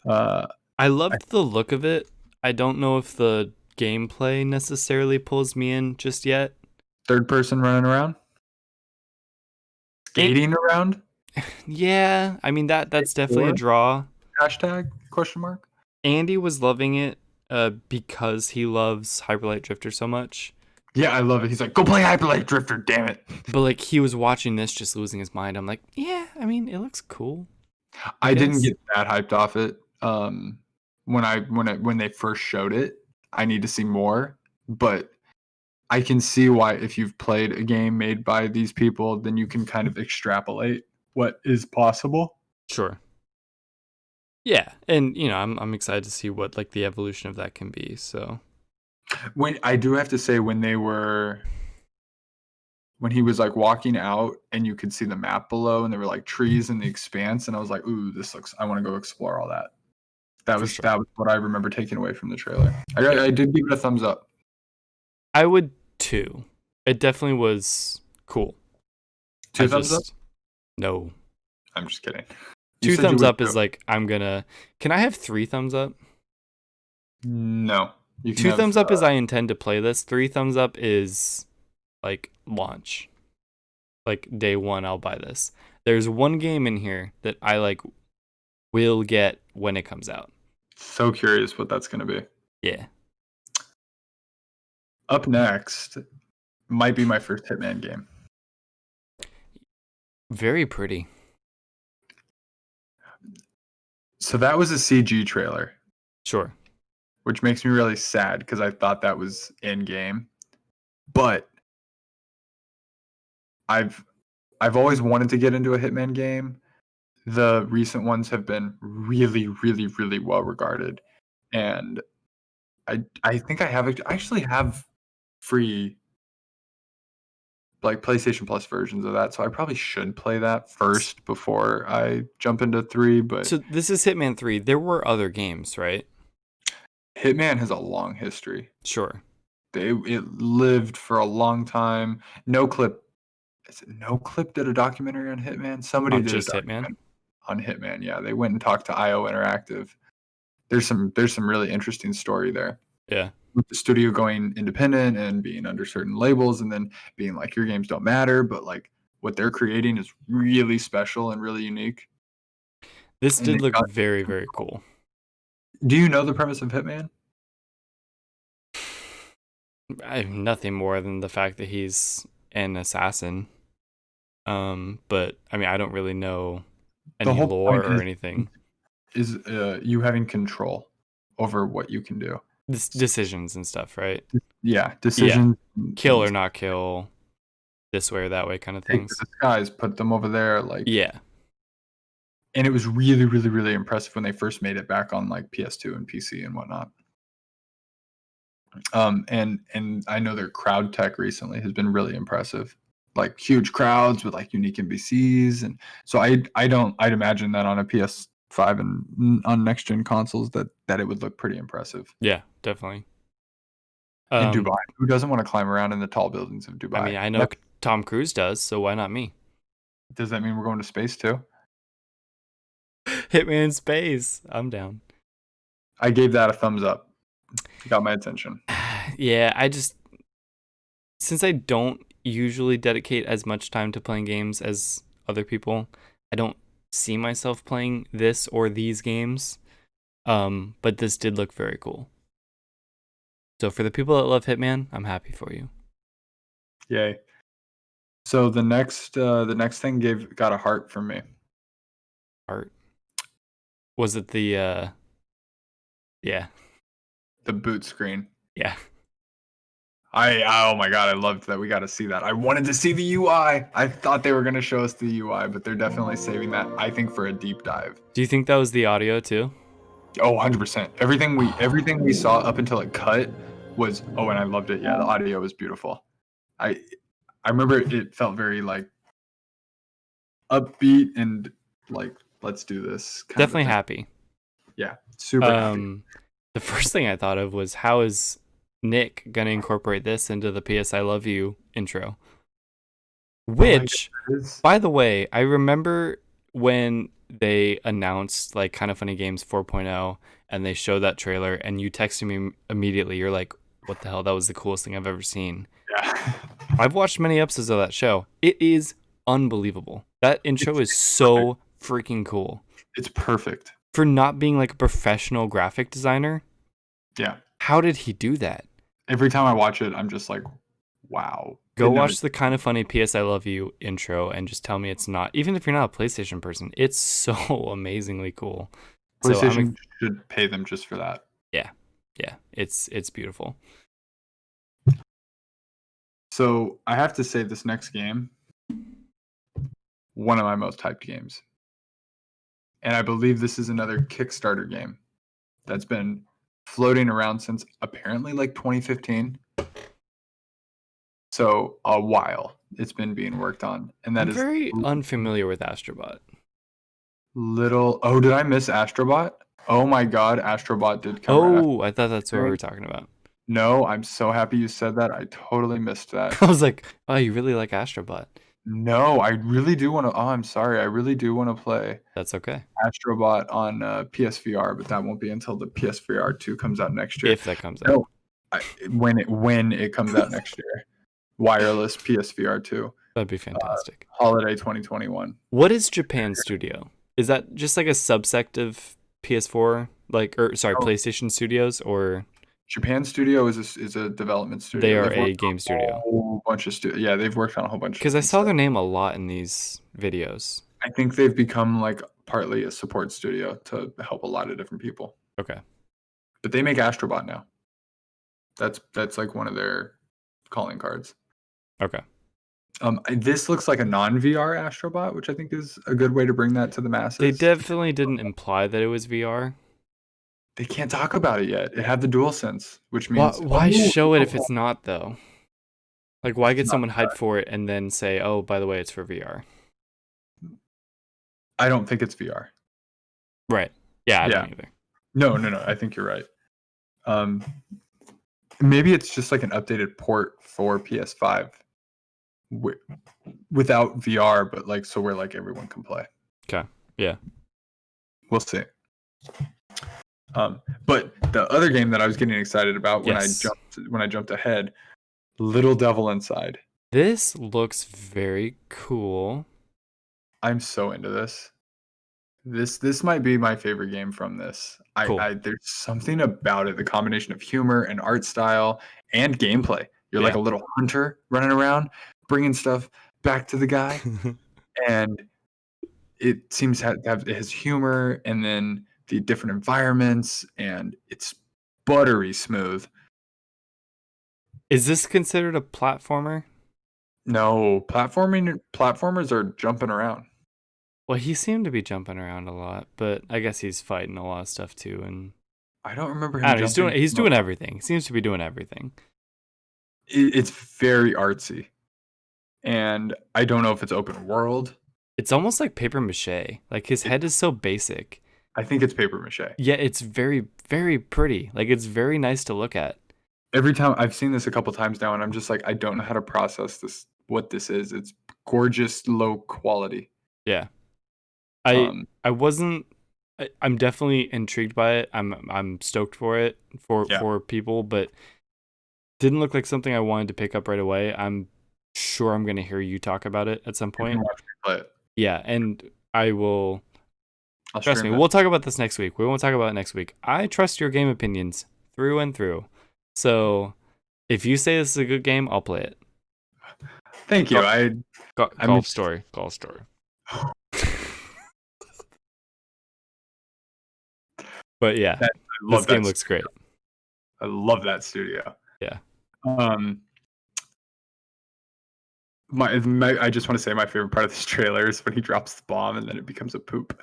I loved the look of it. I don't know if the gameplay necessarily pulls me in just yet.
Third person running around? Skating around?
Yeah, I mean that's definitely a draw.
Hashtag question mark.
Andy was loving it because he loves Hyper Light Drifter so much.
Yeah, I love it. He's like, go play Hyper Light Drifter, damn it.
But like he was watching this just losing his mind. I'm like, yeah, I mean it looks cool.
I didn't get that hyped off it. When they first showed it, I need to see more. But I can see why if you've played a game made by these people, then you can kind of extrapolate what is possible.
Sure. Yeah, and you know, I'm excited to see what like the evolution of that can be. So
when I do have to say when he was like walking out and you could see the map below and there were like trees in the expanse and I was like, ooh, I want to go explore all that. That was what I remember taking away from the trailer. I did give it a thumbs up.
I would too. It definitely was cool.
Two thumbs up?
No.
I'm just kidding.
Two thumbs up is like, can I have 3 thumbs up?
No.
2 thumbs up is I intend to play this. 3 thumbs up is like launch. Like day 1, I'll buy this. There's one game in here that I like will get when it comes out.
So curious what that's going to be.
Yeah.
Up next might be my first Hitman game.
Very pretty.
So that was a CG trailer.
Sure.
Which makes me really sad because I thought that was in game. But I've always wanted to get into a Hitman game. The recent ones have been really, really, really well regarded. And I think I actually have free like PlayStation Plus versions of that, so I probably should play that first before I jump into 3. But
So this is Hitman 3. There were other games, right?
Hitman has a long history.
Sure.
It lived for a long time. No Clip, is it No Clip did a documentary on Hitman? Somebody
On
did a
just Hitman?
documentary on Hitman. Yeah, they went and talked to IO Interactive. There's some really interesting story there.
Yeah.
With the studio going independent and being under certain labels, and then being like, your games don't matter, but like what they're creating is really special and really unique.
This
And
did
they
look
got-
very, very cool.
Do you know the premise of Hitman?
I have nothing more than the fact that he's an assassin. But I mean, I don't really know
The
any
whole
lore
point
or anything.
is you having control over what you can do.
Decisions and stuff, right?
Yeah, decisions.
Kill or not kill, this way or that way kind of
Take
things.
the guys, put them over there, like.
Yeah.
And it was really, really, really impressive when they first made it back on like PS2 and PC and whatnot. And I know their crowd tech recently has been really impressive, like huge crowds with like unique NPCs, and so I'd imagine that on a PS5 and on next gen consoles that it would look pretty impressive.
Yeah, definitely.
In Dubai, who doesn't want to climb around in the tall buildings of Dubai?
I mean, I know Tom Cruise does, so why not me?
Does that mean we're going to space too?
Hitman Space. I'm down.
I gave that a thumbs up. Got my attention.
Yeah, since I don't usually dedicate as much time to playing games as other people, I don't see myself playing this or these games. But this did look very cool. So for the people that love Hitman, I'm happy for you.
Yay. So the next thing got a heart from me.
Heart. Was it the yeah.
The boot screen.
Yeah.
Oh my god, I loved that. We got to see that. I wanted to see the UI. I thought they were going to show us the UI, but they're definitely saving that, I think, for a deep dive.
Do you think that was the audio too?
Oh, 100%. Everything we saw up until it cut was, and I loved it. Yeah, the audio was beautiful. I remember it felt very like upbeat and like, let's do this.
Definitely happy.
Yeah, super happy.
The first thing I thought of was, how is Nick gonna incorporate this into the PS I Love You intro? Which, by the way, I remember when they announced like Kind of Funny Games 4.0 and they showed that trailer, and you texted me immediately. You're like, what the hell? That was the coolest thing I've ever seen.
Yeah.
I've watched many episodes of that show. It is unbelievable. That intro is so freaking cool.
It's perfect.
For not being like a professional graphic designer.
Yeah.
How did he do that?
Every time I watch it, I'm just like, wow.
Go watch the Kind of Funny PS I Love You intro and just tell me it's not. Even if you're not a PlayStation person, it's so amazingly cool.
PlayStation should pay them just for that.
Yeah. Yeah. It's beautiful.
So I have to say, this next game, one of my most hyped games. And I believe this is another Kickstarter game that's been floating around since apparently like 2015. So a while it's been being worked on. And that
I'm
is
very unfamiliar with Astrobot.
Did I miss Astrobot? Oh my god, Astrobot did come.
Oh, I thought that's what we were talking about.
No, I'm so happy you said that. I totally missed that.
I was like, oh, you really like Astrobot.
No, I really do want to. Oh, I'm sorry. I really do want to play.
That's okay.
Astrobot on PSVR, but that won't be until the PSVR 2 comes out next year.
If that comes out.
When it comes out next year. Wireless PSVR 2.
That'd be fantastic.
Holiday 2021.
What is Japan Studio? Is that just like a subsect of PS4? PlayStation Studios, or?
Japan Studio is a development studio.
They are a game studio.
A whole bunch of yeah, they've worked on a whole bunch.
Because I saw their name a lot in these videos.
I think they've become like partly a support studio to help a lot of different people.
Okay.
But they make Astrobot now. That's like one of their calling cards.
Okay.
This looks like a non-VR Astrobot, which I think is a good way to bring that to the masses.
They definitely didn't imply that it was VR.
They can't talk about it yet. It had the DualSense, which means
why show it if it's not though? Like, why get
It's not
someone hyped for it and then say, "Oh, by the way, it's for VR"?
I don't think it's VR.
Right. Yeah, I
Yeah.
don't either.
No. I think you're right. Um, maybe it's just like an updated port for PS5 without VR, but like so where like everyone can play.
Okay. Yeah.
We'll see. But the other game that I was getting excited about
Yes.
when I jumped ahead, Little Devil Inside.
This looks very cool.
I'm so into this. This might be my favorite game from this.
Cool.
There's something about it, the combination of humor and art style and gameplay. You're like
Yeah.
a little hunter running around, bringing stuff back to the guy, and it seems to have it has humor and then the different environments, and it's buttery smooth.
Is this considered a platformer?
No, platformers are jumping around.
Well, he seemed to be jumping around a lot, but I guess he's fighting a lot of stuff too. And
I don't remember
I
him
don't know,
jumping.
he's doing everything. He seems to be doing everything.
It's very artsy, and I don't know if it's open world.
It's almost like paper mache. Like his head is so basic.
I think it's paper mache.
Yeah, it's very, very pretty. Like it's very nice to look at.
Every time I've seen this a couple times now, and I'm just like, I don't know how to process this. What this is? It's gorgeous, low quality.
Yeah.
Um,
I wasn't. I'm definitely intrigued by it. I'm stoked for it
Yeah.
for people, but didn't look like something I wanted to pick up right away. I'm sure I'm gonna hear you talk about it at some
you can
point.
watch me play it.
Yeah, and I will.
I'll
Trust me,
stream it.
we'll talk about this next week. We won't talk about it next week. I trust your game opinions through and through. So if you say this is a good game, I'll play it.
Thank you.
Golf story. But yeah,
I love
this game
that
looks great.
I love that studio.
Yeah.
I just want to say my favorite part of this trailer is when he drops the bomb and then it becomes a poop.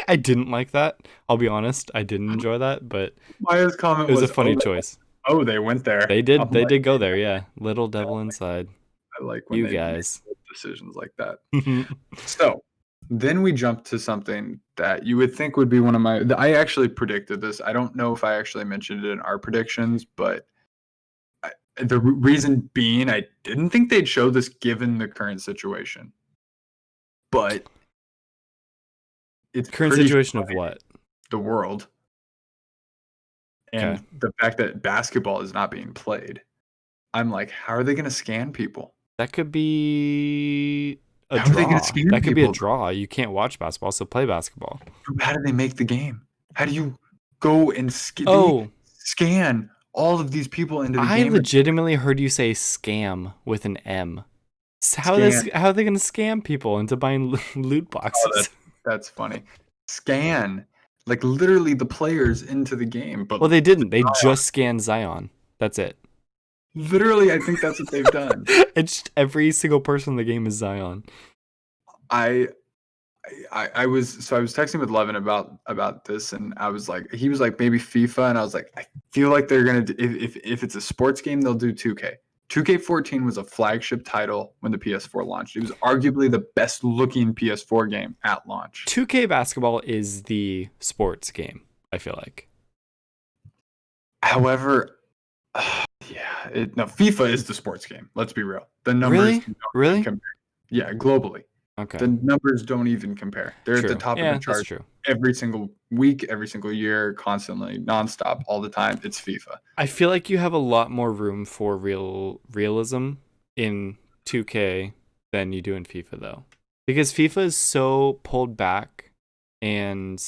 I didn't like that. I'll be honest. I didn't enjoy that, but
Maya's comment
it was a funny choice.
Oh, they went there.
They did.
I'm
They
like,
did go there. Yeah. Little Devil Inside.
I like when
You
they
guys.
make decisions like that. So then we jump to something that you would think would be one of my. I actually predicted this. I don't know if I actually mentioned it in our predictions, but the reason being, I didn't think they'd show this given the current situation. But it's
Current
pretty
situation of
funny,
what?
the world, and
Okay.
the fact that basketball is not being played. I'm like, how are they going to scan people?
That could be a
How are they
draw.
gonna scan
That could be a
people?
draw. You can't watch basketball, so play basketball.
How do they make the game? How do you go and
Oh,
scan all of these people into the
I
game?
legitimately heard you say scam with an M. So how are they going to scam people into buying loot boxes?
That's funny. Scan, like literally the players into the game. But
Well, they didn't. They just scanned Zion. That's it.
literally, I think that's what they've done.
It's just every single person in the game is Zion.
I was texting with Levin about this, and he was like maybe FIFA, and I was like, I feel like they're gonna if it's a sports game, they'll do 2K. 2K14 was a flagship title when the PS4 launched. It was arguably the best looking PS4 game at launch.
2K basketball is the sports game, I feel like.
However, FIFA is the sports game. Let's be real. The numbers
Really?
compare. Yeah, globally.
Okay.
The numbers don't even compare. They're at the top of the chart
that's true.
every single week, every single year, constantly, nonstop, all the time. It's FIFA.
I feel like you have a lot more room for realism in 2K than you do in FIFA, though, because FIFA is so pulled back and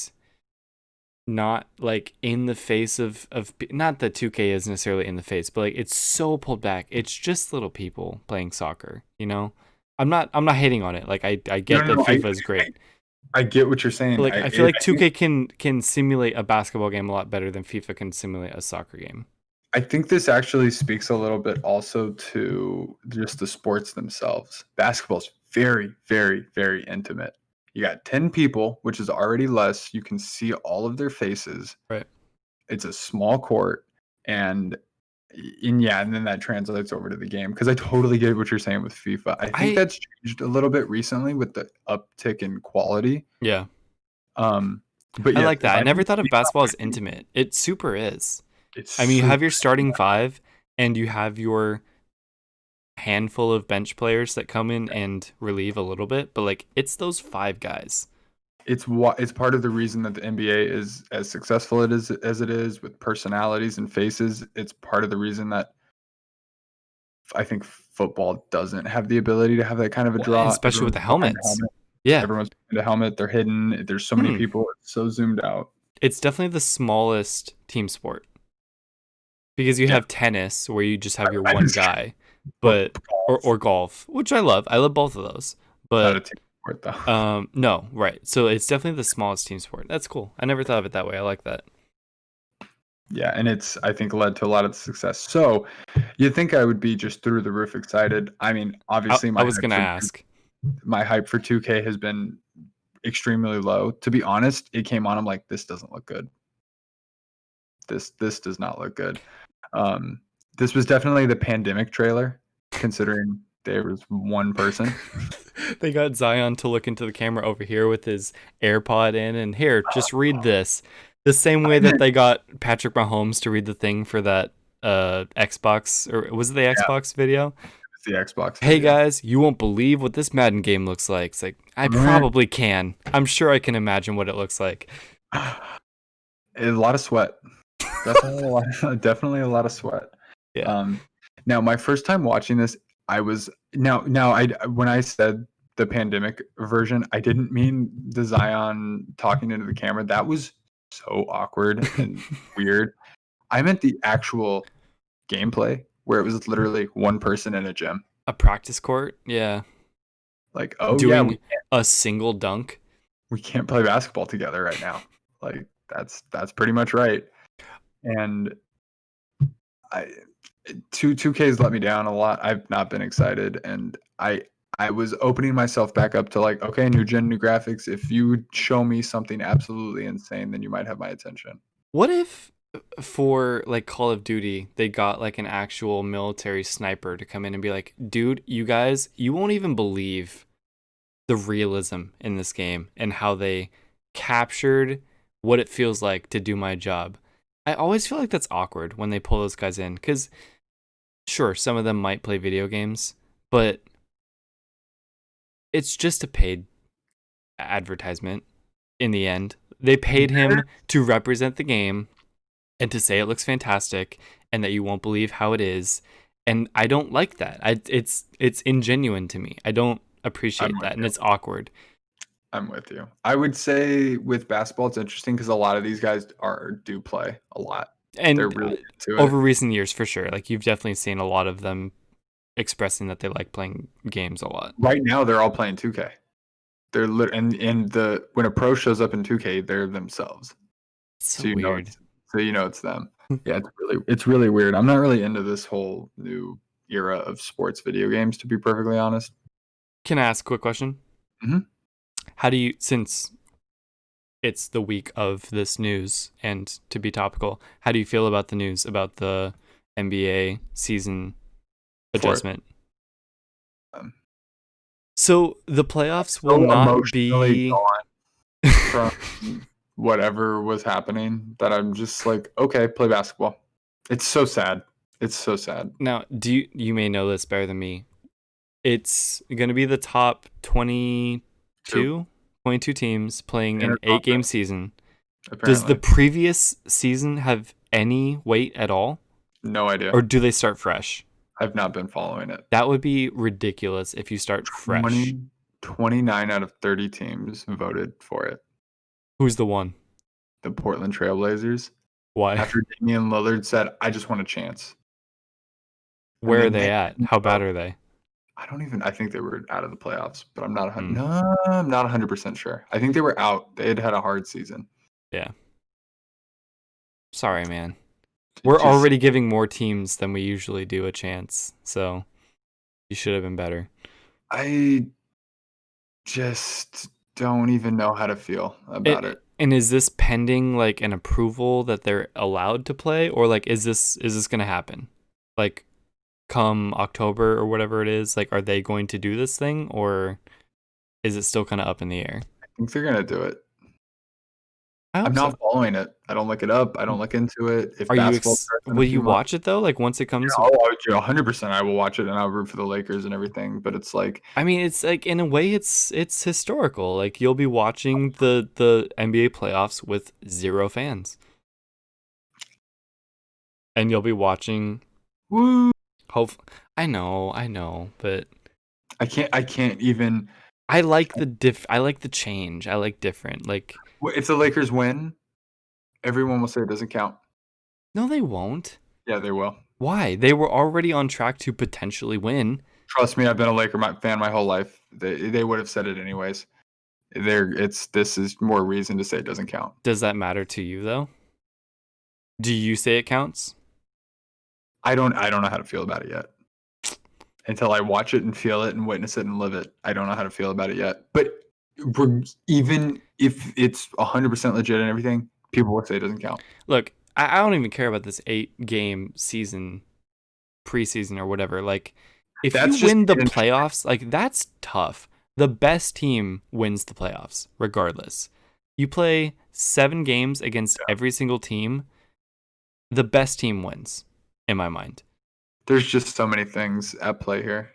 not like in the face of not that 2K is necessarily in the face, but like it's so pulled back. It's just little people playing soccer, you know. I'm not hating on it. Like I get that FIFA is great.
I get what you're saying.
But like I feel like 2K can simulate a basketball game a lot better than FIFA can simulate a soccer game.
I think this actually speaks a little bit also to just the sports themselves. Basketball is very, very, very intimate. You got 10 people, which is already less. You can see all of their faces.
Right.
It's a small court, and And yeah, and then that translates over to the game because I totally get what you're saying with FIFA. I think that's changed a little bit recently with the uptick in quality.
Yeah.
But
I
yes,
like
if
that. I
I
never
think
thought of
FIFA,
basketball as intimate. It super is.
it's
I mean, you have your
super.
starting five and you have your handful of bench players that come in and relieve a little bit, but like it's those five guys.
It's part of the reason that the NBA is as successful as it is with personalities and faces. It's part of the reason that I think football doesn't have the ability to have that kind of a
Well, and
draw.
especially with
Everyone's
the
behind a
helmets.
helmet.
Yeah.
Everyone's behind a helmet. They're hidden. There's so many people. It's so zoomed out.
It's definitely the smallest team sport because you
Yeah.
have tennis where you just have your one guy,
But
but or golf, which I love. I love both of those.
not a
But
team sport though.
no, right. So it's definitely the smallest team sport. That's cool. I never thought of it that way. I like that.
Yeah, and it's I think led to a lot of success. So you'd think I would be just through the roof excited. I mean, obviously
I was gonna ask.
my hype for 2K has been extremely low. To be honest, it came on. I'm like, this doesn't look good. This does not look good. This was definitely the pandemic trailer, considering there was one person.
They got Zion to look into the camera over here with his AirPod in, and here, just read this. The same way that they got Patrick Mahomes to read the thing for that Xbox, or was it the Xbox video?
It's the Xbox.
Hey
video.
guys, you won't believe what this Madden game looks like. It's like, I probably can. I'm sure I can imagine what it looks like.
A lot of sweat. Definitely a lot of sweat.
Yeah.
Now my first time watching this, I was I when I said the pandemic version, I didn't mean the Zion talking into the camera. That was so awkward and weird. I meant the actual gameplay where it was literally one person in a gym.
A practice court? Yeah.
Like, oh yeah,
Doing a single dunk.
we can't play basketball together right now. Like that's pretty much right. And I 2K's let me down a lot. I've not been excited, and I was opening myself back up to like, okay, new gen, new graphics. If you show me something absolutely insane, then you might have my attention.
What if for like Call of Duty, they got like an actual military sniper to come in and be like, dude, you guys, you won't even believe the realism in this game and how they captured what it feels like to do my job. I always feel like that's awkward when they pull those guys in because, sure, some of them might play video games, but it's just a paid advertisement in the end. They paid him to represent the game and to say it looks fantastic and that you won't believe how it is. And I don't like that. It's ingenuine to me. I don't appreciate that, and it's awkward.
I'm with you. I would say with basketball, it's interesting because a lot of these guys do play a lot.
And
they're really into
over
it.
recent years, for sure, like you've definitely seen a lot of them expressing that they like playing games a lot.
Right now, they're all playing 2K. They're and the when a pro shows up in 2K, they're themselves.
So weird.
You know it's them. Yeah, it's really weird. I'm not really into this whole new era of sports video games, to be perfectly honest.
Can I ask a quick question?
Mm-hmm.
How do you, since it's the week of this news, and to be topical, how do you feel about the news about the NBA season adjustment? So the playoffs will not be
from whatever was happening that I'm just like, okay, play basketball. It's so sad. It's so sad.
Now, you may know this better than me. It's going to be the top 22 teams playing an 8-game season. Apparently. Does the previous season have any weight at all?
No idea.
Or do they start fresh?
I've not been following it.
That would be ridiculous if you start fresh.
29 out of 30 teams voted for it.
Who's the one?
The Portland Trailblazers.
Why?
After Damian Lillard said, I just want a chance.
Where are they at? How bad are they?
I think they were out of the playoffs, but I'm not 100% sure. I think they were out. They had a hard season.
Yeah. Sorry, man. We're already giving more teams than we usually do a chance, so you should have been better.
I just don't even know how to feel about it.
And is this pending like an approval that they're allowed to play, or like is this going to happen? Like come October or whatever it is, like are they going to do this thing or is it still kind of up in the air?
I think they're gonna do it.
I
I'm
hope
not
so.
following it. I don't look it up. I don't look into it. If
Are you
basketball starts in a
will
few
you
months,
watch it though? Like once it comes,
yeah, oh, 100%. I will watch it and I'll root for the Lakers and everything. But it's like,
I mean, it's like in a way, it's historical. Like you'll be watching the NBA playoffs with zero fans, and you'll be watching.
woo!
Hope I know, but
I can't even.
I like the diff. I like the change. I like different. Like
If the Lakers win, everyone will say it doesn't count.
no, they won't.
Yeah, they will.
Why? They were already on track to potentially win.
Trust me, I've been a Laker fan my whole life. They would have said it anyways. This is more reason to say it doesn't count.
Does that matter to you though? Do you say it counts?
I don't know how to feel about it yet. Until I watch it and feel it and witness it and live it, I don't know how to feel about it yet. But even if it's 100% legit and everything, people will say it doesn't count.
Look, I don't even care about this 8-game season, preseason or whatever. Like, if
That's
you win the
just
playoffs, like that's tough. The best team wins the playoffs, regardless. You play 7 games against every single team. The best team wins, in my mind.
there's just so many things at play here.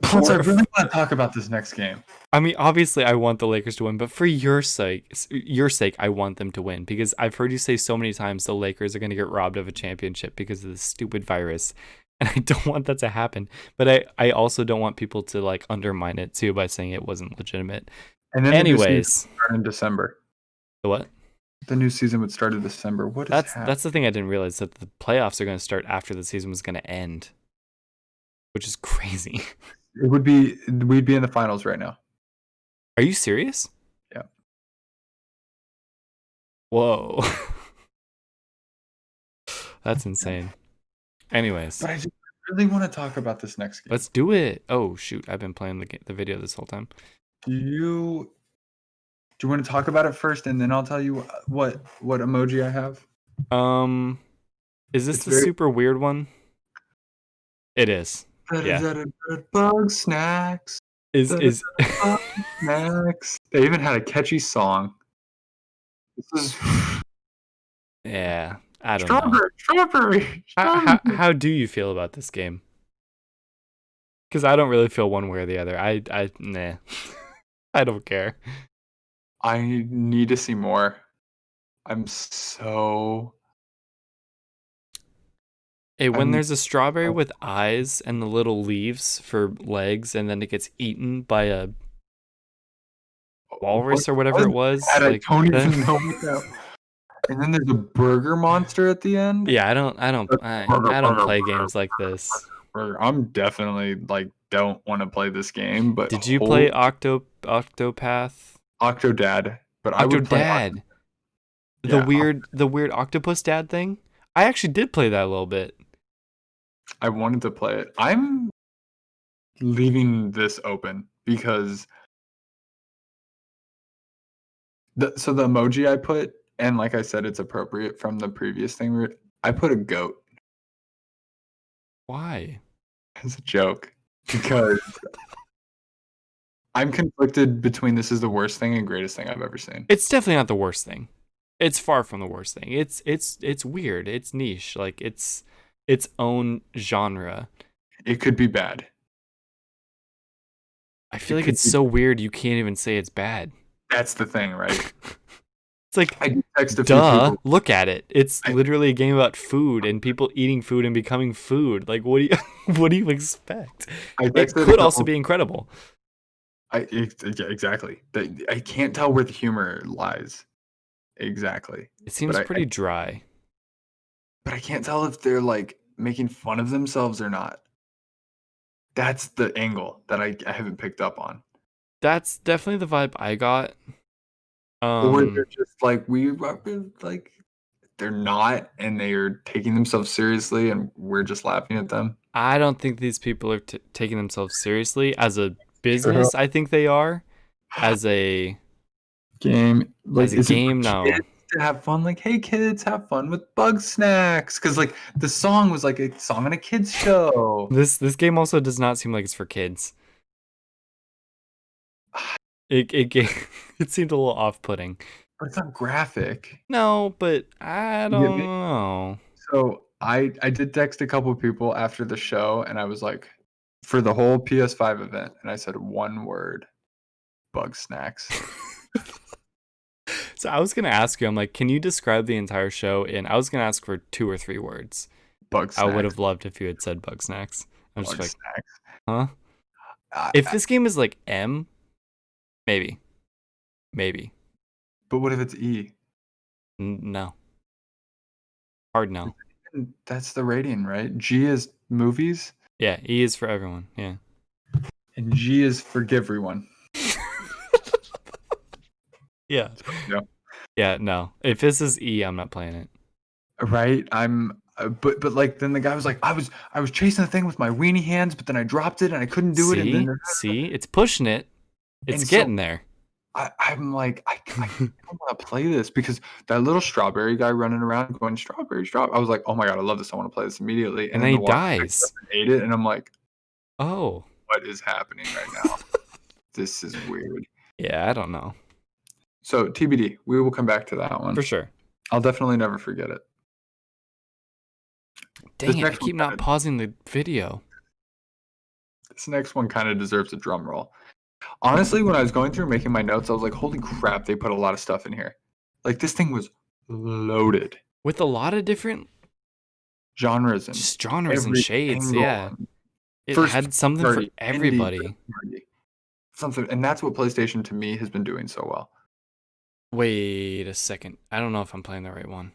Plus, I really want to talk about this next game.
I mean, obviously, I want the Lakers to win, but for your sake, I want them to win because I've heard you say so many times the Lakers are going to get robbed of a championship because of this stupid virus, and I don't want that to happen. But I also don't want people to like undermine it too by saying it wasn't legitimate.
And then
Anyways,
start in December.
What?
The new season would start in December. What is
that's the thing I didn't realize, that the playoffs are going to start after the season was going to end, which is crazy.
We'd be in the finals right now.
Are you serious?
Yeah.
Whoa. That's insane. Anyways,
But I just really want to talk about this next game.
let's do it. Oh shoot, I've been playing the video this whole time.
Do you want to talk about it first, and then I'll tell you what emoji I have?
Is this
It's
the
very-
super weird one? It is. Yeah.
Bug snacks.
Is
Bug snacks. They even had a catchy song. This is
yeah. I don't know.
strawberry.
How do you feel about this game? Because I don't really feel one way or the other. Nah. I don't care.
I need to see more. I'm so.
Hey, when
I'm-
there's a strawberry with eyes and the little leaves for legs, and then it gets eaten by a walrus or whatever it was.
I
Like,
don't even know what that. And then there's a burger monster at the end.
yeah, I don't play games like this.
I'm definitely like don't want to play this game. But
Did you play Octopath?
Octodad? But I would play
Octodad.
Yeah,
The weird octopus dad thing? I actually did play that a little bit.
I wanted to play it. I'm leaving this open because the emoji I put, and like I said, it's appropriate from the previous thing. I put a goat
Why?
as a joke because I'm conflicted between this is the worst thing and greatest thing I've ever seen.
It's definitely not the worst thing. It's far from the worst thing. It's weird. It's niche. Like it's its own genre.
It could be bad.
I feel like it's so weird you can't even say it's bad.
That's the thing, right?
It's like,
I text a few
duh,
people.
look at it. It's literally a game about food and people eating food and becoming food. Like, what do you what do you expect? It could also be incredible.
Yeah, exactly. I can't tell where the humor lies. Exactly.
It seems pretty dry.
But I can't tell if they're like making fun of themselves or not. That's the angle that I haven't picked up on.
That's definitely the vibe I got.
Or they're just like like they're not, and they are taking themselves seriously, and we're just laughing at them.
I don't think these people are taking themselves seriously as a business. I think they are as a
game. Like,
as a game. No,
to have fun. Like, hey kids, have fun with Bug Snacks, because like the song was like a song on a kids show.
This game also does not seem like it's for kids. It seemed a little off-putting.
But it's not graphic.
No, but I
You get
don't
me?
know.
So I did text a couple people after the show, and I was like, for the whole PS5 event, and I said one word: Bug Snacks.
So I was gonna ask you, I'm like, can you describe the entire show? And I was gonna ask for 2 or 3 words.
Bug
I would
Snacks.
have loved if you had said Bug Snacks. I'm just
Bug
like,
Snacks.
huh?
I,
If
I-
this game is like M, maybe.
but what if it's E?
No. Hard no.
And that's the rating, right? G is movies,
Yeah, E is for everyone. Yeah.
and G is forgive everyone.
Yeah.
Yeah.
Yeah, no. If this is E, I'm not playing it.
Right? But like then the guy was like, I was chasing the thing with my weenie hands, but then I dropped it and I couldn't do it. And then
See, it's pushing it. It's
And
getting there.
I'm like, I don't want to play this, because that little strawberry guy running around going strawberry. I was like, oh my god, I love this. I want to play this immediately.
And then he
the water
dies.
ate it, and I'm like,
Oh.
what is happening right now? This is weird.
Yeah, I don't know.
So TBD, we will come back to that one
For sure.
I'll definitely never forget it.
Dang it, I
next
keep
one
not
kinda-
pausing the video.
This next one kind of deserves a drum roll. Honestly, when I was going through making my notes, I was like, holy crap, they put a lot of stuff in here. Like, this thing was loaded.
With a lot of different
Genres and
just genres and
every
shades,
angle
yeah.
and
It
first
had something for
party, indie,
everybody.
third party, something, and that's what PlayStation to me has been doing so well.
Wait a second. I don't know if I'm playing the right one.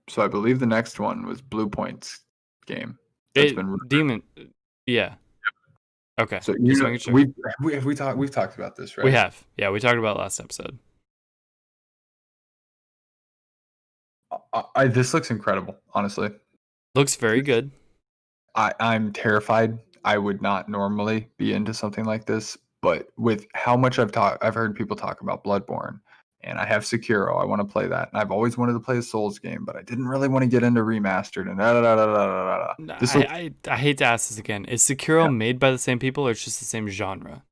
So I believe the next one was Blue Point's game. That's been
Demon. Yeah. Okay.
so
Just making sure.
we've talked about this, right?
We have. Yeah, we talked about it last episode.
This looks incredible, honestly.
Looks very good.
I'm terrified. I would not normally be into something like this, but with how much I've heard people talk about Bloodborne, and I have Sekiro. I want to play that, and I've always wanted to play a Souls game, but I didn't really want to get into remastered and da da da da da da. This looks,
I hate to ask this again. Is Sekiro made by the same people or it's just the same genre?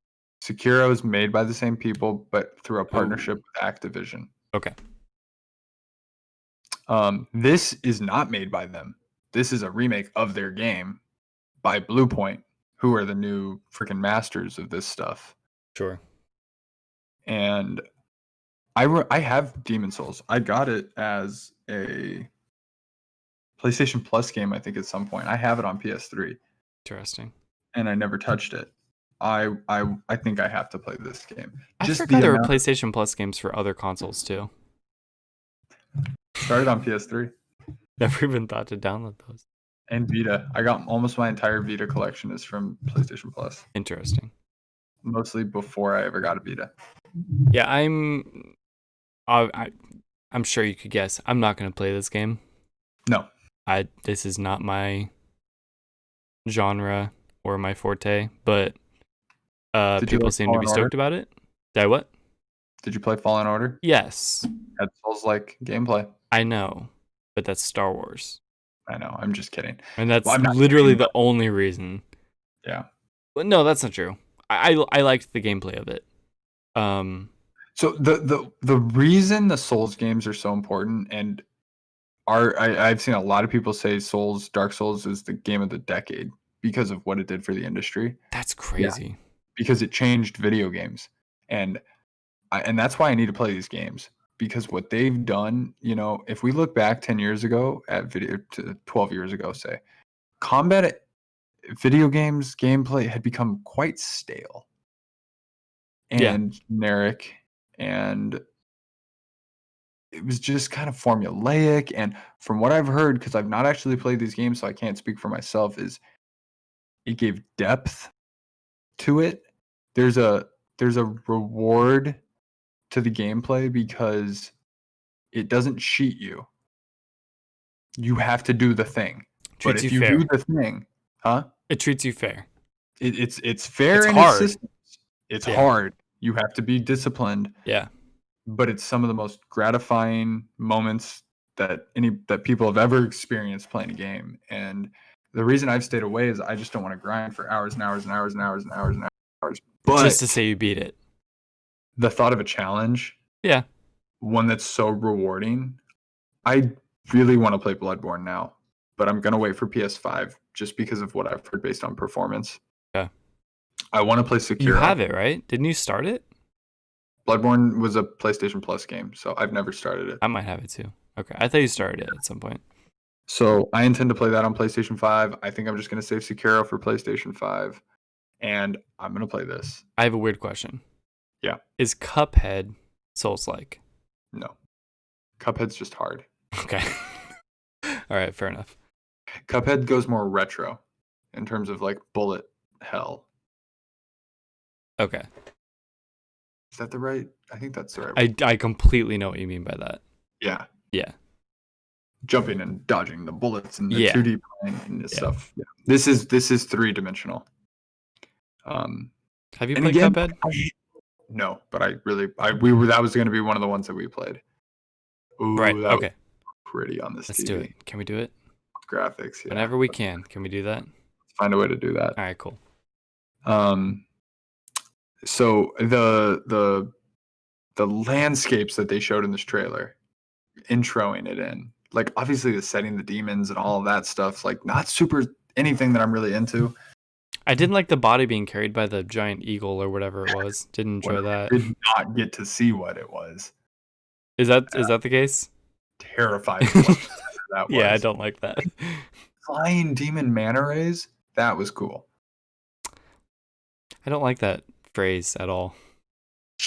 Sekiro is made by the same people, but through a partnership with Activision.
Okay.
This is not made by them. This is a remake of their game by Blue Point, who are the new freaking masters of this stuff.
Sure.
And I have Demon Souls. I got it as a PlayStation Plus game, I think, at some point. I have it on PS3.
Interesting.
And I never touched it. I think I have to play this game.
I
Just
forgot
the
there were
amount-
PlayStation Plus games for other consoles too.
Started on PS3
Never even thought to download those.
and Vita. I got almost my entire Vita collection is from PlayStation Plus.
Interesting.
Mostly before I ever got a Vita.
Yeah, I'm sure you could guess. I'm not going to play this game.
No.
This is not my genre or my forte, but people seem to be stoked about it. Did I what?
Did you play Fallen Order?
Yes.
Had Souls-like gameplay.
I know, but that's Star Wars.
I know. I'm just kidding.
And that's
Well, I'm not
literally
kidding,
the only reason.
Yeah.
But no, that's not true. I liked the gameplay of it.
So the reason the Souls games are so important, and I've seen a lot of people say Dark Souls is the game of the decade because of what it did for the industry.
That's crazy.
Because it changed video games, and that's why I need to play these games, because what they've done, if we look back 10 years ago at 12 years ago, say, combat video games gameplay had become quite stale and generic, and it was just kind of formulaic. And from what I've heard, because I've not actually played these games, so I can't speak for myself, is it gave depth to it. There's a reward to the gameplay because it doesn't cheat you. You have to do the thing.
Treats
but if
you
you
fair.
do the thing,
It treats you fair.
It's fair
It's
in
hard.
its systems. It's
Yeah.
hard. You have to be disciplined.
Yeah.
but it's some of the most gratifying moments that people have ever experienced playing a game. And the reason I've stayed away is I just don't want to grind for hours and hours and hours and hours and hours and hours. But
just to say you beat it.
the thought of a challenge,
Yeah.
one that's so rewarding, I really want to play Bloodborne now, but I'm gonna wait for PS5 just because of what I've heard based on performance.
Yeah.
I want to play Sekiro.
You have it, right? Didn't you start it?
Bloodborne was a PlayStation Plus game, so I've never started it.
I might have it too. Okay. I thought you started it at some point.
So I intend to play that on PlayStation 5. I think I'm just gonna save Sekiro for PlayStation 5, and I'm gonna play this.
I have a weird question.
Yeah.
Is Cuphead Souls-like?
No. Cuphead's just hard.
Okay. All right, fair enough.
Cuphead goes more retro in terms of like bullet hell.
Okay.
Is that the right? I think that's the right one.
I completely know what you mean by that.
Yeah.
Yeah.
Jumping and dodging the bullets and the
Yeah.
2D plane and this stuff. Yeah. This is 3-dimensional.
Have you
and
played
again,
Cuphead?
No, but that was going to be one of the ones that we played. Ooh,
Right.
that
Okay.
was pretty on this
Let's
TV.
do it. Can we do it?
Graphics, yeah.
Whenever we can. Can we do that?
Let's find a way to do that.
All right, cool.
So the landscapes that they showed in this trailer, introing it in, like obviously the setting, the demons and all of that stuff, like not super anything that I'm really into.
I didn't like the body being carried by the giant eagle or whatever it was. Didn't enjoy that.
Did not get to see what it was.
Is that the case?
Terrified of what that was.
Yeah, I don't like that.
Flying demon manta rays, that was cool.
I don't like that phrase at all.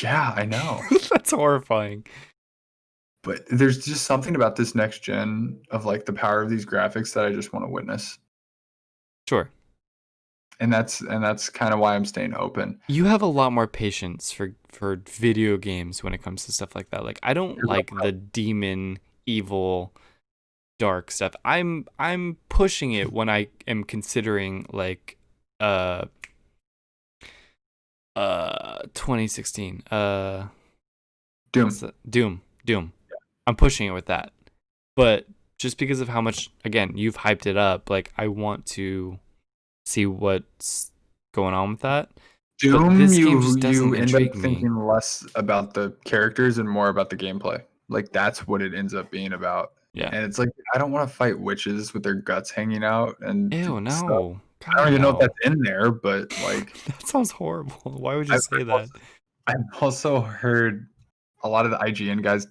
Yeah, I know.
That's horrifying.
But there's just something about this next gen of like the power of these graphics that I just want to witness.
Sure.
And that's kind of why I'm staying open.
You have a lot more patience for video games when it comes to stuff like that. Like I don't like the demon, evil, dark stuff. I'm pushing it when I am considering like 2016 Doom. I'm pushing it with that. But just because of how much, again, you've hyped it up, like I want to see what's going on with that.
Doom,
this game just
you
doesn't
end up
intrigue me.
thinking less about the characters and more about the gameplay. Like that's what it ends up being about.
Yeah.
And it's like I don't want to fight witches with their guts hanging out and
Ew, no.
stuff.
God,
I don't even know if
no.
that's in there, but like
That sounds horrible. Why would you say that?
I've also heard a lot of the IGN guys,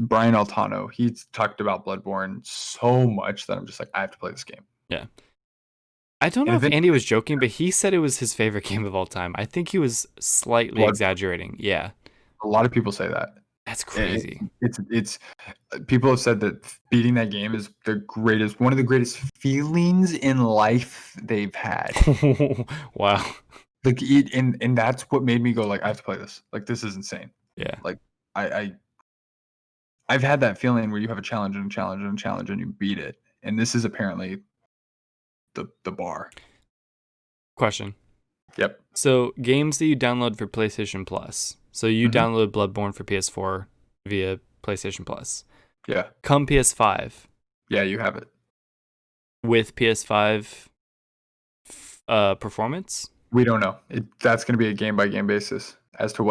Brian Altano, he talked about Bloodborne so much that I'm just like, I have to play this game.
Yeah. I don't know if Andy was joking, but he said it was his favorite game of all time. I think he was slightly exaggerating. Yeah.
A lot of people say that.
That's crazy.
It's people have said that beating that game is one of the greatest feelings in life they've had.
Wow.
Like and that's what made me go like, I have to play this. Like this is insane.
Yeah.
Like I've had that feeling where you have a challenge and a challenge and a challenge and you beat it. And this is apparently the bar.
Question.
Yep.
So games that you download for PlayStation Plus. So you download Bloodborne for PS4 via PlayStation Plus.
Yeah.
Come PS5.
Yeah, you have it.
With PS5 performance?
We don't know. That's going to be a game by game basis as to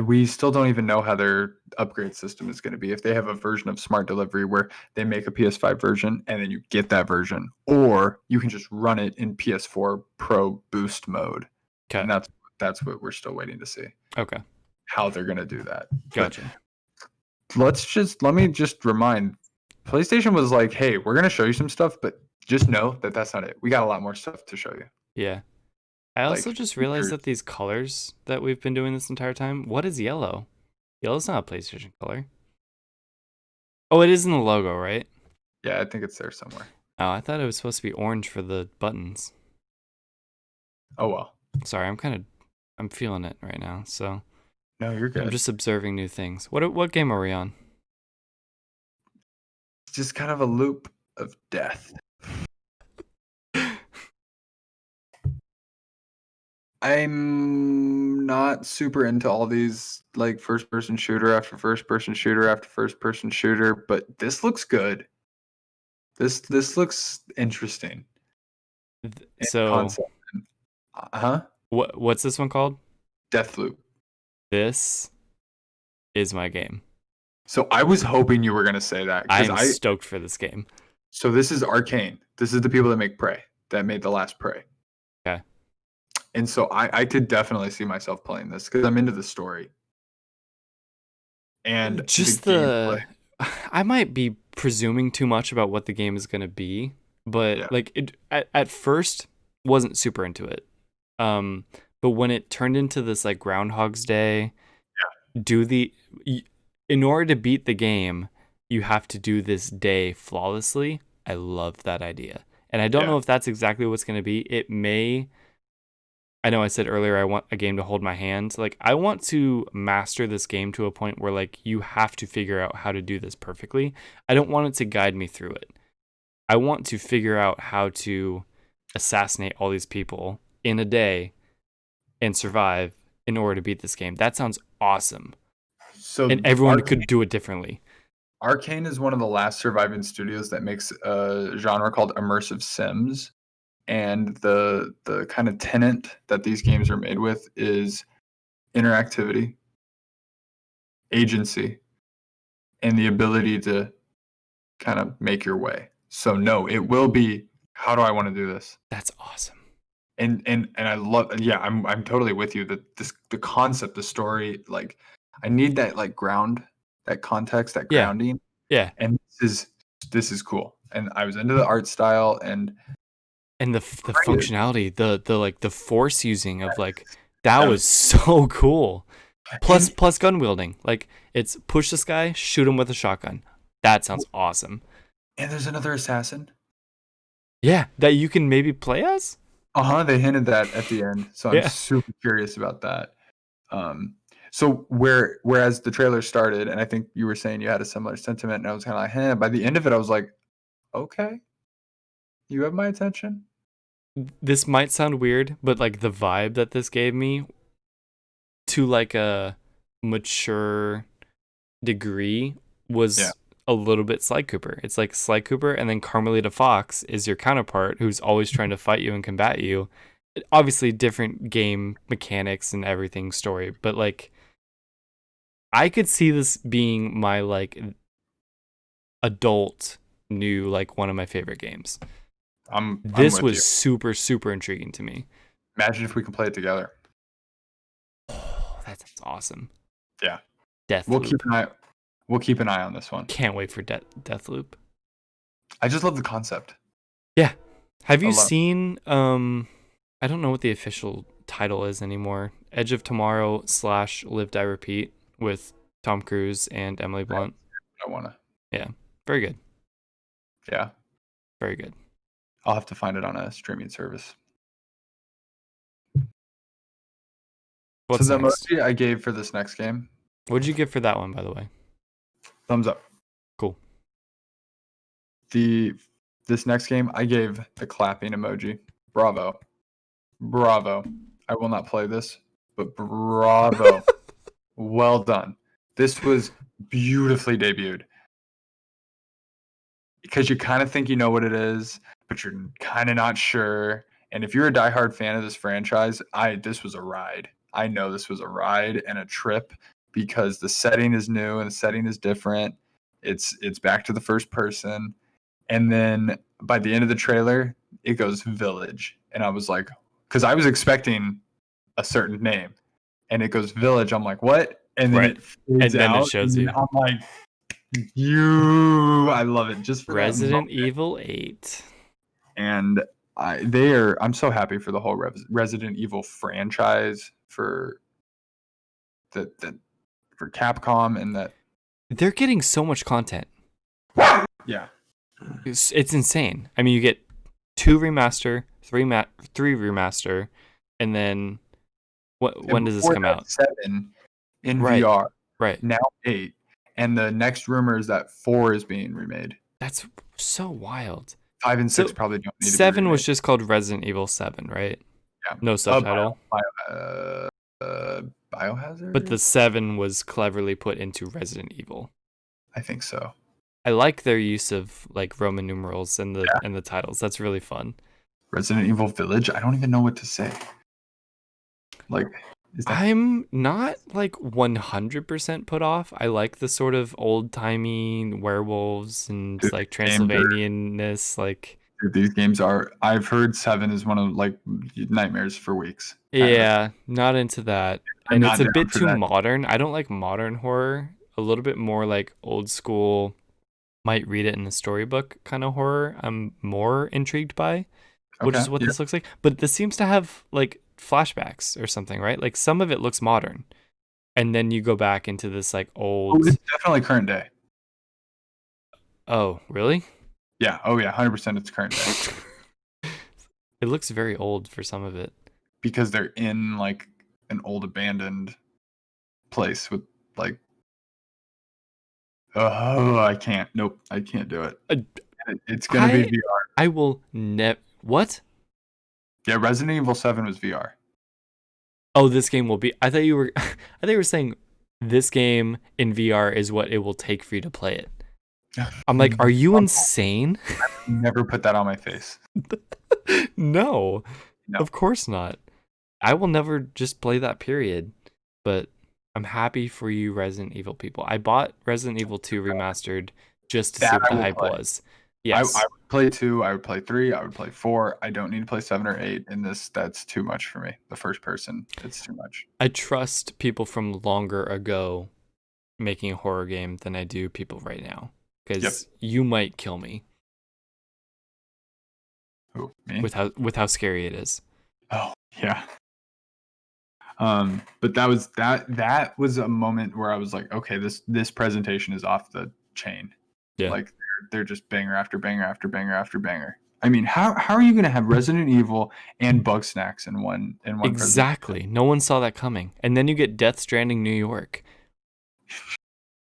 we still don't even know how their upgrade system is going to be. If they have a version of Smart Delivery where they make a PS5 version and then you get that version, or you can just run it in PS4 Pro boost mode.
Okay.
And that's what we're still waiting to see.
Okay.
How they're going to do that.
Gotcha.
But let me just remind, PlayStation was like, hey, we're going to show you some stuff, but just know that that's not it. We got a lot more stuff to show you.
Yeah. I also just realized that these colors that we've been doing this entire time, what is yellow? Yellow's not a PlayStation color. Oh, it is in the logo, right?
Yeah, I think it's there somewhere.
Oh, I thought it was supposed to be orange for the buttons.
Oh, well.
Sorry, I'm feeling it right now, so.
No, you're good.
I'm just observing new things. What game are we on?
It's just kind of a loop of death. I'm not super into all these like first person shooter after first person shooter after first person shooter, but this looks good. This looks interesting in
So
concept. Uh-huh.
what's this one called?
Deathloop.
This is my game.
So I was hoping you were gonna say that
I
because
am stoked for this game.
so this is Arcane. This is the people that make Prey, that made the last Prey.
Okay.
And so I could definitely see myself playing this because I'm into the story. And
Just
gameplay.
I might be presuming too much about what the game is going to be, but
Yeah.
like it at first wasn't super into it. But when it turned into this like Groundhog's Day, in order to beat the game, you have to do this day flawlessly. I love that idea. And I don't know if that's exactly what's going to be. It may. I know I said earlier I want a game to hold my hand. Like I want to master this game to a point where like you have to figure out how to do this perfectly. I don't want it to guide me through it. I want to figure out how to assassinate all these people in a day and survive in order to beat this game. That sounds awesome.
So
And everyone could do it differently.
Arcane is one of the last surviving studios that makes a genre called immersive sims. And the kind of tenant that these games are made with is interactivity, agency, and the ability to kind of make your way. So no, it will be how do I want to do this?
That's awesome.
And I love I'm totally with you that the concept, the story, like I need that like ground, that context, that
Yeah.
grounding.
Yeah.
And this is cool. And I was into the art style and
the functionality, the like the force using of like that was so cool. Plus gun wielding. Like it's push this guy, shoot him with a shotgun. That sounds awesome.
And there's another assassin.
Yeah, that you can maybe play as?
They hinted that at the end. So I'm super curious about that. So whereas the trailer started, and I think you were saying you had a similar sentiment, and I was kind of like, hey, by the end of it, I was like, okay, you have my attention.
This might sound weird, but like the vibe that this gave me to like a mature degree was a little bit Sly Cooper. It's like Sly Cooper, and then Carmelita Fox is your counterpart who's always trying to fight you and combat you. Obviously different game mechanics and everything story, but like I could see this being my like adult new like one of my favorite games. This was super, super intriguing to me.
Imagine if we can play it together.
Oh, that sounds awesome.
Yeah.
Deathloop.
We'll keep an eye on this one.
Can't wait for Deathloop.
I just love the concept.
Yeah. Have you seen I don't know what the official title is anymore. Edge of Tomorrow / Live Die Repeat with Tom Cruise and Emily Blunt.
I wanna.
Yeah. Very good.
Yeah.
Very good.
I'll have to find it on a streaming service.
What's
so the
next?
emoji I gave for this next game.
What'd you give for that one, by the way?
Thumbs up.
Cool.
This next game I gave the clapping emoji. Bravo. I will not play this, but bravo. Well done. This was beautifully debuted. Because you kind of think you know what it is, but you're kind of not sure. And if you're a diehard fan of this franchise, this was a ride. I know this was a ride and a trip because the setting is new and the setting is different. It's back to the first person. And then by the end of the trailer, it goes Village. And I was like, because I was expecting a certain name. And it goes Village. I'm like, what? And then
it shows you.
I'm like, I love it. Just for
Resident Evil 8.
And I'm so happy for the whole Resident Evil franchise for for Capcom and that
they're getting so much content.
Yeah.
It's insane. I mean, you get 2 remaster, 3 remaster, and then when does this come out?
7 in VR.
Right.
Now 8. And the next rumor is that 4 is being remade.
That's so wild.
5 and 6 probably don't need
7 was just called Resident Evil 7, right?
Yeah.
No subtitle.
Biohazard.
But the 7 was cleverly put into Resident Evil.
I think so.
I like their use of like Roman numerals and the
Yeah.
and the titles. That's really fun.
Resident Evil Village. I don't even know what to say. Like, is that
I'm not like 100% put off. I like the sort of old-timey werewolves and
dude,
like
these games are-
Transylvanianness. Like,
dude, these games are. I've heard 7 is one of like nightmares for weeks. Kind of.
yeah, not into that.
I'm
And it's
not
a
down
bit
for
too
that.
modern. I don't like modern horror. A little bit more like old school, might read it in a storybook kind of horror. I'm more intrigued by, which
Okay.
is what
Yeah.
this looks like. But this seems to have like flashbacks or something, right? Like some of it looks modern. And then you go back into this like
Oh,
old.
it's definitely current day.
Oh, really?
Yeah. Oh yeah. 100%. It's current day
It looks very old for some of it.
because they're in like an old abandoned place with like. Oh, I can't. Nope. I can't do it.
Uh,
It's gonna be
I
VR.
I will never. What?
Yeah. Resident Evil 7 was VR.
Oh, this game will be. I thought you were. I thought you were saying this game in VR is what it will take for you to play it. I'm like, are you insane?
Never put that on my face.
No,
No.
of course not. I will never just play that, period. But I'm happy for you, Resident Evil people. I bought Resident Evil 2 remastered just to see
That
what
I
the
will
hype
play.
was.
I
Yes,
would play 2. I would play 3. I would play 4. I don't need to play 7 or 8 in this. That's too much for me. The first person, it's too much.
I trust people from longer ago making a horror game than I do people right now, because you might kill me
Who, me?
with how scary it is.
Oh, yeah. But that was a moment where I was like, okay, this presentation is off the chain.
Yeah.
Like they're just banger after banger after banger after banger. I mean, how are you gonna have Resident Evil and Bug Snacks in one
Exactly. No one saw that coming. And then you get Death Stranding New York.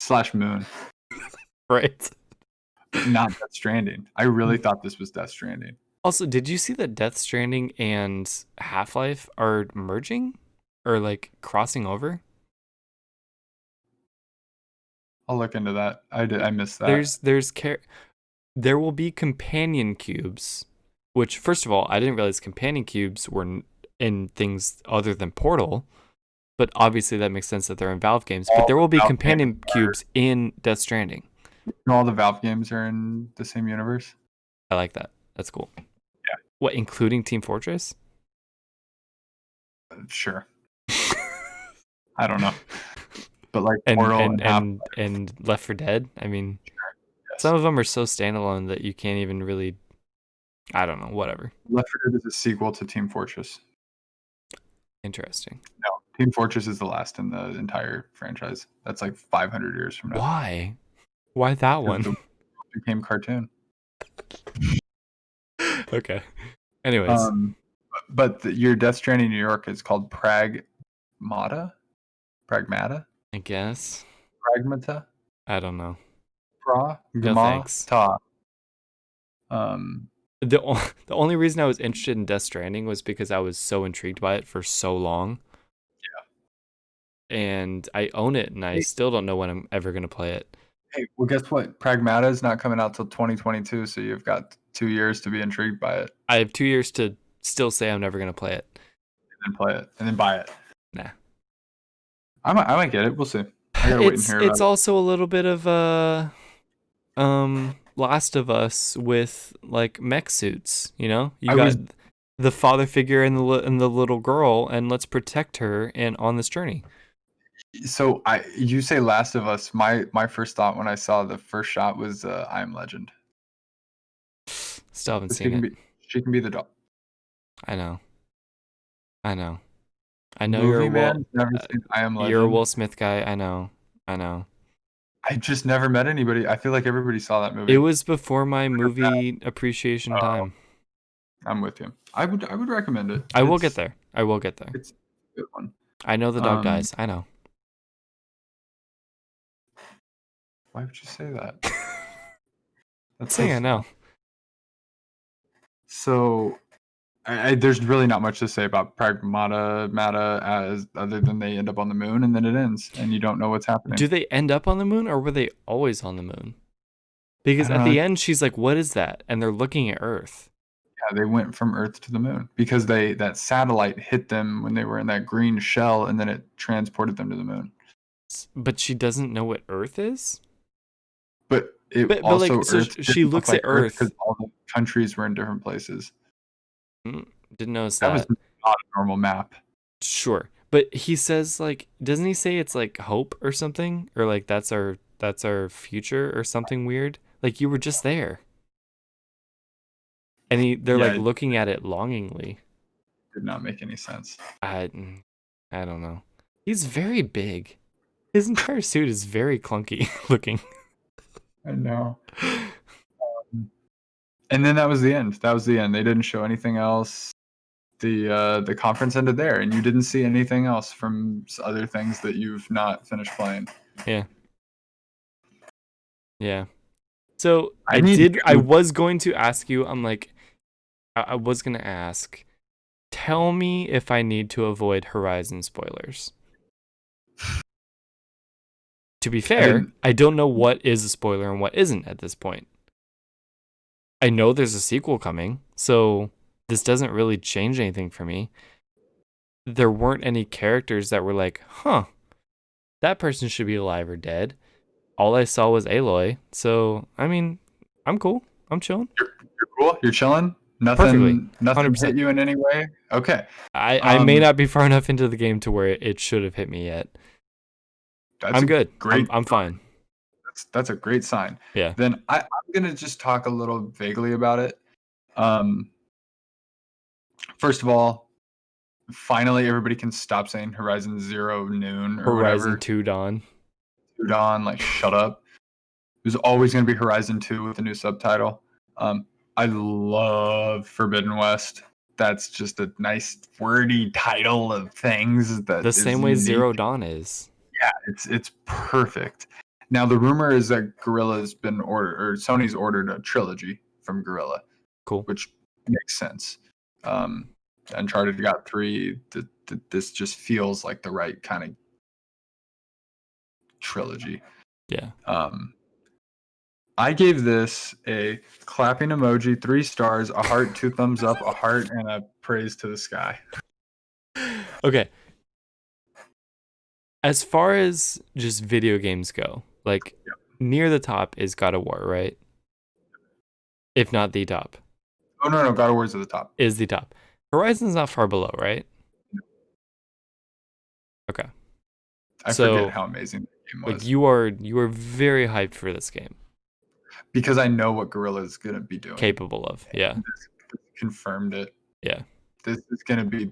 / Moon,
Right.
not Death Stranding. I really thought this was Death Stranding.
Also, did you see that Death Stranding and Half-Life are merging or like crossing over?
I'll look into that. I missed that.
There will be companion cubes, which first of all, I didn't realize companion cubes were in things other than Portal, but obviously that makes sense that they're in Valve games. But there will be companion cubes in Death Stranding.
All the Valve games are in the same universe.
I like that. That's cool.
Yeah.
What, including Team Fortress?
Sure. I don't know. But like
And
Portal
and Left 4 Dead. I mean,
yes.
some of them are so standalone that you can't even really. I don't know. Whatever.
Left 4 Dead is a sequel to Team Fortress.
Interesting.
No, Team Fortress is the last in the entire franchise. That's like 500 years from now.
Why? Why that one?
It became cartoon.
Okay. Anyways,
but your Death Stranding New York is called Pragmata. Pragmata.
I guess.
Pragmata.
I don't know.
No
thanks.
Ta.
The only reason I was interested in Death Stranding was because I was so intrigued by it for so long. Yeah. And I own it, and I still don't know when I'm ever gonna play it.
Hey, well, guess what? Pragmata is not coming out till 2022, so you've got 2 years to be intrigued by it.
I have 2 years to still say I'm never gonna play it.
And then play it, and then buy it.
Nah.
I might get it. We'll see. I gotta wait and hear about
it's also a little bit of Last of Us with like mech suits, you know? You got the father figure and the little girl, and let's protect her and on this journey.
So you say Last of Us. My first thought when I saw the first shot was I Am Legend.
Still haven't seen it.
She can be the dog.
I know. You're
never seen I Am Legend.
You're a Will Smith guy. I know.
I just never met anybody. I feel like everybody saw that movie.
It was before my movie appreciation time.
I'm with you. I would recommend it.
I will get there.
It's a good one.
I know the dog dies. I know.
Why would you say that?
That's saying I know.
So, there's really not much to say about Pragmata as other than they end up on the moon and then it ends and you don't know what's happening.
Do they end up on the moon, or were they always on the moon? Because
I
at
don't
the
know.
end, she's like, "What is that?" And they're looking at Earth.
Yeah, they went from Earth to the moon because that satellite hit them when they were in that green shell, and then it transported them to the moon.
But she doesn't know what Earth is.
But it
But like,
also
so
Earth
she
didn't look
looks
like
at
Earth
Earth.
because all the countries were in different places.
Didn't notice
That was
that.
not a normal map.
Sure, but he says, like, doesn't he say it's like hope or something, or like that's our future or something weird? Like, you were just there, and they're
Yeah,
like
it
looking at it longingly.
did not make any sense.
I don't know. He's very big. His entire suit is very clunky looking.
I know. And then that was the end. That was the end. They didn't show anything else. The conference ended there, and you didn't see anything else from other things that you've not finished playing.
Yeah. Yeah. So
I
I was going to ask you, I'm like, I was going to ask, tell me if I need to avoid Horizon spoilers. To be fair, I don't know what is a spoiler and what isn't at this point. I know there's a sequel coming, so this doesn't really change anything for me. There weren't any characters that were like, huh, that person should be alive or dead. All I saw was Aloy, so, I mean, I'm cool. I'm chilling.
You're cool. You're chilling.
Perfectly.
Nothing
100%.
hit you in any way. Okay.
I may not be far enough into the game to where it should have hit me yet. I'm good.
Great.
I'm fine.
That's a great sign.
Yeah.
Then I'm gonna just talk a little vaguely about it. First of all, finally everybody can stop saying Horizon Zero Noon or
Horizon
whatever.
2 Dawn.
Dawn, like shut up. It was always gonna be Horizon 2 with a new subtitle. I love Forbidden West. That's just a nice wordy title of things that
The
is
same way
unique.
Zero Dawn is.
Yeah, it's perfect. Now the rumor is that Guerrilla's been Sony's ordered a trilogy from Guerrilla.
Cool.
Which makes sense. Uncharted got 3. This just feels like the right kind of trilogy.
Yeah.
I gave this a clapping emoji, 3 stars, a heart, 2 thumbs up, a heart, and a praise to the sky.
Okay. As far as just video games go, like near the top is God of War, right? If not the top.
Oh no, God of War's at the top.
Is the top. Horizon's not far below, right? Okay.
I forget how amazing the game was.
Like you are very hyped for this game.
Because I know what Guerrilla is gonna be doing.
Capable of, yeah.
This confirmed it.
Yeah.
This is gonna be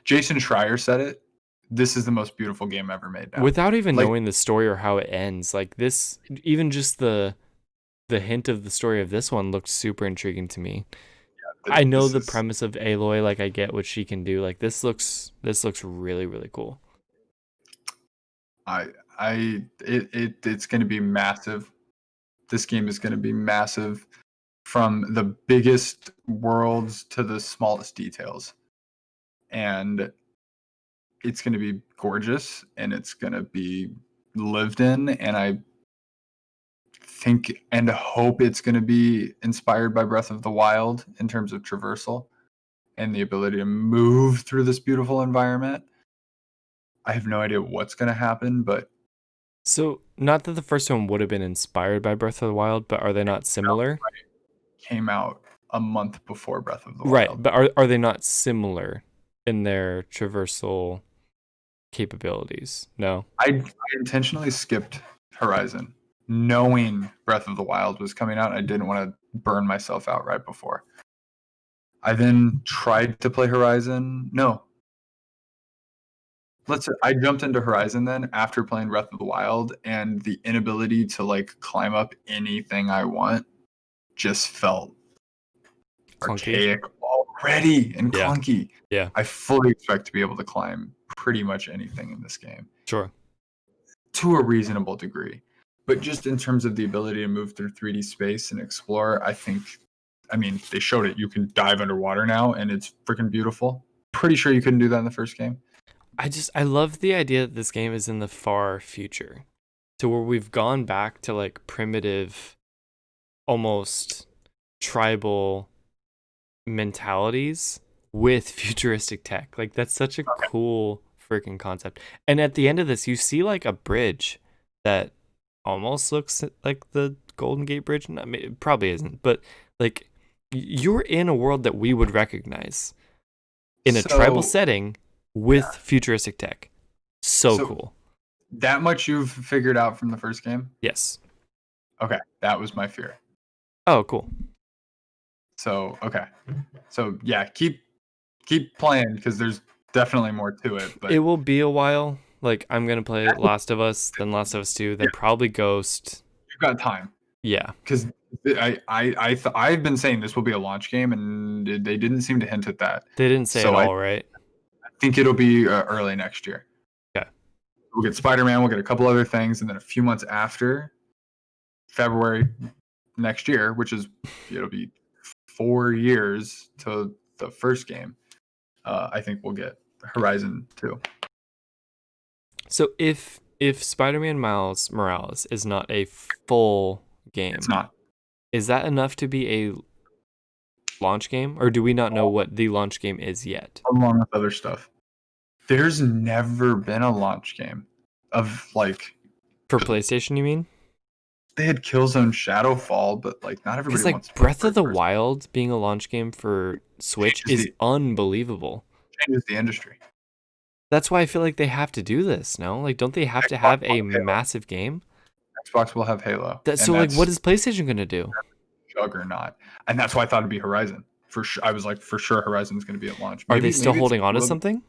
Jason Schreier said it. This is the most beautiful game ever made now.
Without even knowing the story or how it ends, like this, even just the hint of the story of this one looked super intriguing to me. Yeah, I know the premise of Aloy, like I get what she can do. Like this looks really, really cool.
It's gonna be massive. This game is gonna be massive from the biggest worlds to the smallest details. And it's going to be gorgeous and it's going to be lived in, and I think and hope it's going to be inspired by Breath of the Wild in terms of traversal and the ability to move through this beautiful environment. I have no idea what's going to happen, but
so not that the first one would have been inspired by Breath of the Wild, but are they not similar?
Came out a month before Breath of the Wild.
Right, but are they not similar in their traversal capabilities? No.
I intentionally skipped Horizon, knowing Breath of the Wild was coming out. I didn't want to burn myself out right before. I then tried to play Horizon. I jumped into Horizon then after playing Breath of the Wild, and the inability to like climb up anything I want just felt clunky. Archaic already and clunky.
Yeah.
I fully expect to be able to climb pretty much anything in this game.
Sure.
To a reasonable degree. But just in terms of the ability to move through 3D space and explore, I think I mean, they showed it. You can dive underwater now, and it's freaking beautiful. Pretty sure you couldn't do that in the first game.
I love the idea that this game is in the far future, to where we've gone back to like primitive, almost tribal mentalities with futuristic tech. Like that's such a cool freaking concept. And at the end of this, you see like a bridge that almost looks like the Golden Gate Bridge. I mean, it probably isn't, but like you're in a world that we would recognize in a tribal setting with futuristic tech. So cool.
That much you've figured out from the first game?
Yes.
Okay, that was my fear.
Oh, cool.
So, okay. So, yeah, keep playing because there's definitely more to it. But
it will be a while. Like, I'm going to play Last of Us, then Last of Us 2, then probably Ghost.
You've got time.
Yeah.
Because I've been saying this will be a launch game, and they didn't seem to hint at that.
They didn't say it all, right?
I think it'll be early next year.
Yeah.
We'll get Spider-Man, we'll get a couple other things, and then a few months after, February next year, which is, it'll be 4 years to the first game, I think we'll get Horizon 2.
So if Spider-Man Miles Morales is not a full game,
it's not.
Is that enough to be a launch game, or do we not know what the launch game is yet?
Along with other stuff. There's never been a launch game of like
for PlayStation, you mean?
They had Killzone Shadowfall, but like not everybody wants
Breath of the Wild being a launch game for Switch is unbelievable.
Changes the industry.
That's why I feel like they have to do this, no? Like, don't they have to have a massive game?
Xbox will have Halo.
So, like, what is PlayStation going to do?
Juggernaut. And that's why I thought it'd be Horizon. For sure, I was like, for sure Horizon's going to be at launch.
Are they still holding on to something?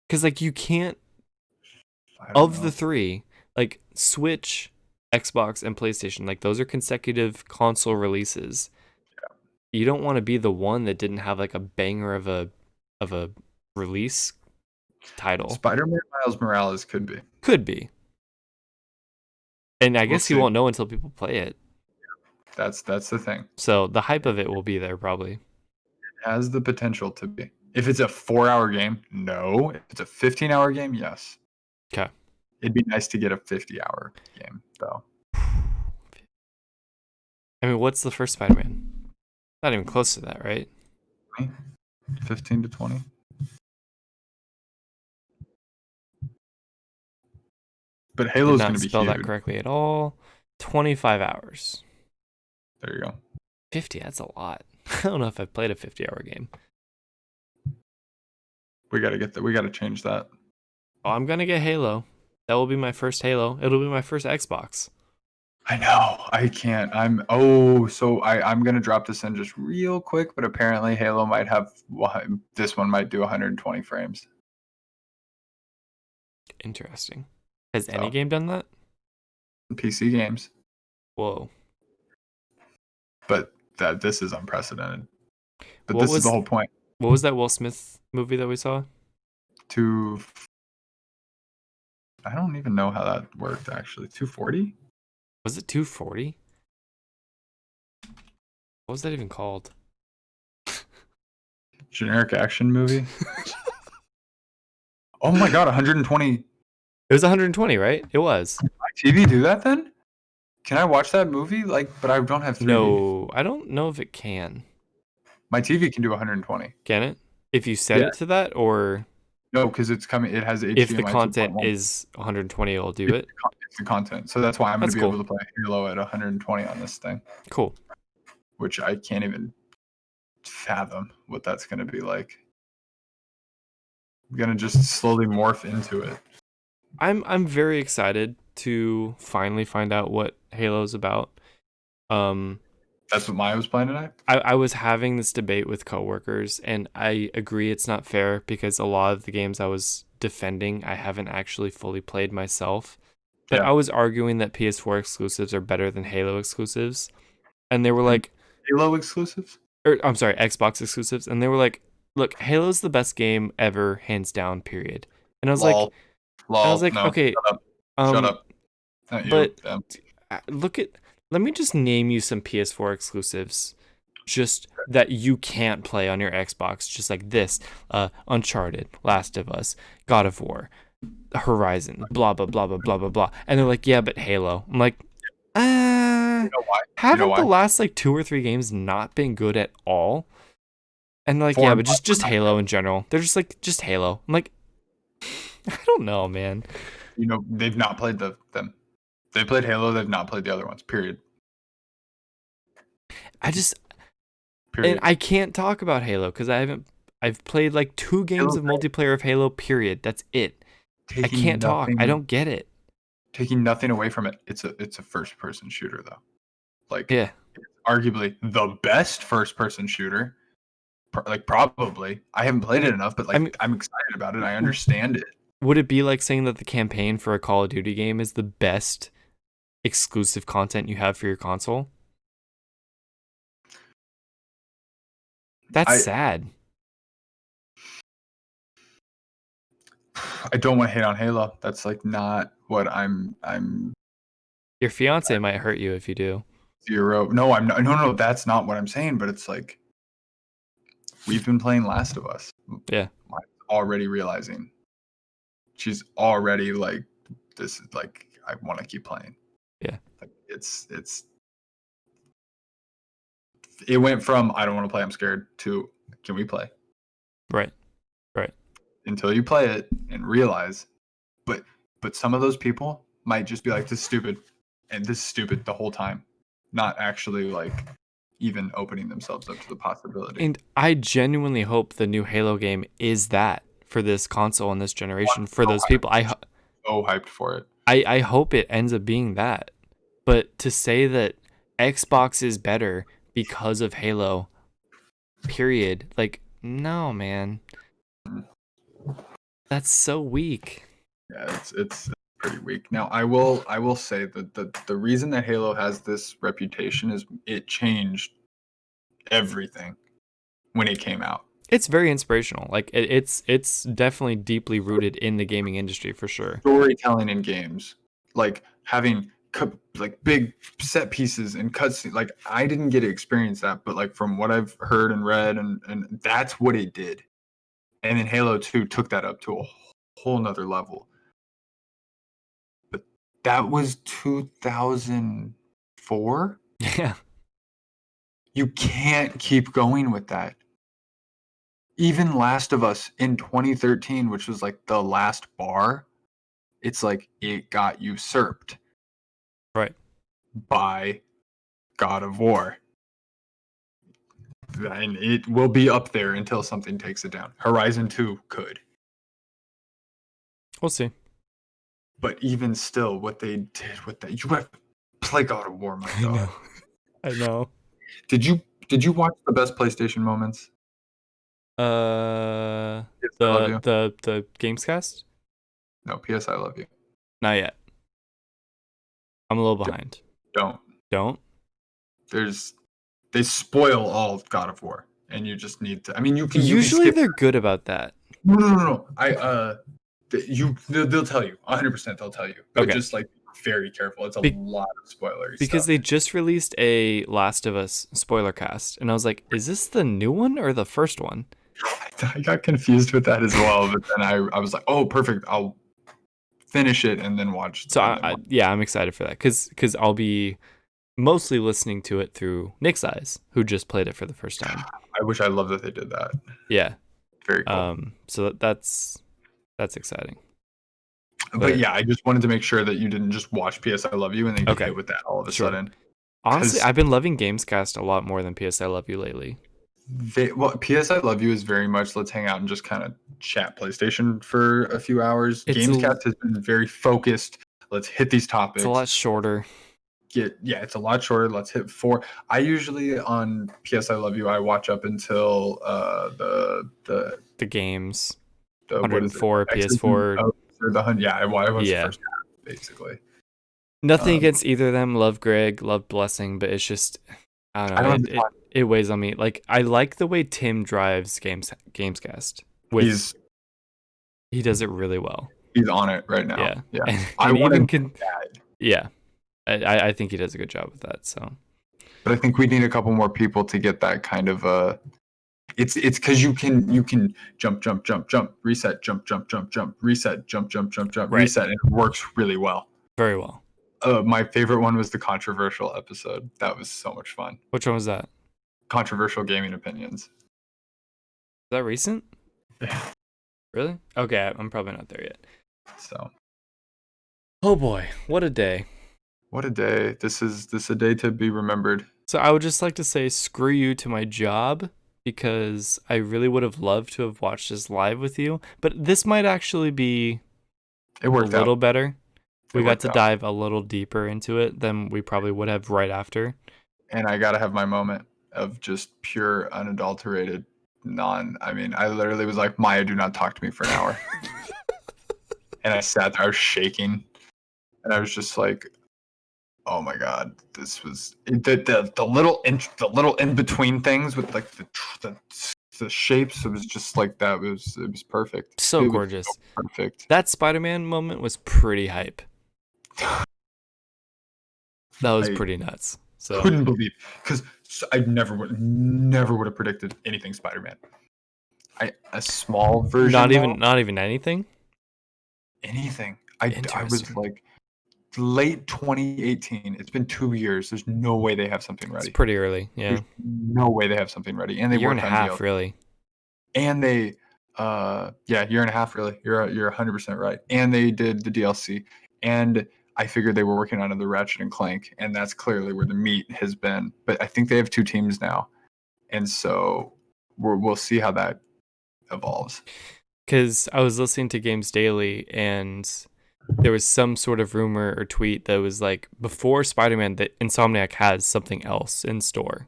Because, like, you can't... Of the three, like, Switch, Xbox, and PlayStation, like, those are consecutive console releases. You don't want to be the one that didn't have like a banger of a release title.
Spider-Man Miles Morales could be,
and I guess you won't know until people play it.
That's the thing.
So the hype of it will be there probably.
It has the potential to be. If it's a 4-hour game, no. If it's a 15-hour game, yes.
Okay.
It'd be nice to get a 50-hour game though.
I mean, what's the first Spider-Man? Not even close to that, right?
15 to 20. But Halo's going to be huge.
Spell that correctly at all. 25 hours.
There you go.
50, that's a lot. I don't know if I've played a 50-hour game.
We got to get that. We got to change that.
Oh, I'm going to get Halo. That will be my first Halo. It'll be my first Xbox.
I know. I can't. I'm going to drop this in just real quick, but apparently Halo might have, this one might do 120 frames.
Interesting. Has any game done that?
PC games.
Whoa.
But this is unprecedented. But this is the whole point.
What was that Will Smith movie that we saw?
I don't even know how that worked, actually. 240?
Was it 240? What was that even called?
Generic action movie? Oh my god, 120.
It was 120, right? It was.
Can my TV do that then? Can I watch that movie? But I don't have 3D.
No, I don't know if it can.
My TV can do 120.
Can it? If you set it to that, or...
No, because it's coming. It has HDMI.
If the content is 120, it'll do it.
It's the content, so that's why I'm going to be able to play Halo at 120 on this thing.
Cool.
Which I can't even fathom what that's going to be like. I'm going to just slowly morph into it.
I'm very excited to finally find out what Halo's about.
That's what Maya was playing tonight?
I was having this debate with coworkers, and I agree it's not fair because a lot of the games I was defending, I haven't actually fully played myself. But I was arguing that PS4 exclusives are better than Halo exclusives. And they were like...
Halo exclusives?
I'm sorry, Xbox exclusives. And they were like, look, Halo's the best game ever, hands down, period. And I was
Lol.
like... I was like,
no,
okay...
Shut up. Not you.
But look at. Let me just name you some PS4 exclusives, just that you can't play on your Xbox, just like this: Uncharted, Last of Us, God of War, Horizon, blah blah blah blah blah blah blah. And they're like, yeah, but Halo. I'm like,
You know why? You know
haven't the
why?
last like 2 or 3 games not been good at all? And they're like,
Four
yeah,
and
but
five
just
are not
Halo
good.
in general. They're just like, just Halo. I'm like, I don't know, man.
You know, they've not played them. They played Halo. They've not played the other ones. Period.
I just and
Period.
I can't talk about Halo because I've played like 2 games
Halo's
of multiplayer of Halo, period. That's it. I
taking
can't talk. I
nothing
don't get it.
taking nothing away from it. It's a first person shooter though. Like
Yeah.
arguably the best first person shooter. Like probably. I haven't played it enough, but
I mean,
like I'm excited about it. I understand it.
would it be like saying that the campaign for a Call of Duty game is the best exclusive content you have for your console? That's
I
sad.
I don't want to hate on Halo. That's like not what I'm
Your fiance might hurt you if you do.
zero. No, I'm not. No. That's not what I'm saying. But it's like we've been playing Last of Us.
Yeah.
Already realizing she's already like this is like I want to keep playing.
Yeah.
Like it went from I don't want to play, I'm scared to can we play?
Right. Right.
Until you play it and realize, but some of those people might just be like this is stupid, and this is stupid the whole time, not actually like even opening themselves up to the possibility.
And I genuinely hope the new Halo game is that for this console and this generation for
So
those people.
so hyped for it.
I hope it ends up being that. But to say that Xbox is better because of Halo, period, like, no, man. That's so weak.
Yeah, it's pretty weak. Now I will say that the reason that Halo has this reputation is it changed everything when it came out.
It's very inspirational. Like it's definitely deeply rooted in the gaming industry for sure.
Storytelling in games, like having like big set pieces and cutscenes. Like I didn't get to experience that, but like from what I've heard and read, and that's what it did. And then Halo 2 took that up to a whole nother level. But that was 2004.
Yeah.
You can't keep going with that. Even Last of Us in 2013, which was like the last bar, it's like it got usurped
Right.
by God of War. And it will be up there until something takes it down. Horizon 2 could.
We'll see.
But even still, what they did with that, you have to play God of War, my
I
God.
know. I know.
Did you watch the best PlayStation moments? Yes, I love you.
The Gamescast?
No, PS I love you.
Not yet. I'm a little behind.
Don't.
Don't?
They spoil all of God of War, and you just need to. I mean, you can
Usually
skip.
they're good about that.
No. They'll tell you 100%. They'll tell you, but
Okay.
just like very careful. It's a
Be-
lot of spoilery
Because
stuff.
they just released a Last of Us spoiler cast, and I was like, is this the new one or the first one?
I got confused with that as well, but then I was like, oh, perfect. I'll finish it and then watch.
So
And then watch.
yeah, I'm excited for that because I'll be mostly listening to it through Nick's eyes, who just played it for the first time.
I wish I loved that they did that.
Yeah.
Very cool.
So that's exciting.
But yeah, I just wanted to make sure that you didn't just watch PS I Love You and then get hit with that all of a sudden.
Honestly, I've been loving Gamescast a lot more than PS I Love You lately.
PS I Love You is very much let's hang out and just kind of chat PlayStation for a few hours. Gamescast has been very focused. Let's hit these topics.
It's a lot shorter.
It's a lot shorter. Let's hit 4. I usually on PS I Love You I watch up until the
games.
the
104 PS4.
I watched the first half basically.
Nothing against either of them. Love Greg, love Blessing, but it's just I don't know. It weighs on me. Like I like the way Tim drives Gamescast. He does it really well.
He's on it right now.
Yeah.
Yeah.
And even yeah. I think he does a good job with that. So,
But I think we need a couple more people to get that kind of it's because you can jump, reset, jump, reset, jump,
right,
reset, and it works really well.
very well.
My favorite one was the controversial episode. That was so much fun.
Which one was that?
Controversial gaming opinions.
Is that recent?
Yeah.
Really? Okay, I'm probably not there yet.
So,
Oh boy, what a day.
what a day. This is a day to be remembered.
So I would just like to say screw you to my job because I really would have loved to have watched this live with you. But this might actually be
It
a
worked
little
out.
better.
It
We got
worked
to
out.
dive a little deeper into it than we probably would have right after.
And I gotta have my moment of just pure, unadulterated, I mean, I literally was like, Maya, do not talk to me for an hour. And I sat there, I was shaking, and I was just like, oh my god, this was the little in between things with like the shapes. It was just like that. It was perfect.
So
It was
gorgeous.
so perfect.
That Spider-Man moment was pretty hype. That was
I
pretty nuts. So
couldn't believe because I never would have predicted anything Spider-Man. A small version.
not even anything.
Anything. I was
Interesting.
like late 2018. It's been 2 years. There's no way they have something ready.
It's pretty early. Yeah.
There's no way they have something ready. And they
Year and
worked
a
on
half,
DLC.
really.
And they year and a half really. You're 100% right. And they did the DLC. And I figured they were working on the Ratchet and Clank, and that's clearly where the meat has been. But I think they have 2 teams now. And so we'll see how that evolves.
Because I was listening to Games Daily and there was some sort of rumor or tweet that was like before Spider-Man that Insomniac has something else in store.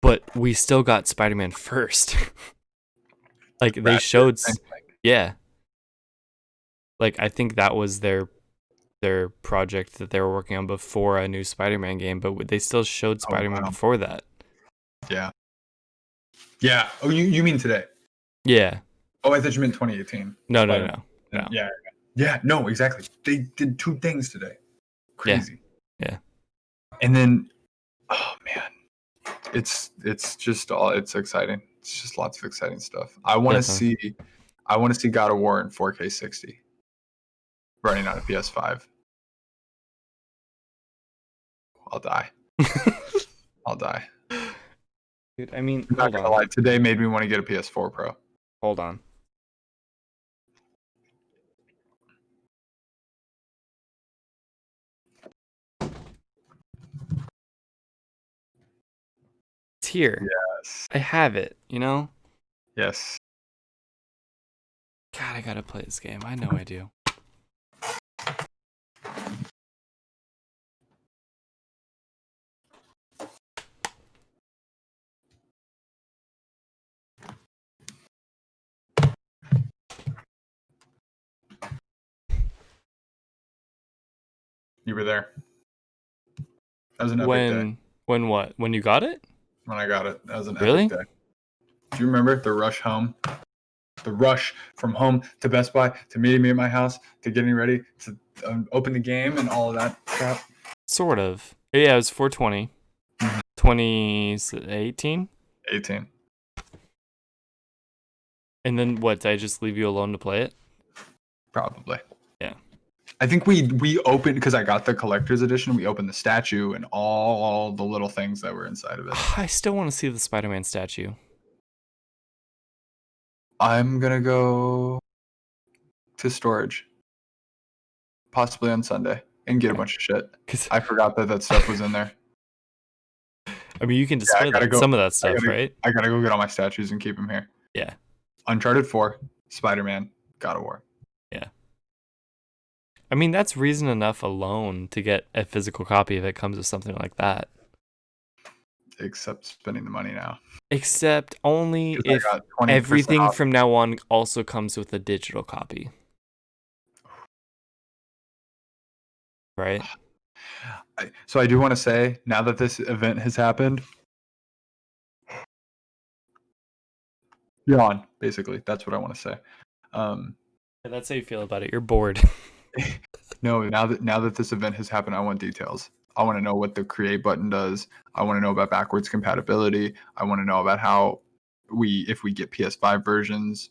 But we still got Spider-Man first. Like they showed yeah. Like I think that was their project that they were working on before a new Spider-Man game, but they still showed Spider-Man before that.
Yeah. Yeah. Oh, you mean today?
Yeah.
Oh, I thought you meant 2018.
No.
Yeah. Yeah. No, exactly. They did 2 things today. Crazy.
Yeah.
And then, oh man, it's exciting. It's just lots of exciting stuff. I want to see God of War in 4K 60 running on a PS5. I'll die. I'll die.
Dude, I mean,
I'm not gonna lie. Today made me want to get a PS4 Pro.
Hold on. It's here.
Yes.
I have it, you know?
Yes.
God, I gotta play this game. I know I do.
You were there. That was an epic day.
When what? When you got it?
When I got it. That was an
Really?
epic day. Do you remember the rush home? The rush from home to Best Buy to meeting me at my house to getting ready to open the game and all of that crap?
Sort of. Yeah, it was 420. 2018?
18.
And then what? Did I just leave you alone to play it?
Probably.
Yeah.
I think we opened, because I got the collector's edition, we opened the statue and all the little things that were inside of it.
I still want to see the Spider-Man statue.
I'm going to go to storage, possibly on Sunday, and get a bunch of shit. I forgot that stuff was in there.
I mean, you can display some of that stuff, right?
I got to go get all my statues and keep them here.
Yeah.
Uncharted 4, Spider-Man, God of War.
Yeah. I mean, that's reason enough alone to get a physical copy if it comes with something like that.
Except spending the money now.
Except only if everything off. From now on also comes with a digital copy. Right?
So I do want to say, now that this event has happened, you're on, basically. That's what I want to say.
That's how you feel about it. You're bored.
No, now that this event has happened, I want details. I want to know what the create button does. I want to know about backwards compatibility. I want to know about how if we get PS5 versions.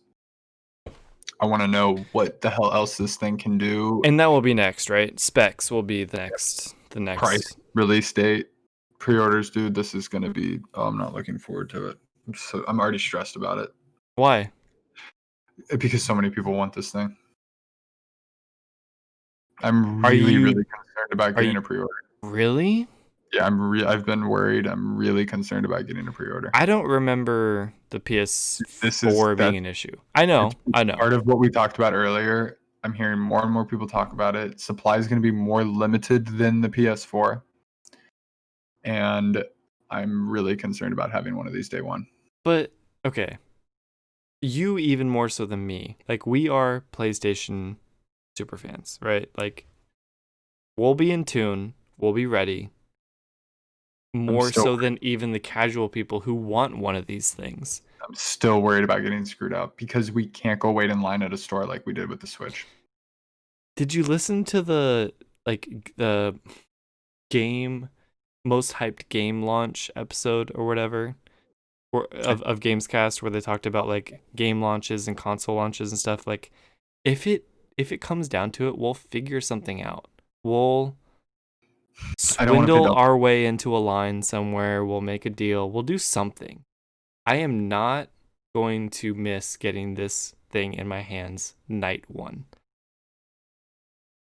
I want to know what the hell else this thing can do.
And that will be next, right? Specs will be the next.
Price, release date, pre-orders, dude. This is gonna be. Oh, I'm not looking forward to it. I'm already stressed about it
Why?
because so many people want this thing. I'm
Are
really,
you
really concerned about getting a pre-order.
Really?
Yeah, I've been worried. I'm really concerned about getting a pre-order.
I don't remember the PS4 being an issue. I know.
Part of what we talked about earlier. I'm hearing more and more people talk about it. Supply is going to be more limited than the PS4, and I'm really concerned about having one of these day one.
But okay, you even more so than me. Like, we are PlayStation super fans, right? Like, we'll be in tune. We'll be ready. More so than even the casual people who want one of these things.
I'm still worried about getting screwed up because we can't go wait in line at a store like we did with the Switch.
Did you listen to the game most hyped game launch episode or whatever, or of Gamescast, where they talked about like game launches and console launches and stuff? Like, if it comes down to it, we'll figure something out. We'll swindle our way into a line somewhere. We'll make a deal. We'll do something. I am not going to miss getting this thing in my hands night one.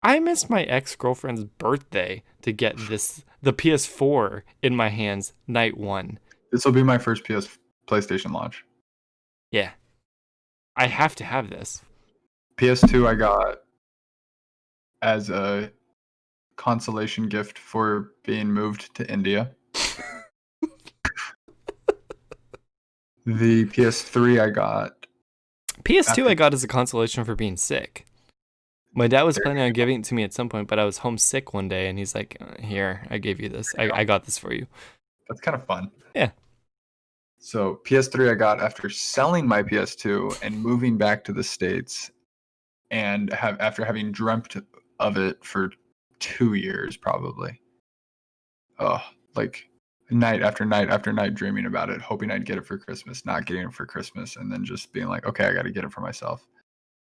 I missed my ex-girlfriend's birthday to get the PS4 in my hands night one.
This will be my first PlayStation launch.
Yeah. I have to have this.
PS2 I got as a consolation gift for being moved to India. The PS3 I got.
PS2 I got as a consolation for being sick. My dad was planning on giving it to me at some point, but I was homesick one day, and he's like, "Here, I gave you this. I got this for you."
That's kind of fun.
Yeah.
So PS3 I got after selling my PS2 and moving back to the States, and after having dreamt of it for 2 years probably. Oh, like night after night after night dreaming about it, hoping I'd get it for Christmas, not getting it for Christmas, and then just being like, okay, I got to get it for myself.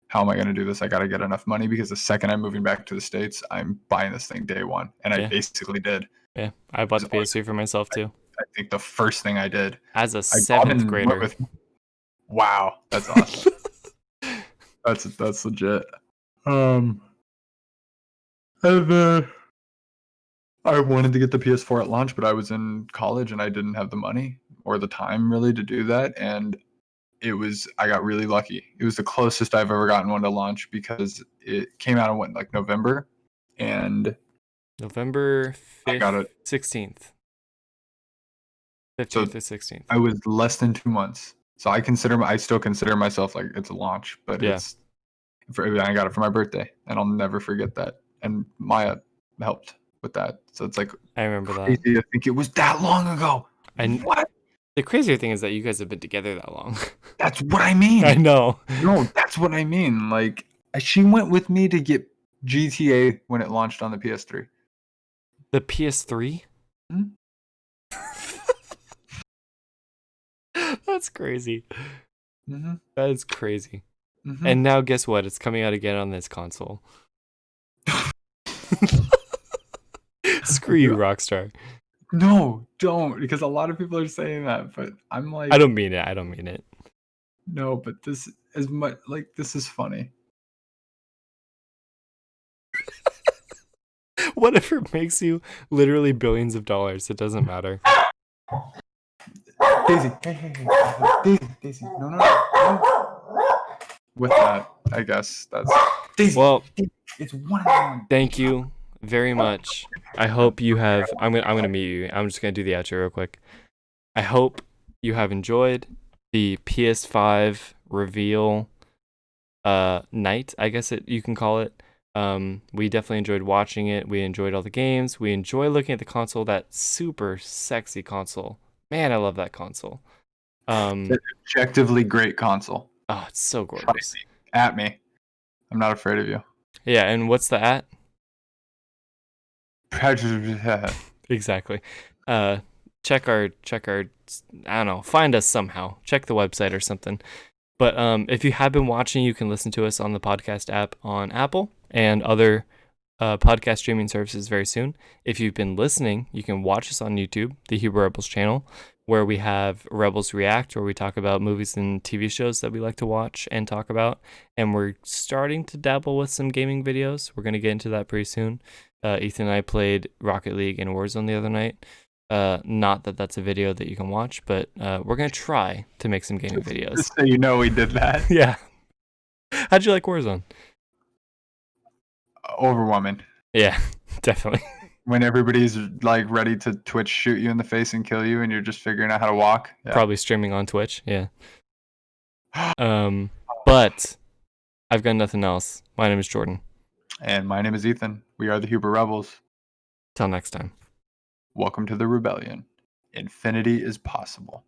How am I going to do this? I got to get enough money because the second I'm moving back to the States, I'm buying this thing day one. And I basically did.
Yeah, I bought the PS3 for myself too.
I think the first thing I did.
As a 7th grader.
Wow, that's awesome. That's legit. I wanted to get the PS4 at launch, but I was in college and I didn't have the money or the time really to do that. And I got really lucky. It was the closest I've ever gotten one to launch because it came out in November, and
November 5th,
I got it
16th. 15th to 16th.
I was less than 2 months. So I still consider myself like it's a launch, but I got it for my birthday, and I'll never forget that. And Maya helped with that. So it's like
I remember
crazy that. I think it was that long ago. What?
The crazier thing is that you guys have been together that long.
That's what I mean.
I know.
No, that's what I mean. Like, she went with me to get GTA when it launched on the PS3.
The PS3?
Hmm?
That's crazy.
Mm-hmm.
That is crazy.
Mm-hmm.
And now guess what? It's coming out again on this console. Screw you, Rockstar.
No, don't, because a lot of people are saying that, but I'm like,
I don't mean it.
No, but this is funny.
Whatever makes you literally billions of dollars, it doesn't matter.
Daisy, hey. Daisy, no. With that, I guess that's Daisy.
Well,
it's 1-on-1.
Thank you very much. I hope you have. I'm gonna mute you. I'm just gonna do the outro real quick. I hope you have enjoyed the PS5 reveal night, I guess you can call it. We definitely enjoyed watching it. We enjoyed all the games. We enjoy looking at the console. That super sexy console. Man, I love that console.
It's an objectively great console.
Oh, it's so gorgeous.
At me. I'm not afraid of you.
Yeah, and what's the at? Exactly. Check our I don't know, find us somehow. Check the website or something. But if you have been watching, you can listen to us on the podcast app on Apple and other podcast streaming services very soon. If you've been listening, you can watch us on YouTube, the Huber Rebels channel, where we have Rebels React, where we talk about movies and TV shows that we like to watch and talk about. And we're starting to dabble with some gaming videos. We're going to get into that pretty soon. Ethan and I played Rocket League and Warzone the other night. Not that that's a video that you can watch, but we're going to try to make some gaming videos.
Just so you know, we did that.
Yeah. How'd you like Warzone?
Overwhelming.
Yeah, definitely.
When everybody's like ready to Twitch shoot you in the face and kill you, and you're just figuring out how to walk. Yeah.
Probably streaming on Twitch. Yeah. But I've got nothing else. My name is Jordan.
And my name is Ethan. We are the Huber Rebels.
Till next time.
Welcome to the rebellion. Infinity is possible.